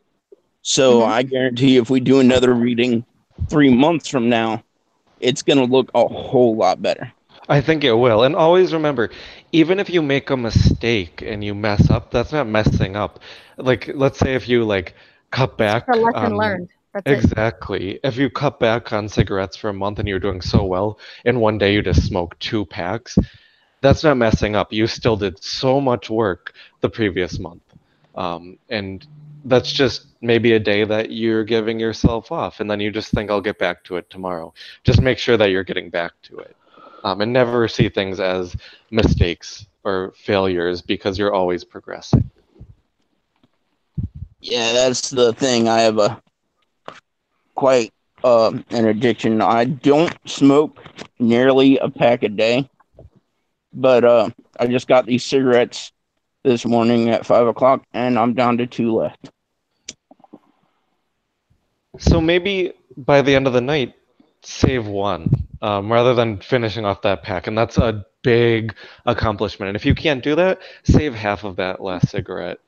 So I guarantee if we do another reading 3 months from now, it's gonna look a whole lot better. I think it will. And always remember, even if you make a mistake and you mess up, that's not messing up. Like, let's say if you like cut It's back just a lesson on learned. That's it. exactly. If you cut back on cigarettes for a month and you're doing so well, and one day you just smoke 2 packs, that's not messing up. You still did so much work the previous month. And that's just maybe a day that you're giving yourself off, and then you just think, I'll get back to it tomorrow. Just make sure that you're getting back to it. And never see things as mistakes or failures because you're always progressing. Yeah, that's the thing. I have a quite an addiction. I don't smoke nearly a pack a day, but I just got these cigarettes this morning at 5 o'clock, and I'm down to 2 left. So maybe by the end of the night, save one rather than finishing off that pack. And that's a big accomplishment. And if you can't do that, save half of that last cigarette.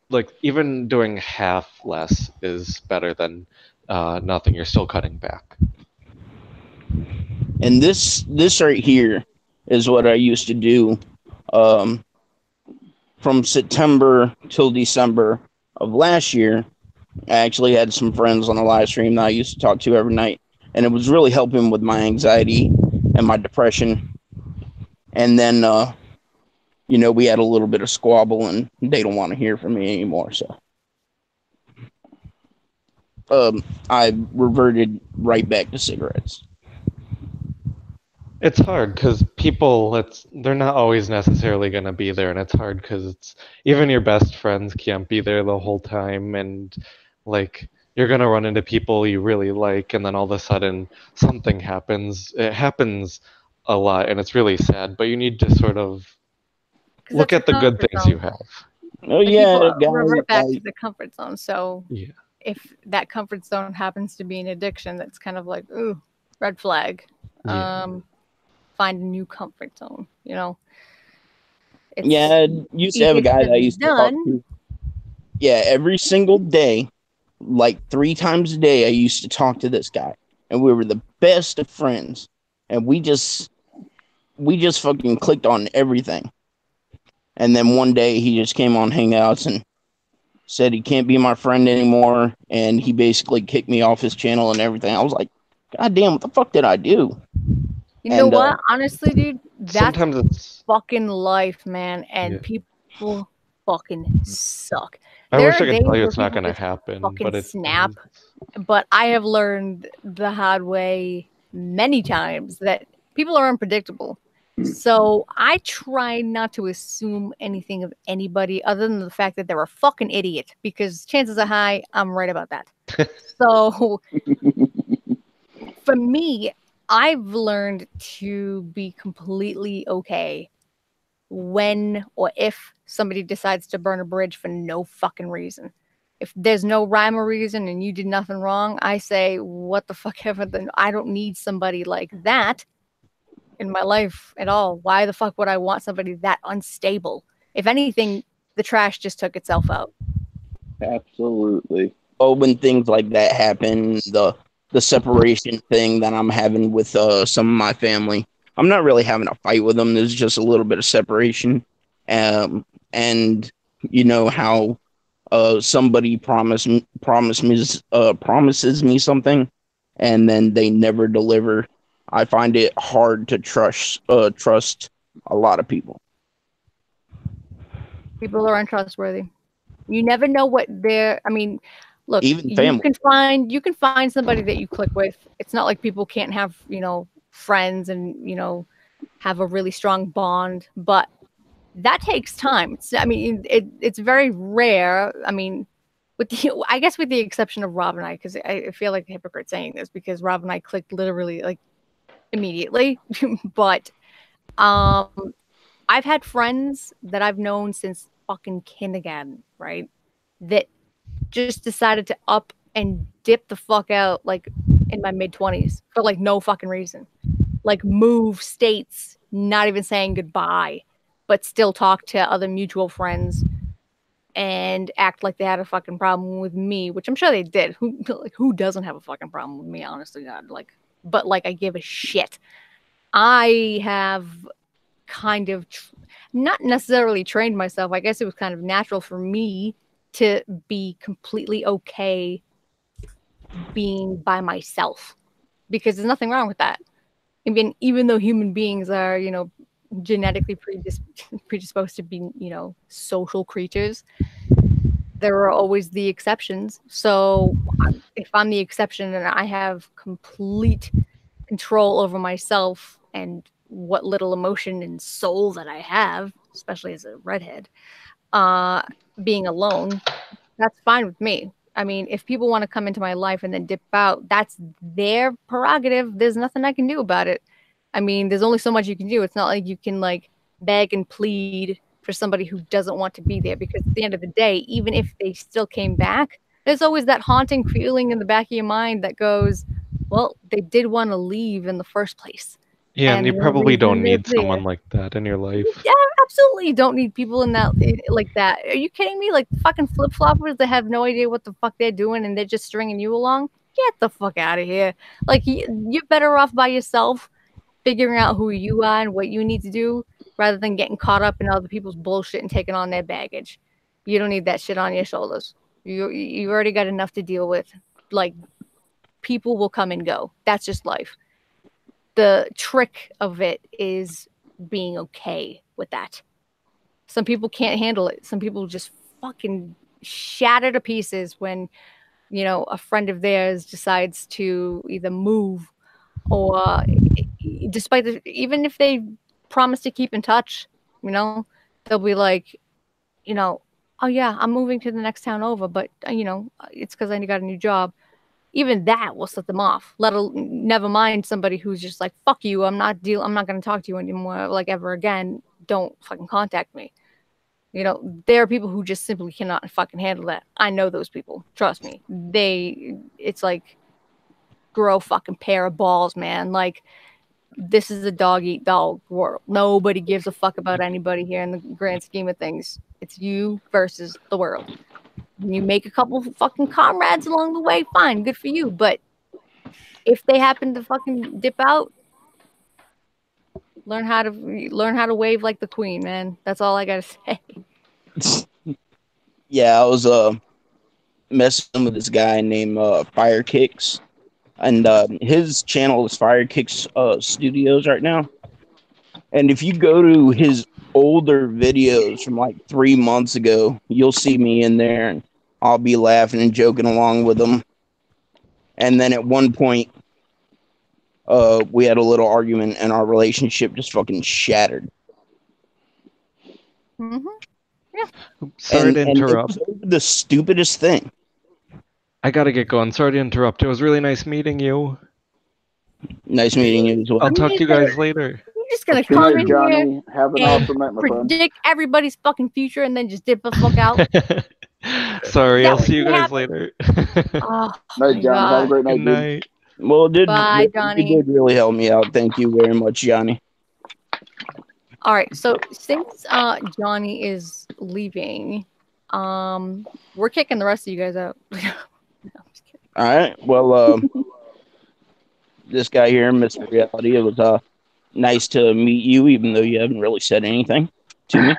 Like, even doing half less is better than nothing. You're still cutting back. And this right here is what I used to do from September till December of last year. I actually had some friends on a live stream that I used to talk to every night, and it was really helping with my anxiety and my depression. And then, you know, we had a little bit of squabble, and they don't want to hear from me anymore. So, I reverted right back to cigarettes. It's hard because people, they're not always necessarily going to be there, and it's hard because it's even your best friends can't be there the whole time, and like you're going to run into people you really like, and then all of a sudden something happens. It happens a lot, and it's really sad, but you need to sort of look at the good things you have. Oh Like, yeah, people revert back to the comfort zone. So Yeah. if that comfort zone happens to be an addiction, that's kind of like, ooh, red flag. Yeah. Find a new comfort zone, you know. It's yeah. I used to have a guy that I used to talk done. to. Yeah, every single day, like 3 times a day, I used to talk to this guy, and we were the best of friends, and we just fucking clicked on everything. And then one day he just came on Hangouts and said he can't be my friend anymore, and he basically kicked me off his channel and everything. I was like, God damn, what the fuck did I do? You know what? Honestly, dude, that's Sometimes it's fucking life, man. And Yeah. people fucking suck. I There wish are I could days tell you where it's not people going to just happen, fucking but it snap. But I have learned the hard way many times that people are unpredictable. So I try not to assume anything of anybody other than the fact that they're a fucking idiot, because chances are high I'm right about that. So for me, I've learned to be completely okay when or if somebody decides to burn a bridge for no fucking reason. If there's no rhyme or reason and you did nothing wrong, I say, what the fuck ever, then I don't need somebody like that in my life at all. Why the fuck would I want somebody that unstable? If anything, the trash just took itself out. Absolutely. Oh, when things like that happen, the separation thing that I'm having with some of my family, I'm not really having a fight with them. There's just a little bit of separation, and you know how somebody promises me something, and then they never deliver. I find it hard to trust a lot of people. People are untrustworthy. You never know what they're. I mean, look, Even you family. can find somebody that you click with. It's not like people can't have friends and have a really strong bond, but that takes time. It's very rare. I mean, I guess with the exception of Rob and I, because I feel like a hypocrite saying this because Rob and I clicked literally like immediately, but I've had friends that I've known since fucking kindergarten, right? That just decided to up and dip the fuck out like in my mid-20s for like no fucking reason. Like move states, not even saying goodbye, but still talk to other mutual friends and act like they had a fucking problem with me, which I'm sure they did. Who doesn't have a fucking problem with me, honestly, God? But I give a shit. I have kind of not necessarily trained myself. I guess it was kind of natural for me to be completely okay being by myself because there's nothing wrong with that. I mean, even though human beings are, genetically predisposed to be, social creatures, there are always the exceptions. So if I'm the exception and I have complete control over myself and what little emotion and soul that I have, especially as a redhead, being alone, that's fine with me. I mean, if people want to come into my life and then dip out, that's their prerogative. There's nothing I can do about it. I mean, there's only so much you can do. It's not like you can beg and plead for somebody who doesn't want to be there, because at the end of the day, even if they still came back, there's always that haunting feeling in the back of your mind that goes, well, they did want to leave in the first place. Yeah, and you the probably don't reason need they're someone there- like that in your life. Yeah, absolutely. You don't need people in that like that. Are you kidding me? Like fucking flip floppers that have no idea what the fuck they're doing and they're just stringing you along. Get the fuck out of here. Like you're better off by yourself, figuring out who you are and what you need to do, rather than getting caught up in other people's bullshit and taking on their baggage. You don't need that shit on your shoulders. You already got enough to deal with. Like people will come and go. That's just life. The trick of it is being okay with that. Some people can't handle it. Some people just fucking shatter to pieces when, a friend of theirs decides to either move or even if they promise to keep in touch, they'll be like, oh yeah, I'm moving to the next town over, but it's because I got a new job. Even that will set them off. Never mind somebody who's just like, fuck you, I'm not going to talk to you anymore, like ever again. Don't fucking contact me. There are people who just simply cannot fucking handle that. I know those people. Trust me. It's like grow fucking pair of balls, man. Like this is a dog eat dog world. Nobody gives a fuck about anybody here in the grand scheme of things. It's you versus the world. You make a couple fucking comrades along the way, fine, good for you. But if they happen to fucking dip out, learn how to wave like the queen, man. That's all I gotta say. Yeah, I was messing with this guy named Fire Kicks, and his channel is Fire Kicks Studios right now. And if you go to his older videos from like 3 months ago, you'll see me in there, and I'll be laughing and joking along with him. And then at one point, we had a little argument, and our relationship just fucking shattered. Mm-hmm. Yeah. Sorry to interrupt. And it was the stupidest thing. I gotta get going. Sorry to interrupt. It was really nice meeting you. Nice meeting you as well. I'll talk to you guys later. You're just gonna Good come night, in Johnny. here Have an and awesome night, my friend. predict everybody's fucking future and then just dip the fuck out. Sorry, That I'll see you would guys happen. later. Oh, Night, Johnny. Have a great night, Good dude. night. Well, Bye, Johnny. it did really help me out. Thank you very much, Johnny. All right, so since Johnny is leaving, we're kicking the rest of you guys out. No, I'm just kidding. All right. Well, this guy here, Mr. Reality, it was nice to meet you, even though you haven't really said anything to me.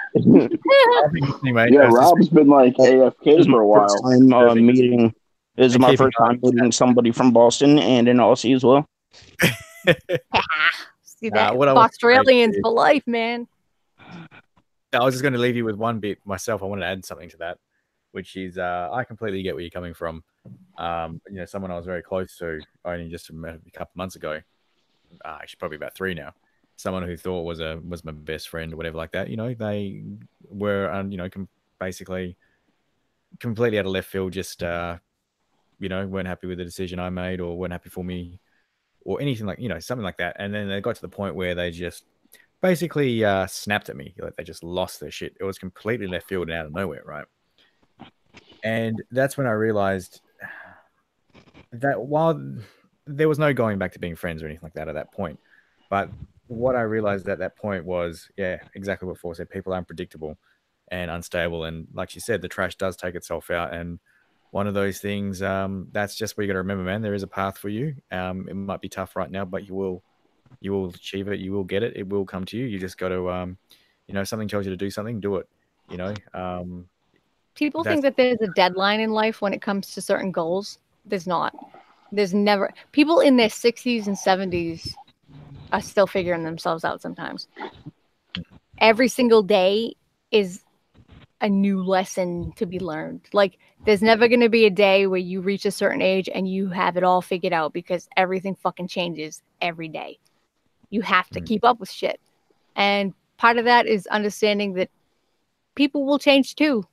Anyway, Yeah, it's just- Rob's been like This AFK is for my a first while. time Perfect. meeting. This is And my keeping first time up. meeting somebody from Boston and an Aussie as well. See Nah, that? what I want to say Australians is- for life, man. I was just going to leave you with one bit myself. I wanted to add something to that, which is I completely get where you're coming from. Someone I was very close to only just a couple months ago, actually probably about 3 now. Someone who thought was my best friend or whatever like that. They were basically completely out of left field. Just weren't happy with the decision I made, or weren't happy for me, or anything like something like that. And then they got to the point where they just basically snapped at me. Like they just lost their shit. It was completely left field and out of nowhere, right? And that's when I realized that while there was no going back to being friends or anything like that at that point, but what I realized at that point was, yeah, exactly what Four said. People are unpredictable and unstable, and like she said, the trash does take itself out. And one of those things, that's just what you got to remember, man. There is a path for you. It might be tough right now, but you will achieve it. You will get it. It will come to you. You just got to, something tells you to do something, do it. People think that there's a deadline in life when it comes to certain goals. There's not. There's never. People in their 60s and 70s are still figuring themselves out sometimes. Every single day is a new lesson to be learned. Like, there's never going to be a day where you reach a certain age and you have it all figured out, because everything fucking changes every day. You have to keep up with shit. And part of that is understanding that people will change too.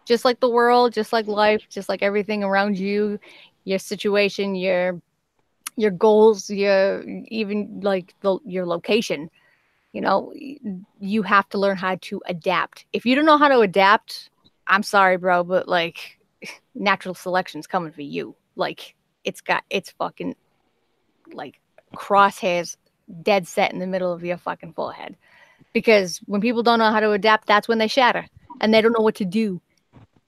Just like the world, just like life, just like everything around you, your situation, your goals, your even like your location. You have to learn how to adapt. If you don't know how to adapt, I'm sorry, bro, but like natural selection's coming for you. Like it's fucking like crosshairs dead set in the middle of your fucking forehead. Because when people don't know how to adapt, that's when they shatter and they don't know what to do.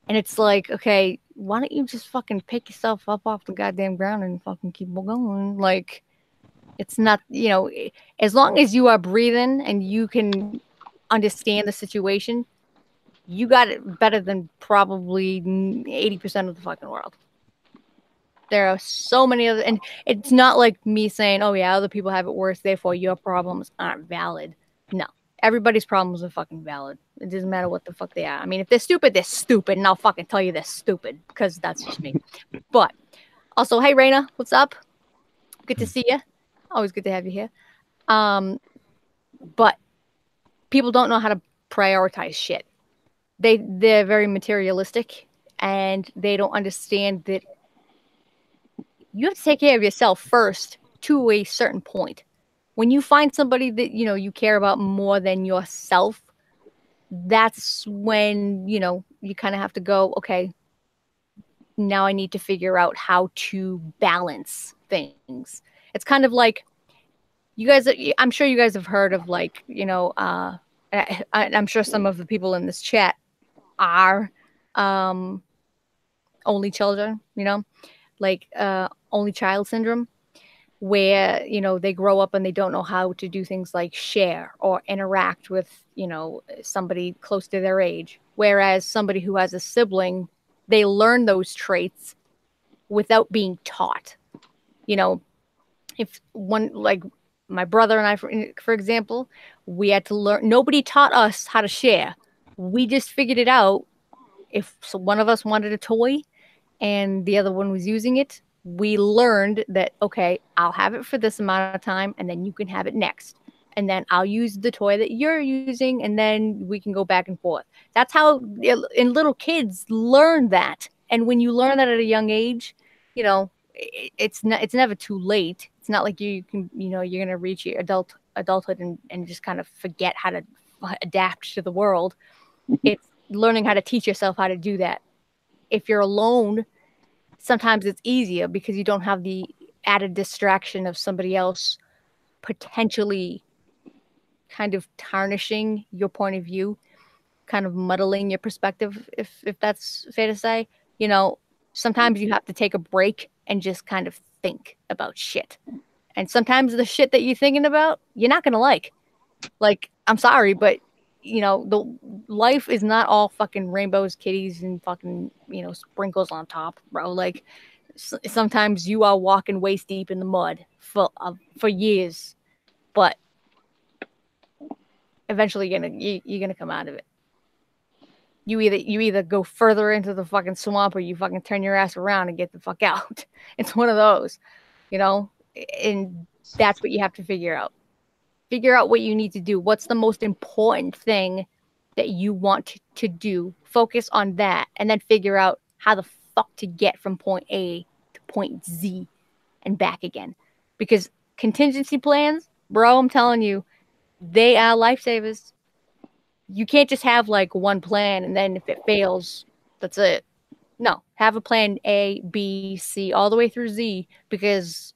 And it's like, okay, why don't you just fucking pick yourself up off the goddamn ground and fucking keep going? Like, it's not, as long as you are breathing and you can understand the situation, you got it better than probably 80% of the fucking world. There are so many other, and it's not like me saying, oh yeah, other people have it worse, therefore your problems aren't valid. No. Everybody's problems are fucking valid. It doesn't matter what the fuck they are. I mean, if they're stupid, and I'll fucking tell you they're stupid, because that's just me. But also, hey, Raina, what's up? Good to see you. Always good to have you here. But people don't know how to prioritize shit. They're very materialistic, and they don't understand that you have to take care of yourself first to a certain point. When you find somebody that, you care about more than yourself, that's when, you kind of have to go, okay, now I need to figure out how to balance things. It's kind of like I'm sure you guys have heard of like, I'm sure some of the people in this chat are only children, like only child syndrome, where they grow up and they don't know how to do things like share or interact with somebody close to their age, whereas somebody who has a sibling, they learn those traits without being taught. If one, like my brother and I, for example, we had to learn. Nobody taught us how to share. We just figured it out. If one of us wanted a toy and the other one was using it, we learned that, okay, I'll have it for this amount of time and then you can have it next. And then I'll use the toy that you're using and then we can go back and forth. That's how and little kids learn that. And when you learn that at a young age, it's never too late. It's not like you can, you're going to reach your adulthood and just kind of forget how to adapt to the world. It's learning how to teach yourself how to do that. If you're alone, sometimes it's easier because you don't have the added distraction of somebody else potentially kind of tarnishing your point of view, kind of muddling your perspective, if that's fair to say. Sometimes you have to take a break and just kind of think about shit. And sometimes the shit that you're thinking about, you're not going to like. Like, I'm sorry, but the life is not all fucking rainbows, kitties, and fucking, sprinkles on top, bro. Like, sometimes you are walking waist deep in the mud for years, but eventually you're gonna come out of it. You either go further into the fucking swamp or you fucking turn your ass around and get the fuck out. It's one of those, you know? And that's what you have to figure out. Figure out what you need to do. What's the most important thing that you want to do? Focus on that and then figure out how the fuck to get from point A to point Z and back again. Because contingency plans, bro, I'm telling you, they are lifesavers. You can't just have like one plan and then if it fails, that's it. No, have a plan A, B, C, all the way through Z, because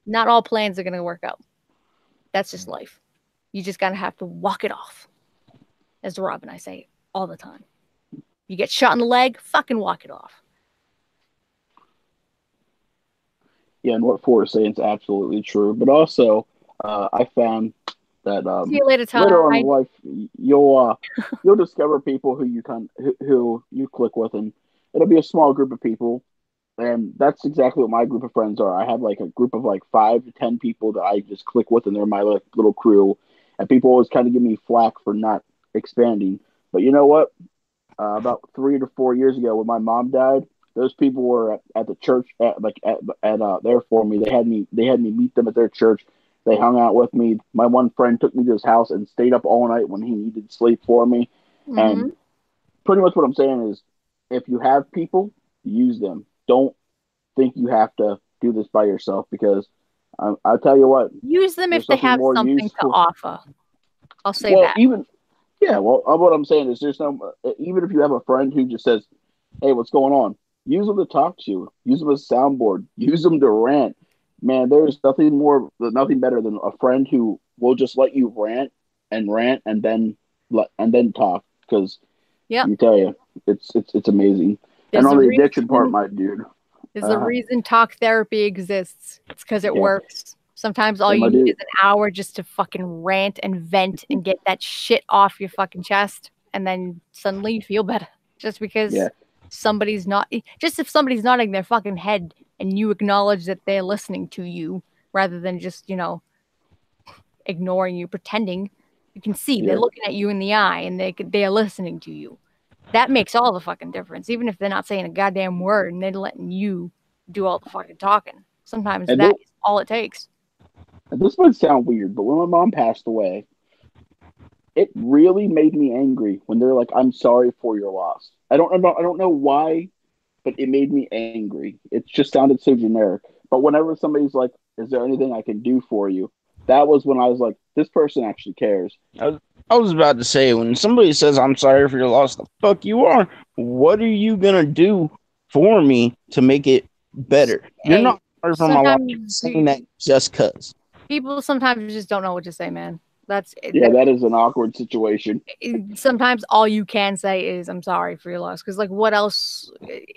not all plans are going to work out. That's just life. You just gotta have to walk it off. As Rob and I say all the time. You get shot in the leg, fucking walk it off. Yeah, and what Ford is saying is absolutely true. But also, I found that See you later, Todd. later on in life, you'll discover people who you click with, and it'll be a small group of people. And that's exactly what my group of friends are. I have like a group of like 5 to 10 people that I just click with, and they're my like, little crew. And people always kind of give me flack for not expanding. But you know what? About 3 to 4 years ago, when my mom died, those people were at the church there for me. They had me meet them at their church. They hung out with me. My one friend took me to his house and stayed up all night when he needed sleep for me. Mm-hmm. And pretty much what I'm saying is, if you have people, use them. Don't think you have to do this by yourself, because I'll tell you what. Use them if they have something to offer. I'll say that. What I'm saying is, there's no, even if you have a friend who just says, "Hey, what's going on?" Use them to talk to you. Use them as a soundboard. Use them to rant. Man, there's nothing better than a friend who will just let you rant and then talk. Because you tell you, it's amazing. There's and on the addiction part, my dude. There's a reason talk therapy exists. It's because it works. Sometimes all you need is an hour just to fucking rant and vent and get that shit off your fucking chest, and then suddenly you feel better. Just because somebody's nodding their fucking head and you acknowledge that they're listening to you rather than just, ignoring you, pretending. You can see they're looking at you in the eye and they are listening to you. That makes all the fucking difference, even if they're not saying a goddamn word and they're letting you do all the fucking talking. Sometimes that's all it takes. And this might sound weird, but when my mom passed away, it really made me angry when they're like, "I'm sorry for your loss." I don't know why, but it made me angry. It just sounded so generic. But whenever somebody's like, "Is there anything I can do for you?" That was when I was like, this person actually cares. I was about to say, when somebody says, "I'm sorry for your loss," the fuck you are. What are you gonna do for me to make it better? You're not sorry for my loss. You're saying that just cause. People sometimes just don't know what to say, man. That is an awkward situation. Sometimes all you can say is, "I'm sorry for your loss," because like, what else?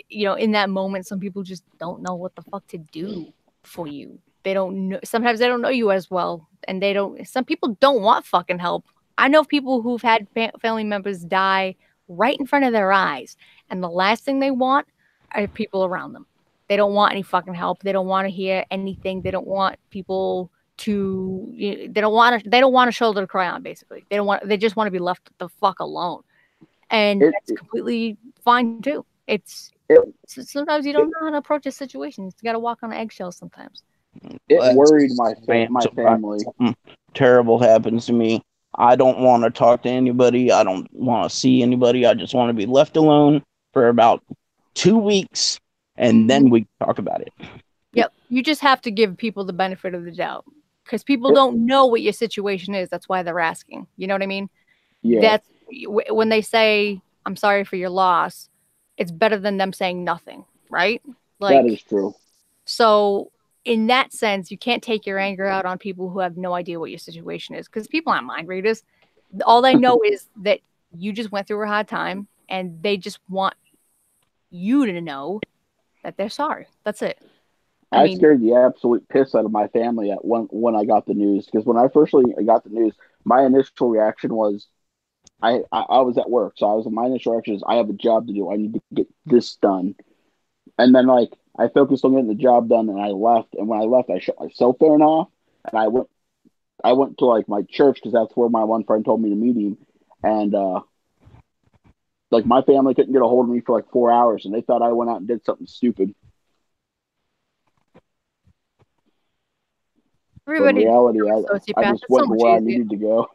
In that moment, some people just don't know what the fuck to do for you. They don't know. Sometimes they don't know you as well, and some people don't want fucking help. I know people who've had family members die right in front of their eyes, and the last thing they want are people around them. They don't want any fucking help. They don't want to hear anything. They don't want people to. They don't want a shoulder to cry on. Basically, they just want to be left the fuck alone, and that's completely fine too. Sometimes you don't know how to approach a situation. You got to walk on eggshells sometimes. It worried my family. Something terrible happens to me. I don't want to talk to anybody. I don't want to see anybody. I just want to be left alone for about 2 weeks, and then we talk about it. Yep. You just have to give people the benefit of the doubt, because people don't know what your situation is. That's why they're asking. You know what I mean? Yeah. That's when they say, "I'm sorry for your loss." It's better than them saying nothing, right? Like, that is true. So in that sense, you can't take your anger out on people who have no idea what your situation is, because people aren't mind readers. All they know is that you just went through a hard time, and they just want you to know that they're sorry. That's it. I scared the absolute piss out of my family when I got the news, because when I first got the news, my initial reaction was, I was at work, so my initial reaction is, I have a job to do. I need to get this done. And then I focused on getting the job done, and I left. And when I left, I shut my cell phone off, and I went to my church, because that's where my one friend told me to meet him. And Like my family couldn't get a hold of me for like 4 hours, and they thought I went out and did something stupid. But in Everybody, reality, I sociopath. just It's went so to much where I easier. needed to go.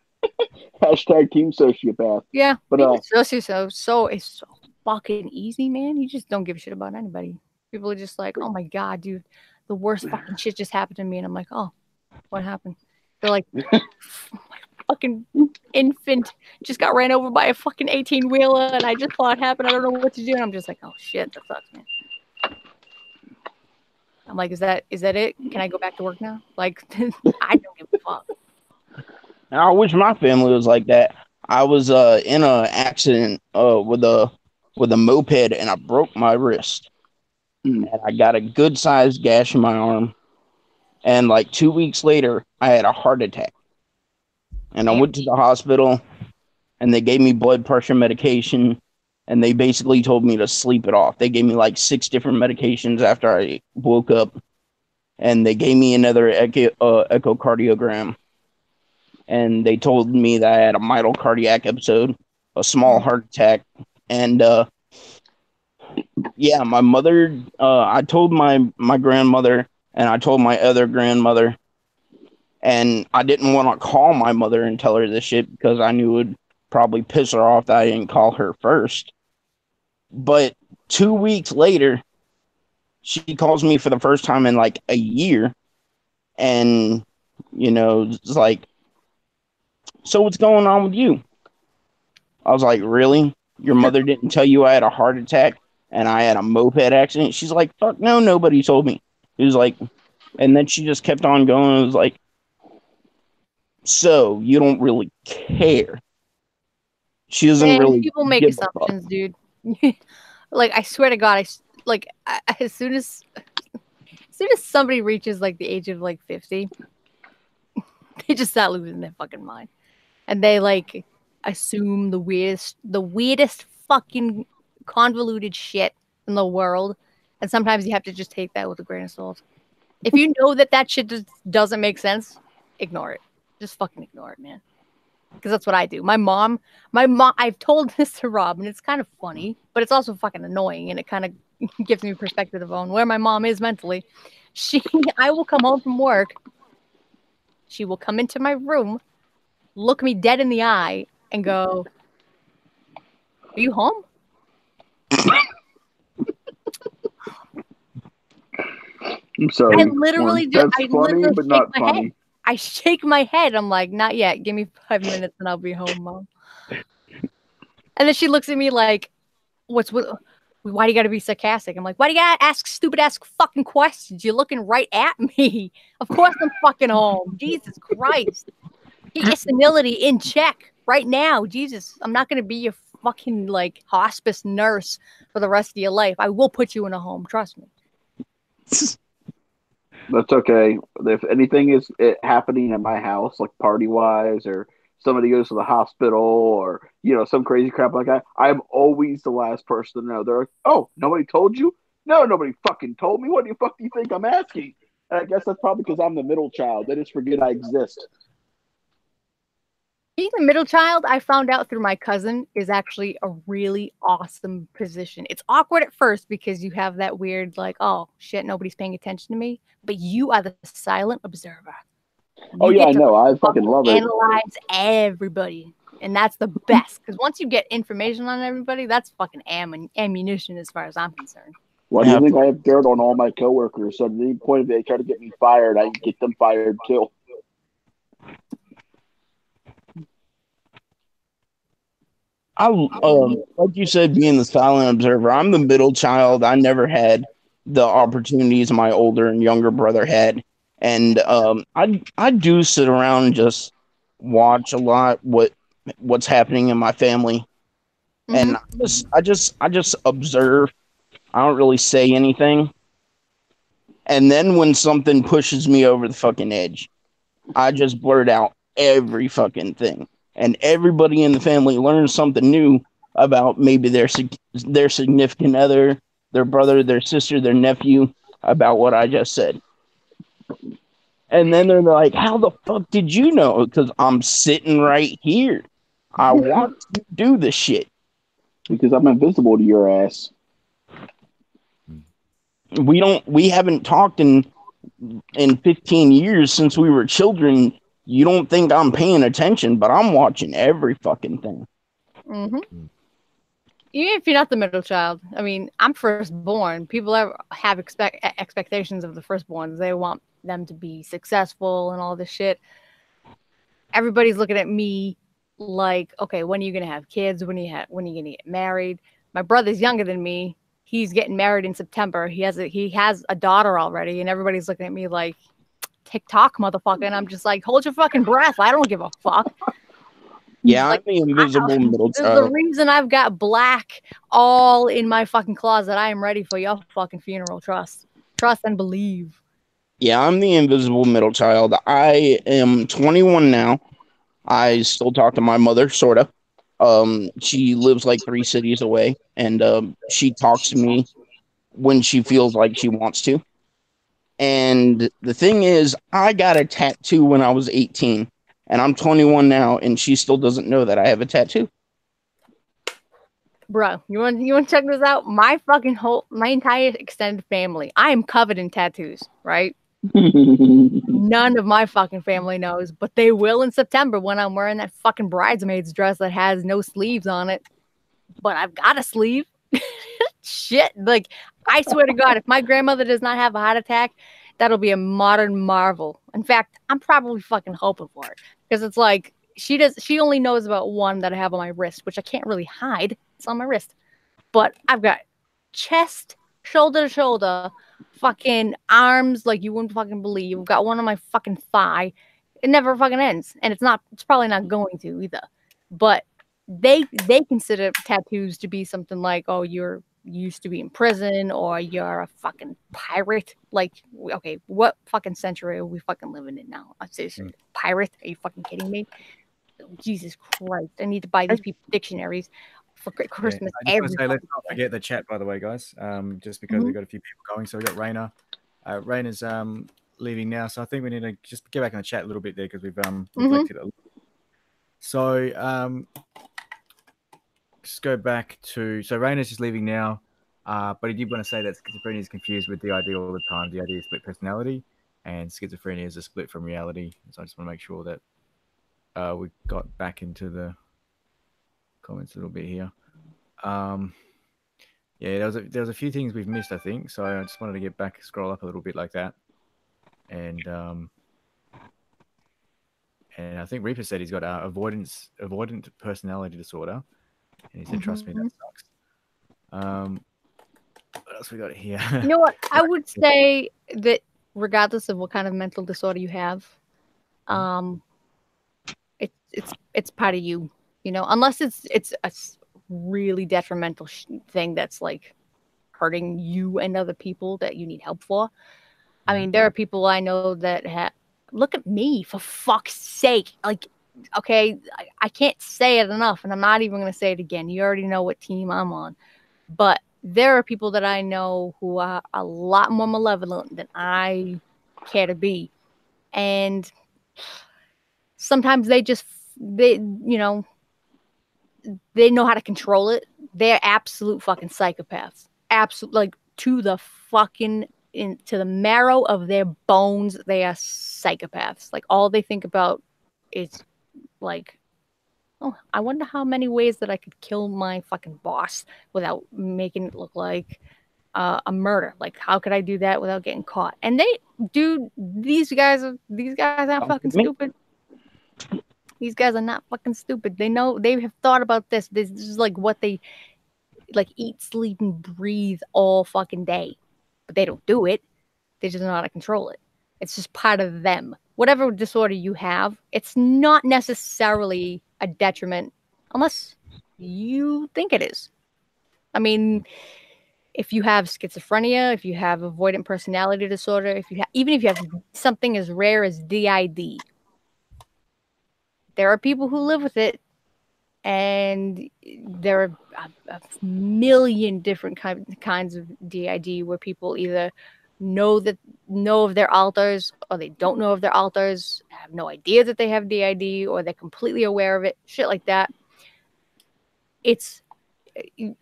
Hashtag team sociopath. Yeah, But being a sociopath it's so fucking easy, man. You just don't give a shit about anybody. People are just like, oh my god, dude, the worst fucking shit just happened to me, and I'm like, oh, what happened? They're like, my fucking infant just got ran over by a fucking 18-wheeler, and I just saw it happen. I don't know what to do, and I'm just like, oh shit, that sucks, man. I'm like, is that it? Can I go back to work now? Like, I don't give a fuck. And I wish my family was like that. I was in an accident with a moped, and I broke my wrist, and I got a good sized gash in my arm. And like 2 weeks later, I had a heart attack, and I went to the hospital, and they gave me blood pressure medication, and they basically told me to sleep it off. They gave me like 6 different medications after I woke up, and they gave me another echocardiogram. And they told me that I had a mitral cardiac episode, a small heart attack, and yeah, my mother. I told my grandmother, and I told my other grandmother, and I didn't want to call my mother and tell her this shit because I knew it would probably piss her off that I didn't call her first. But 2 weeks later, she calls me for the first time in like a year, and it's like, so what's going on with you? I was like, really? Your mother didn't tell you I had a heart attack and I had a moped accident? She's like, fuck no, nobody told me. It was like, and then she just kept on going. It was like, so you don't really care. She doesn't really. People make assumptions, dude. Like, I swear to God, as soon as somebody reaches like the age of like 50, they just start losing their fucking mind, and they like assume the weirdest fucking convoluted shit in the world. And sometimes you have to just take that with a grain of salt. If you know that shit just doesn't make sense, ignore it. Just fucking ignore it, man. Because that's what I do. My mom, I've told this to Rob, and it's kind of funny, but it's also fucking annoying, and it kind of gives me perspective on where my mom is mentally. I will come home from work. She will come into my room, look me dead in the eye, and go, "Are you home?" I'm sorry. I literally funny, but not funny. Head. I shake my head. I'm like, not yet. Give me 5 minutes and I'll be home, Mom. And then she looks at me like, why do you got to be sarcastic? I'm like, why do you got to ask stupid ass fucking questions? You're looking right at me. Of course I'm fucking home. Jesus Christ. Get your senility in check right now. Jesus, I'm not going to be your fucking like hospice nurse for the rest of your life. I will put you in a home. Trust me. That's okay. If anything is happening at my house, like party-wise, or somebody goes to the hospital, or some crazy crap like that, I'm always the last person to know. They're like, "Oh, nobody told you?" No, nobody fucking told me. What the fuck do you think I'm asking? And I guess that's probably because I'm the middle child. They just forget I exist. Being the middle child, I found out through my cousin, is actually a really awesome position. It's awkward at first because you have that weird, like, oh, shit, nobody's paying attention to me. But you are the silent observer. Oh, yeah, I know. I fucking love it. Analyze everybody. And that's the best. Because once you get information on everybody, that's fucking ammunition as far as I'm concerned. Why do you think I have dirt on all my coworkers? So at any point if they try to get me fired, I can get them fired too. Like you said, being the silent observer, I'm the middle child. I never had the opportunities my older and younger brother had, and I do sit around and just watch a lot what's happening in my family, and I just observe. I don't really say anything, and then when something pushes me over the fucking edge, I just blurt out every fucking thing. And everybody in the family learns something new about maybe their significant other, their brother, their sister, their nephew, about what I just said. And then they're like, how the fuck did you know? Because I'm sitting right here. I want to do this shit. because I'm invisible to your ass. We haven't talked in 15 years since we were children. You don't think I'm paying attention, but I'm watching every fucking thing. Mm-hmm. Even if you're not the middle child, I mean, I'm firstborn. People have expectations of the firstborns. They want them to be successful and all this shit. Everybody's looking at me like, okay, when are you gonna have kids? When are you gonna get married? My brother's younger than me. He's getting married in September. He has a daughter already, and everybody's looking at me like, TikTok, motherfucker. And I'm just like, hold your fucking breath. I don't give a fuck. Yeah, Like, I'm the invisible middle There's child. the reason I've got black all in my fucking closet. I am ready for your fucking funeral. Trust and believe. Yeah, I'm the invisible middle child. I am 21 now. I still talk to my mother, sort of. She lives like 3 cities away, and she talks to me when she feels like she wants to. And the thing is, I got a tattoo when I was 18, and I'm 21 now, and she still doesn't know that I have a tattoo. Bro, you want to check this out? My entire extended family, I am covered in tattoos, right? None of my fucking family knows, but they will in September when I'm wearing that fucking bridesmaid's dress that has no sleeves on it. But I've got a sleeve. Shit. Like, I swear to God, if my grandmother does not have a heart attack, that'll be a modern marvel. In fact, I'm probably fucking hoping for it. Because it's like, she only knows about one that I have on my wrist, which I can't really hide. It's on my wrist. But I've got chest, shoulder to shoulder, fucking arms like you wouldn't fucking believe. I've got one on my fucking thigh. It never fucking ends. And it's probably not going to either. But they consider tattoos to be something like, oh, you used to be in prison, or you're a fucking pirate. Like, okay, what fucking century are we fucking living in now? I say, pirate? Are you fucking kidding me? Jesus Christ! I need to buy these people dictionaries for Christmas. I just want to say, let's not forget the chat, by the way, guys. Just because we've got a few people going, so we've got Raina. Raina's leaving now, so I think we need to just get back on the chat a little bit there because we've neglected it a little. So just go back to, so Raina's just leaving now, but he did want to say that schizophrenia is confused with the idea all the time. The idea is split personality, and schizophrenia is a split from reality. So I just want to make sure that we got back into the comments a little bit here. Yeah, there was a few things we've missed, I think. So I just wanted to get back, scroll up a little bit like that, and I think Reaper said he's got avoidant personality disorder. And he said, trust me, that sucks. What else we got here? You know what? I would say that regardless of what kind of mental disorder you have, it's part of you, you know, unless it's a really detrimental thing that's like hurting you and other people that you need help for. I mean, there are people I know that look at me, for fuck's sake. Like, okay, I can't say it enough, and I'm not even going to say it again. You already know what team I'm on. But there are people that I know who are a lot more malevolent than I care to be. And sometimes they know how to control it. They're absolute fucking psychopaths. Absolute, like, to the marrow of their bones, they are psychopaths. Like, all they think about is like, oh, I wonder how many ways that I could kill my fucking boss without making it look like a murder. Like, how could I do that without getting caught? And these guys aren't fucking stupid. These guys are not fucking stupid. They know, they have thought about this. This is like what they like eat, sleep, and breathe all fucking day. But they don't do it. They just know how to control it. It's just part of them. Whatever disorder you have, it's not necessarily a detriment unless you think it is. I mean, if you have schizophrenia, if you have avoidant personality disorder, even if you have something as rare as DID, there are people who live with it, and there are a million different kinds of DID where people either know of their alters, or they don't know of their alters, have no idea that they have DID, or they're completely aware of it, shit like that. It's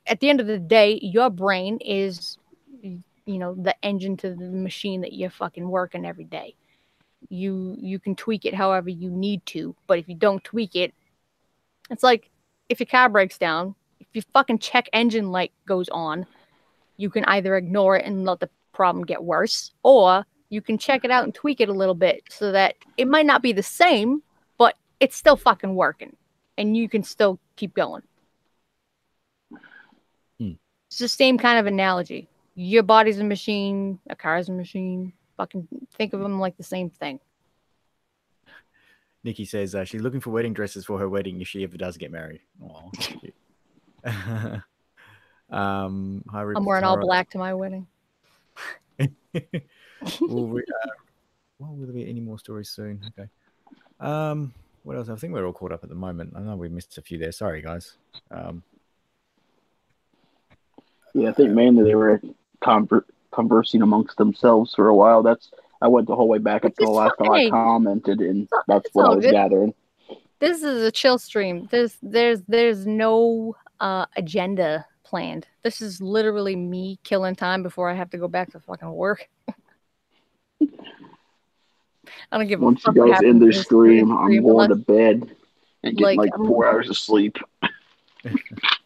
at the end of the day, your brain is, the engine to the machine that you're fucking working every day. You can tweak it however you need to, but if you don't tweak it, it's like if your car breaks down, if your fucking check engine light goes on, you can either ignore it and let the problem get worse, or you can check it out and tweak it a little bit so that it might not be the same, but it's still fucking working and you can still keep going. It's the same kind of analogy. Your body's a machine, a car's a machine. Fucking think of them like the same thing. Nikki says she's looking for wedding dresses for her wedding if she ever does get married. Oh, cute. Hi, I'm wearing all black to my wedding. Will there be any more stories soon? Okay. What else? I think we're all caught up at the moment. I know we missed a few there. Sorry, guys. Yeah, I think mainly they were conversing amongst themselves for a while. I went the whole way back up to the last time I commented, and that's what I was gathering. This is a chill stream. There's no agenda planned. This is literally me killing time before I have to go back to fucking work. I don't give a fuck. Once you guys end this stream, I'm going to bed and getting like 4 hours of sleep.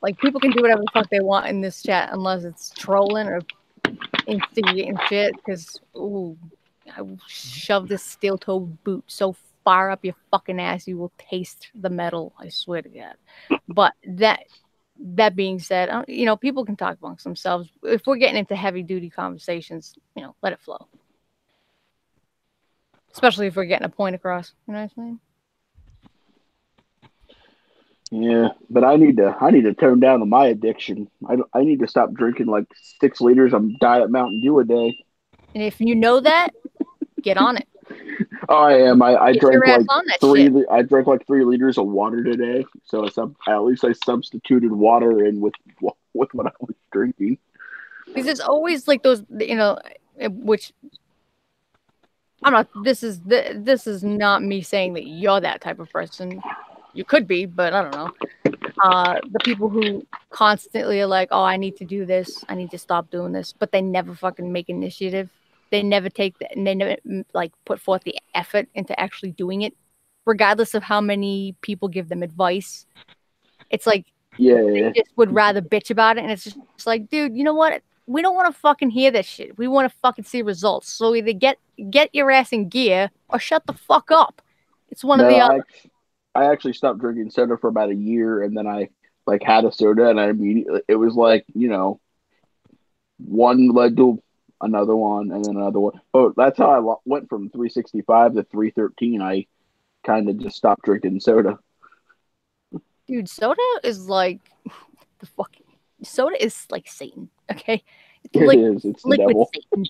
Like, people can do whatever the fuck they want in this chat unless it's trolling or instigating shit, because I will shove this steel-toed boot so far up your fucking ass you will taste the metal, I swear to God. But that being said, people can talk amongst themselves. If we're getting into heavy-duty conversations, let it flow. Especially if we're getting a point across. You know what I'm saying? Yeah, but I need to tone down on my addiction. I need to stop drinking like 6 liters of Diet Mountain Dew a day. And if you know that, get on it. Oh, I am. I drank like three. Shit. I drank like 3 liters of water today. So at least I substituted water in with what I was drinking. Because there's always like those, which I'm not. This is not me saying that you're that type of person. You could be, but I don't know. The people who constantly are like, oh, I need to do this. I need to stop doing this. But they never fucking make initiative. They never and they never like put forth the effort into actually doing it, regardless of how many people give them advice. It's like, they just would rather bitch about it. And it's just like, dude, you know what? We don't want to fucking hear that shit. We want to fucking see results. So either get your ass in gear or shut the fuck up. It's one of the other. I actually stopped drinking soda for about a year, and then I like had a soda, and I immediately, it was like, one led to another one, and then another one. But that's how I went from 365 to 313. I kind of just stopped drinking soda. Dude, soda is like soda is like Satan. Okay, it is. It's the devil. Satan.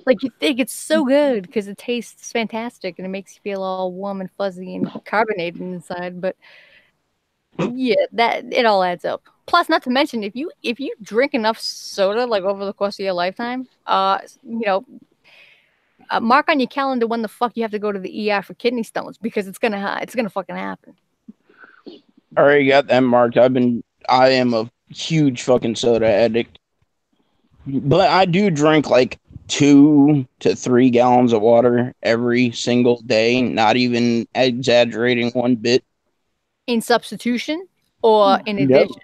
Like, you think it's so good because it tastes fantastic and it makes you feel all warm and fuzzy and carbonated inside, but yeah, that it all adds up. Plus, not to mention, if you drink enough soda like over the course of your lifetime, mark on your calendar when the fuck you have to go to the ER for kidney stones, because it's gonna fucking happen. I already got that marked. I am a huge fucking soda addict, but I do drink like 2 to 3 gallons of water every single day, not even exaggerating one bit. In substitution or in addition?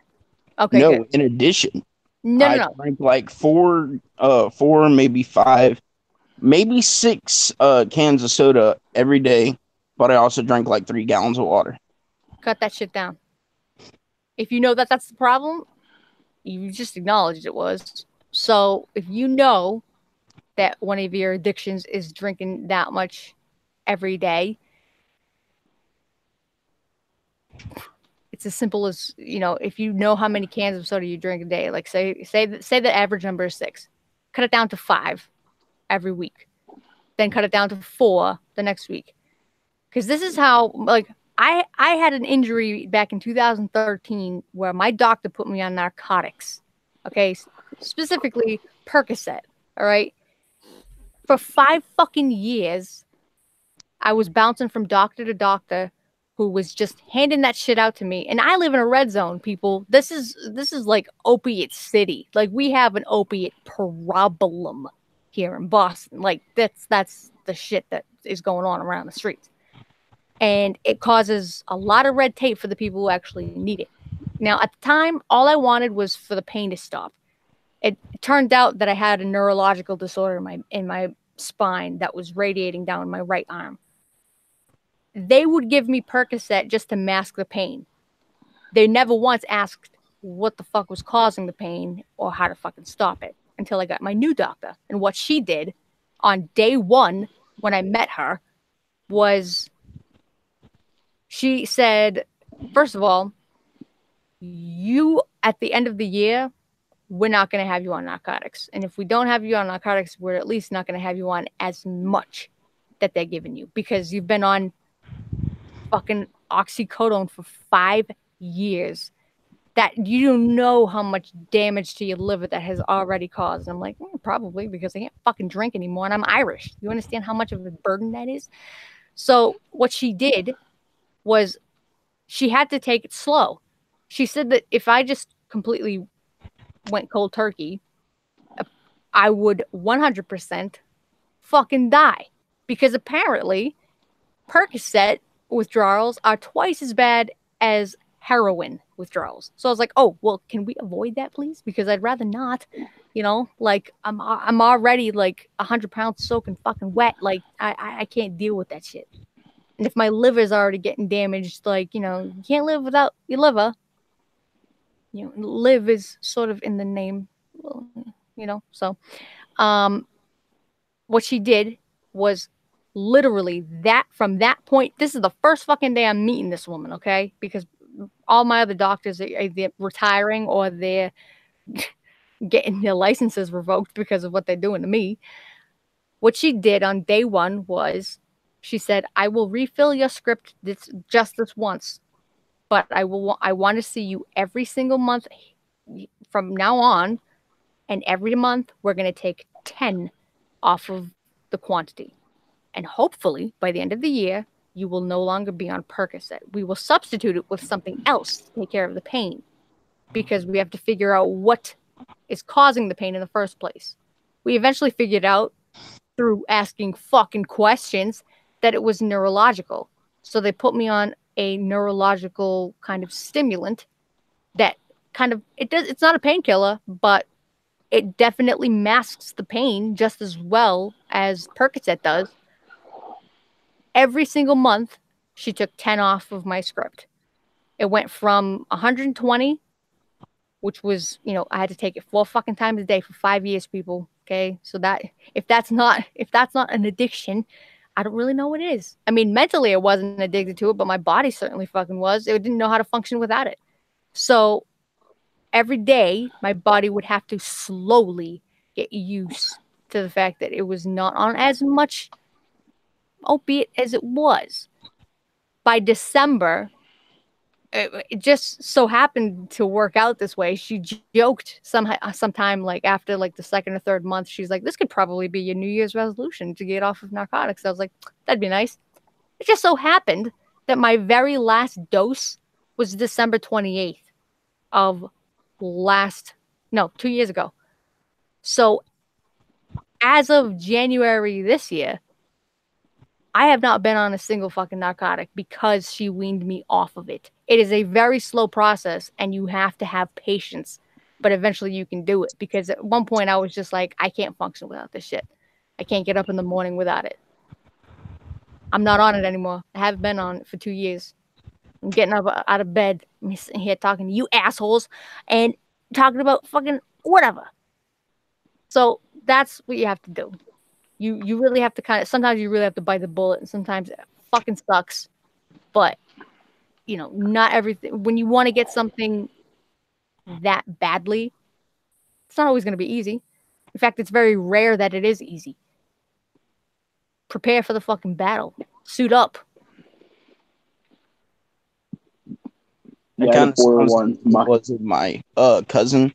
Okay, no, good. In addition. I drink like 4, maybe 5, maybe 6 cans of soda every day, but I also drink like 3 gallons of water. Cut that shit down. If you know that that's the problem, you just acknowledged it was. So if you know that one of your addictions is drinking that much every day, it's as simple as, if you know how many cans of soda you drink a day, like say the average number is 6, cut it down to 5 every week, then cut it down to 4 the next week. Because this is how, like, I had an injury back in 2013 where my doctor put me on narcotics. Okay, specifically Percocet. All right. For 5 fucking years, I was bouncing from doctor to doctor who was just handing that shit out to me. And I live in a red zone, people. This is like opiate city. Like, we have an opiate problem here in Boston. Like, that's the shit that is going on around the streets. And it causes a lot of red tape for the people who actually need it. Now, at the time, all I wanted was for the pain to stop. It turned out that I had a neurological disorder in my spine that was radiating down my right arm. They would give me Percocet just to mask the pain. They never once asked what the fuck was causing the pain or how to fucking stop it until I got my new doctor. And what she did on day one when I met her was she said, first of all, you, at the end of the year, we're not going to have you on narcotics. And if we don't have you on narcotics, we're at least not going to have you on as much that they're giving you, because you've been on fucking oxycodone for 5 years. That you don't know how much damage to your liver that has already caused. And I'm like, probably, because I can't fucking drink anymore and I'm Irish. You understand how much of a burden that is? So what she did was she had to take it slow. She said that if I just completely went cold turkey, I would 100% fucking die. Because apparently Percocet withdrawals are twice as bad as heroin withdrawals. So I was like, oh, well, can we avoid that, please? Because I'd rather not, you know, like I'm already like 100 pounds soaking fucking wet. Like I can't deal with that shit. And if my liver's already getting damaged, like, you know, you can't live without your liver. You know, live is sort of in the name, you know. So what she did was literally that from that point, this is the first fucking day I'm meeting this woman, okay? Because all my other doctors are either retiring or they're getting their licenses revoked because of what they're doing to me. What she did on day one was she said, I will refill your script just this once, but I want to see you every single month from now on, and every month we're going to take 10 off of the quantity. And hopefully by the end of the year, you will no longer be on Percocet. We will substitute it with something else to take care of the pain, because we have to figure out what is causing the pain in the first place. We eventually figured out through asking fucking questions that it was neurological. So they put me on a neurological kind of stimulant that kind of, it's not a painkiller, but it definitely masks the pain just as well as Percocet does. Every single month, she took 10 off of my script. It went from 120, which was, you know, I had to take it 4 fucking times a day for 5 years, people. Okay, so that if that's not an addiction, I don't really know what is. I mean, mentally, I wasn't addicted to it, but my body certainly fucking was. It didn't know how to function without it. So every day, my body would have to slowly get used to the fact that it was not on as much opiate as it was. By December, it just so happened to work out this way. She joked sometime like after like the second or third month, she's like, this could probably be your New Year's resolution to get off of narcotics. I was like, that'd be nice. It just so happened that my very last dose was December 28th of 2 years ago. So as of January this year, I have not been on a single fucking narcotic because she weaned me off of it. It is a very slow process and you have to have patience, but eventually you can do it, because at one point I was just like, I can't function without this shit. I can't get up in the morning without it. I'm not on it anymore. I haven't been on it for 2 years. I'm getting up out of bed. I'm sitting here talking to you assholes and talking about fucking whatever. So that's what you have to do. You really have to sometimes you really have to bite the bullet, and sometimes it fucking sucks. But, you know, not everything, when you want to get something that badly, it's not always going to be easy. In fact, it's very rare that it is easy. Prepare for the fucking battle. Suit up. I kind of was with my cousin.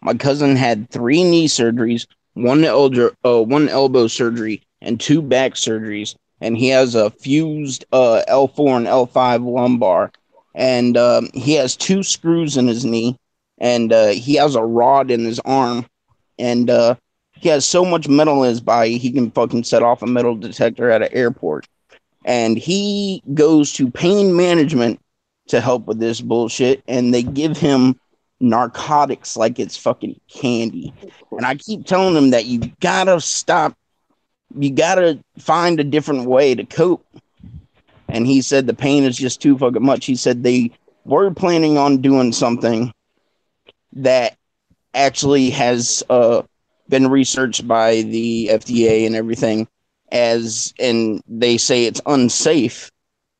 My cousin had 3 knee surgeries, one elbow surgery, and 2 back surgeries, and he has a fused L4 and L5 lumbar, and he has 2 screws in his knee, and he has a rod in his arm, and he has so much metal in his body he can fucking set off a metal detector at an airport. And he goes to pain management to help with this bullshit, and they give him narcotics like it's fucking candy. And I keep telling him that you gotta stop, you gotta find a different way to cope. And he said the pain is just too fucking much. He said they were planning on doing something that actually has been researched by the FDA and everything, and they say it's unsafe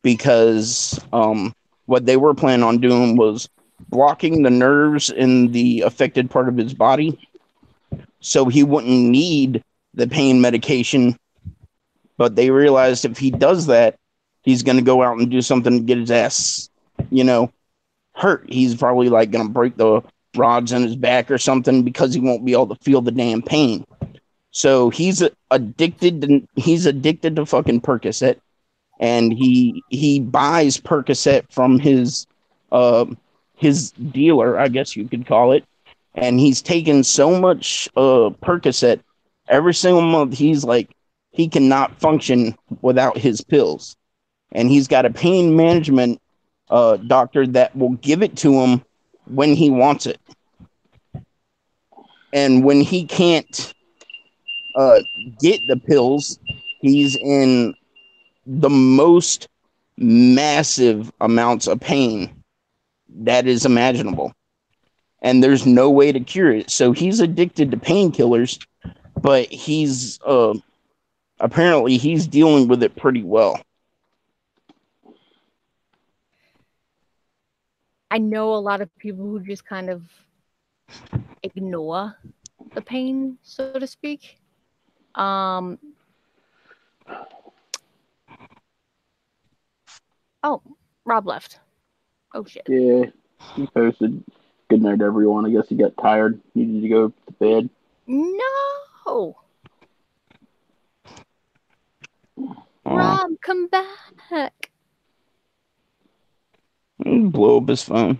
because what they were planning on doing was blocking the nerves in the affected part of his body so he wouldn't need the pain medication. But they realized if he does that, he's going to go out and do something to get his ass, hurt. He's probably like going to break the rods in his back or something because he won't be able to feel the damn pain. So he's addicted to fucking Percocet, and he buys Percocet from his dealer, I guess you could call it, and he's taken so much Percocet every single month. He's like, he cannot function without his pills, and he's got a pain management doctor that will give it to him when he wants it. And when he can't get the pills, he's in the most massive amounts of pain that is imaginable. And there's no way to cure it. So he's addicted to painkillers, but he's apparently he's dealing with it pretty well. I know a lot of people who just kind of ignore the pain, so to speak. Oh, Rob left. Oh shit. Yeah, he posted, "Good night, everyone." I guess he got tired, needed to go to bed. No. Rob, come back. Blow up his phone.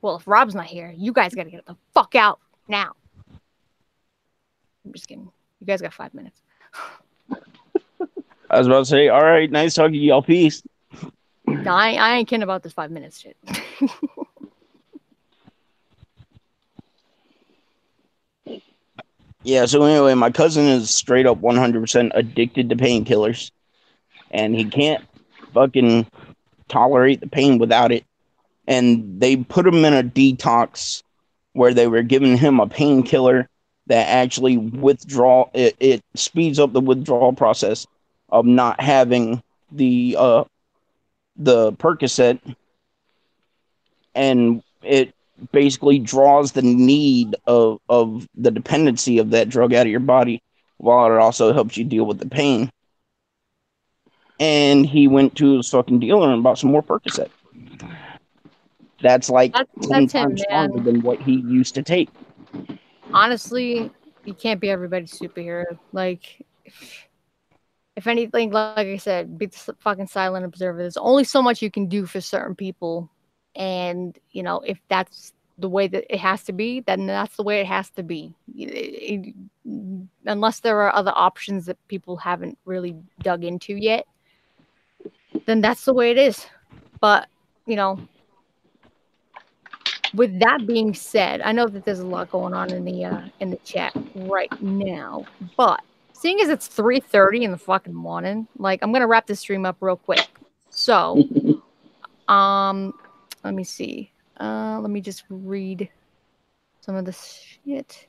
Well, if Rob's not here, you guys gotta get the fuck out now. I'm just kidding. You guys got 5 minutes. I was about to say, all right, nice talking to y'all. Peace. No, I ain't kidding about this 5 minutes shit. Yeah, so anyway, my cousin is straight up 100% addicted to painkillers, and he can't fucking tolerate the pain without it. And they put him in a detox where they were giving him a painkiller that actually it speeds up the withdrawal process of not having the Percocet, and it basically draws the need of the dependency of that drug out of your body, while it also helps you deal with the pain. And he went to his fucking dealer and bought some more Percocet. That's like 10 times stronger than what he used to take. Honestly, you can't be everybody's superhero. Like, if anything, like I said, be the fucking silent observer. There's only so much you can do for certain people. And, if that's the way that it has to be, then that's the way it has to be. Unless there are other options that people haven't really dug into yet, then that's the way it is. But, with that being said, I know that there's a lot going on in the chat right now, but seeing as it's 3:30 in the fucking morning, like, I'm gonna wrap this stream up real quick. So, let me see. Let me just read some of this shit.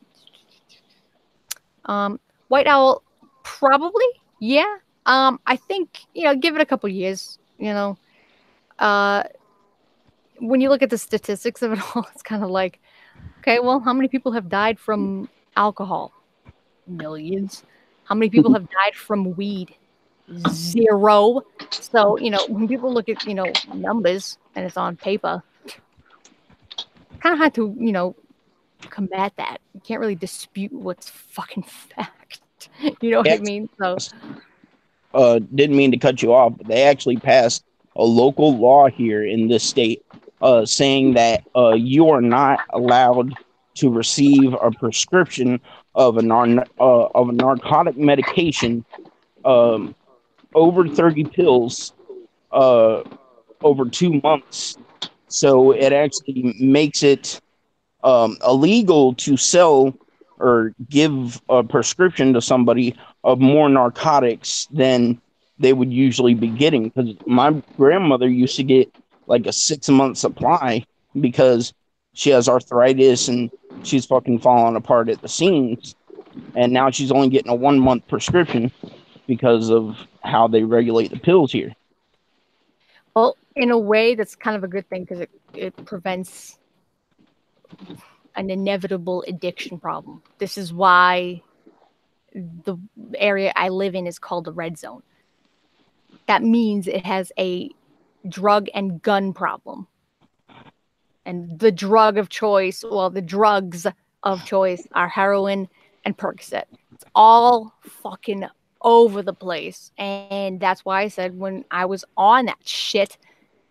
White Owl, probably, yeah. I think, give it a couple years, when you look at the statistics of it all, it's kind of like, okay, well, how many people have died from alcohol? Millions. How many people have died from weed? 0. So, when people look at, numbers and it's on paper, kind of hard to, combat that. You can't really dispute what's fucking fact. You know what I Yes. mean? So Didn't mean to cut you off, but they actually passed a local law here in this state saying that you are not allowed to receive a prescription of a narcotic medication over 30 pills over 2 months. So it actually makes it illegal to sell or give a prescription to somebody of more narcotics than they would usually be getting. Because my grandmother used to get like a 6 month supply because she has arthritis and she's fucking falling apart at the seams. And now she's only getting a 1 month prescription because of how they regulate the pills here. well, in a way, that's kind of a good thing because it prevents an inevitable addiction problem. This is why the area I live in is called the red zone. That means it has a drug and gun problem. And the drug of choice, well, the drugs of choice are heroin and Percocet. It's all fucking over the place. And that's why I said when I was on that shit,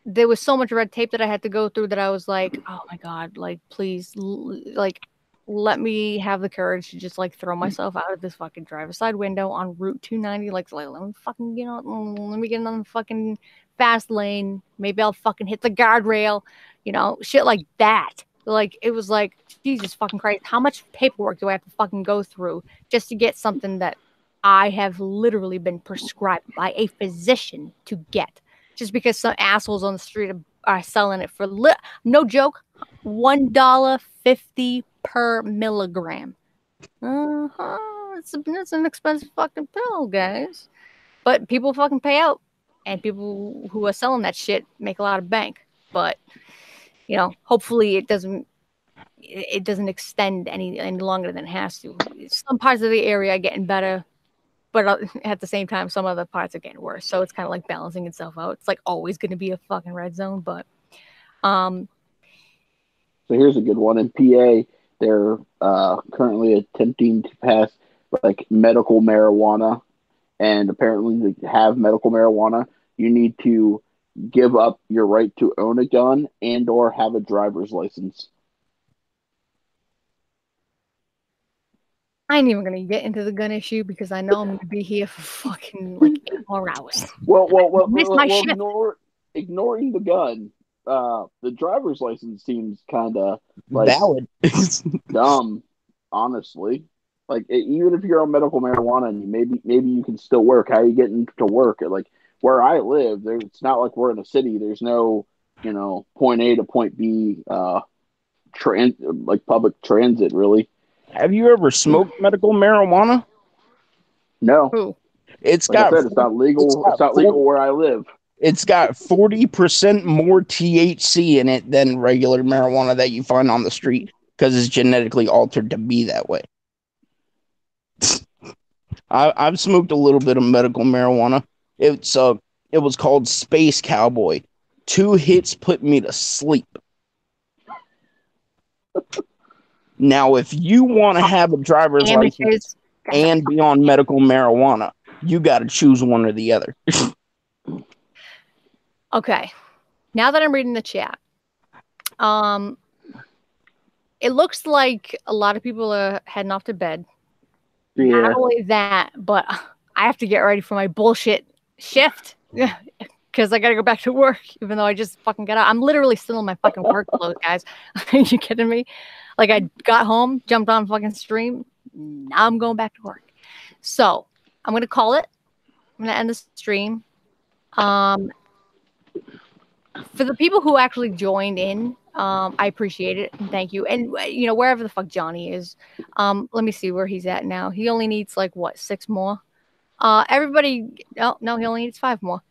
there was so much red tape that I had to go through that I was like, oh my God, like, please, like, let me have the courage to just like throw myself out of this fucking driver's side window on Route 290. Like let me fucking, let me get on the fucking fast lane. Maybe I'll fucking hit the guardrail, shit like that. Like, it was like, Jesus fucking Christ, how much paperwork do I have to fucking go through just to get something that I have literally been prescribed by a physician to get? Just because some assholes on the street are selling it for, no joke, $1.50 per milligram. It's an expensive fucking pill, guys. But people fucking pay out, and people who are selling that shit make a lot of bank. But hopefully it doesn't extend any longer than it has to. Some parts of the area are getting better, but at the same time, some other parts are getting worse. So it's kind of like balancing itself out. It's like always going to be a fucking red zone, but So here's a good one. In PA, they're currently attempting to pass like medical marijuana, and apparently to have medical marijuana, you need to give up your right to own a gun and or have a driver's license. I ain't even gonna get into the gun issue because I know I'm gonna be here for fucking like 8 more hours. Well, Miss my shift. ignoring the gun, the driver's license seems kind of like Valid. dumb, honestly. Like even if you're on medical marijuana, and maybe you can still work. How are you getting to work? Like where I live, it's not like we're in a city. There's no point A to point B, like public transit really. Have you ever smoked medical marijuana? No. Who? It's Like got I said, it's not legal. It's not legal where I live. It's got 40% more THC in it than regular marijuana that you find on the street because it's genetically altered to be that way. I've smoked a little bit of medical marijuana. It was called Space Cowboy. 2 hits put me to sleep. Now, if you want to have a driver's license and be on medical marijuana, you got to choose one or the other. Okay. Now that I'm reading the chat, it looks like a lot of people are heading off to bed. Yeah. Not only that, but I have to get ready for my bullshit shift because I got to go back to work, even though I just fucking got out. I'm literally still in my fucking work clothes, guys. Are you kidding me? Like, I got home, jumped on fucking stream. Now I'm going back to work. So I'm going to call it. I'm going to end the stream. For the people who actually joined in, I appreciate it. And thank you. And, wherever the fuck Johnny is, let me see where he's at now. He only needs, 6 more? Everybody, no, he only needs 5 more.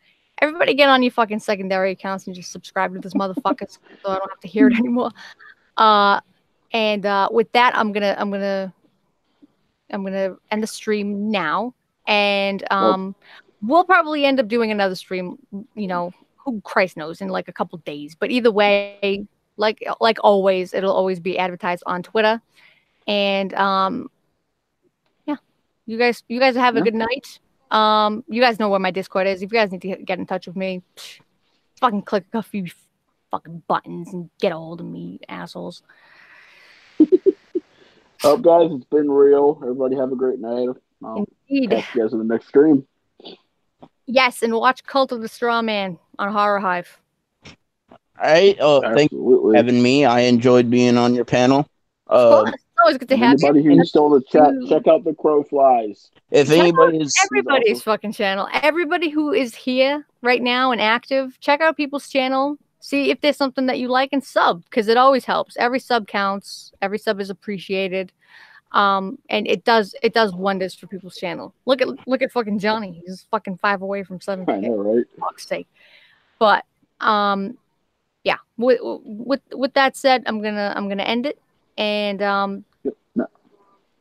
Everybody get on your fucking secondary accounts and just subscribe to this motherfucker so I don't have to hear it anymore. And with that, I'm gonna end the stream now, and we'll probably end up doing another stream. Who Christ knows in like a couple days. But either way, like always, it'll always be advertised on Twitter, and yeah. You guys have a Yeah. good night. You guys know where my Discord is. If you guys need to get in touch with me, fucking click a few fucking buttons and get a hold of me, you assholes. Oh, guys, it's been real. Everybody have a great night. I'll Indeed. catch you guys in the next stream. Yes, and watch Cult of the Straw Man on Horror Hive. All right. Thank you Absolutely. for having me. I enjoyed being on your panel. Of course, it's always good to have Anybody you. who's still in the chat, You- check out the Crow Flies. If Check anybody is everybody's fucking channel. Everybody who is here right now and active, check out people's channel. See if there's something that you like and sub, because it always helps. Every sub counts. Every sub is appreciated. And it does wonders for people's channel. Look at fucking Johnny. He's fucking 5 away from 7K. I know, right? For fuck's sake. But yeah. With that said, I'm gonna end it, and No.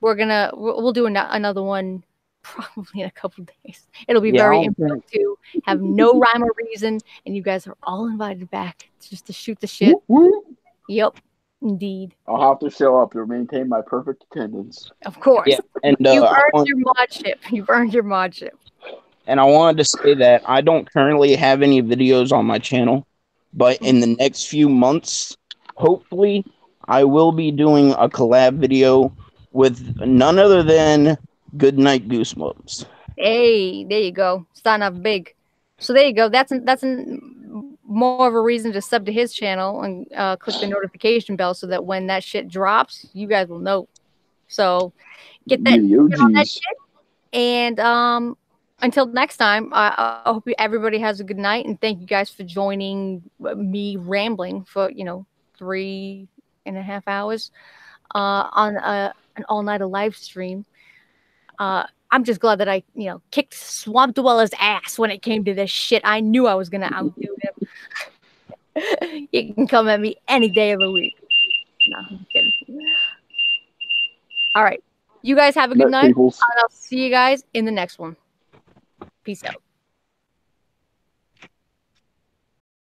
we'll do another one probably in a couple days. It'll be Yeah, very I'll- impromptu, have no rhyme or reason, and you guys are all invited back just to shoot the shit. Whoop, whoop. Yep, indeed, I'll have to show up to maintain my perfect attendance. of course. Yeah, and You've I earned your modship. You've earned your modship. And I wanted to say that I don't currently have any videos on my channel, but in the next few months, hopefully, I will be doing a collab video with none other than Goodnight Goosebumps. Hey, there you go. Starting off big. So there you go. That's more of a reason to sub to his channel and click the notification bell so that when that shit drops, you guys will know. So get that, You get on that OGs. shit. And until next time, I hope everybody has a good night, and thank you guys for joining me rambling for 3.5 hours on an all-nighter live stream. I'm just glad that I, kicked Swamp Dweller's ass when it came to this shit. I knew I was gonna outdo him. You can come at me any day of the week. No, I'm kidding. All right. You guys have a good night. Peoples. And I'll see you guys in the next one. Peace out.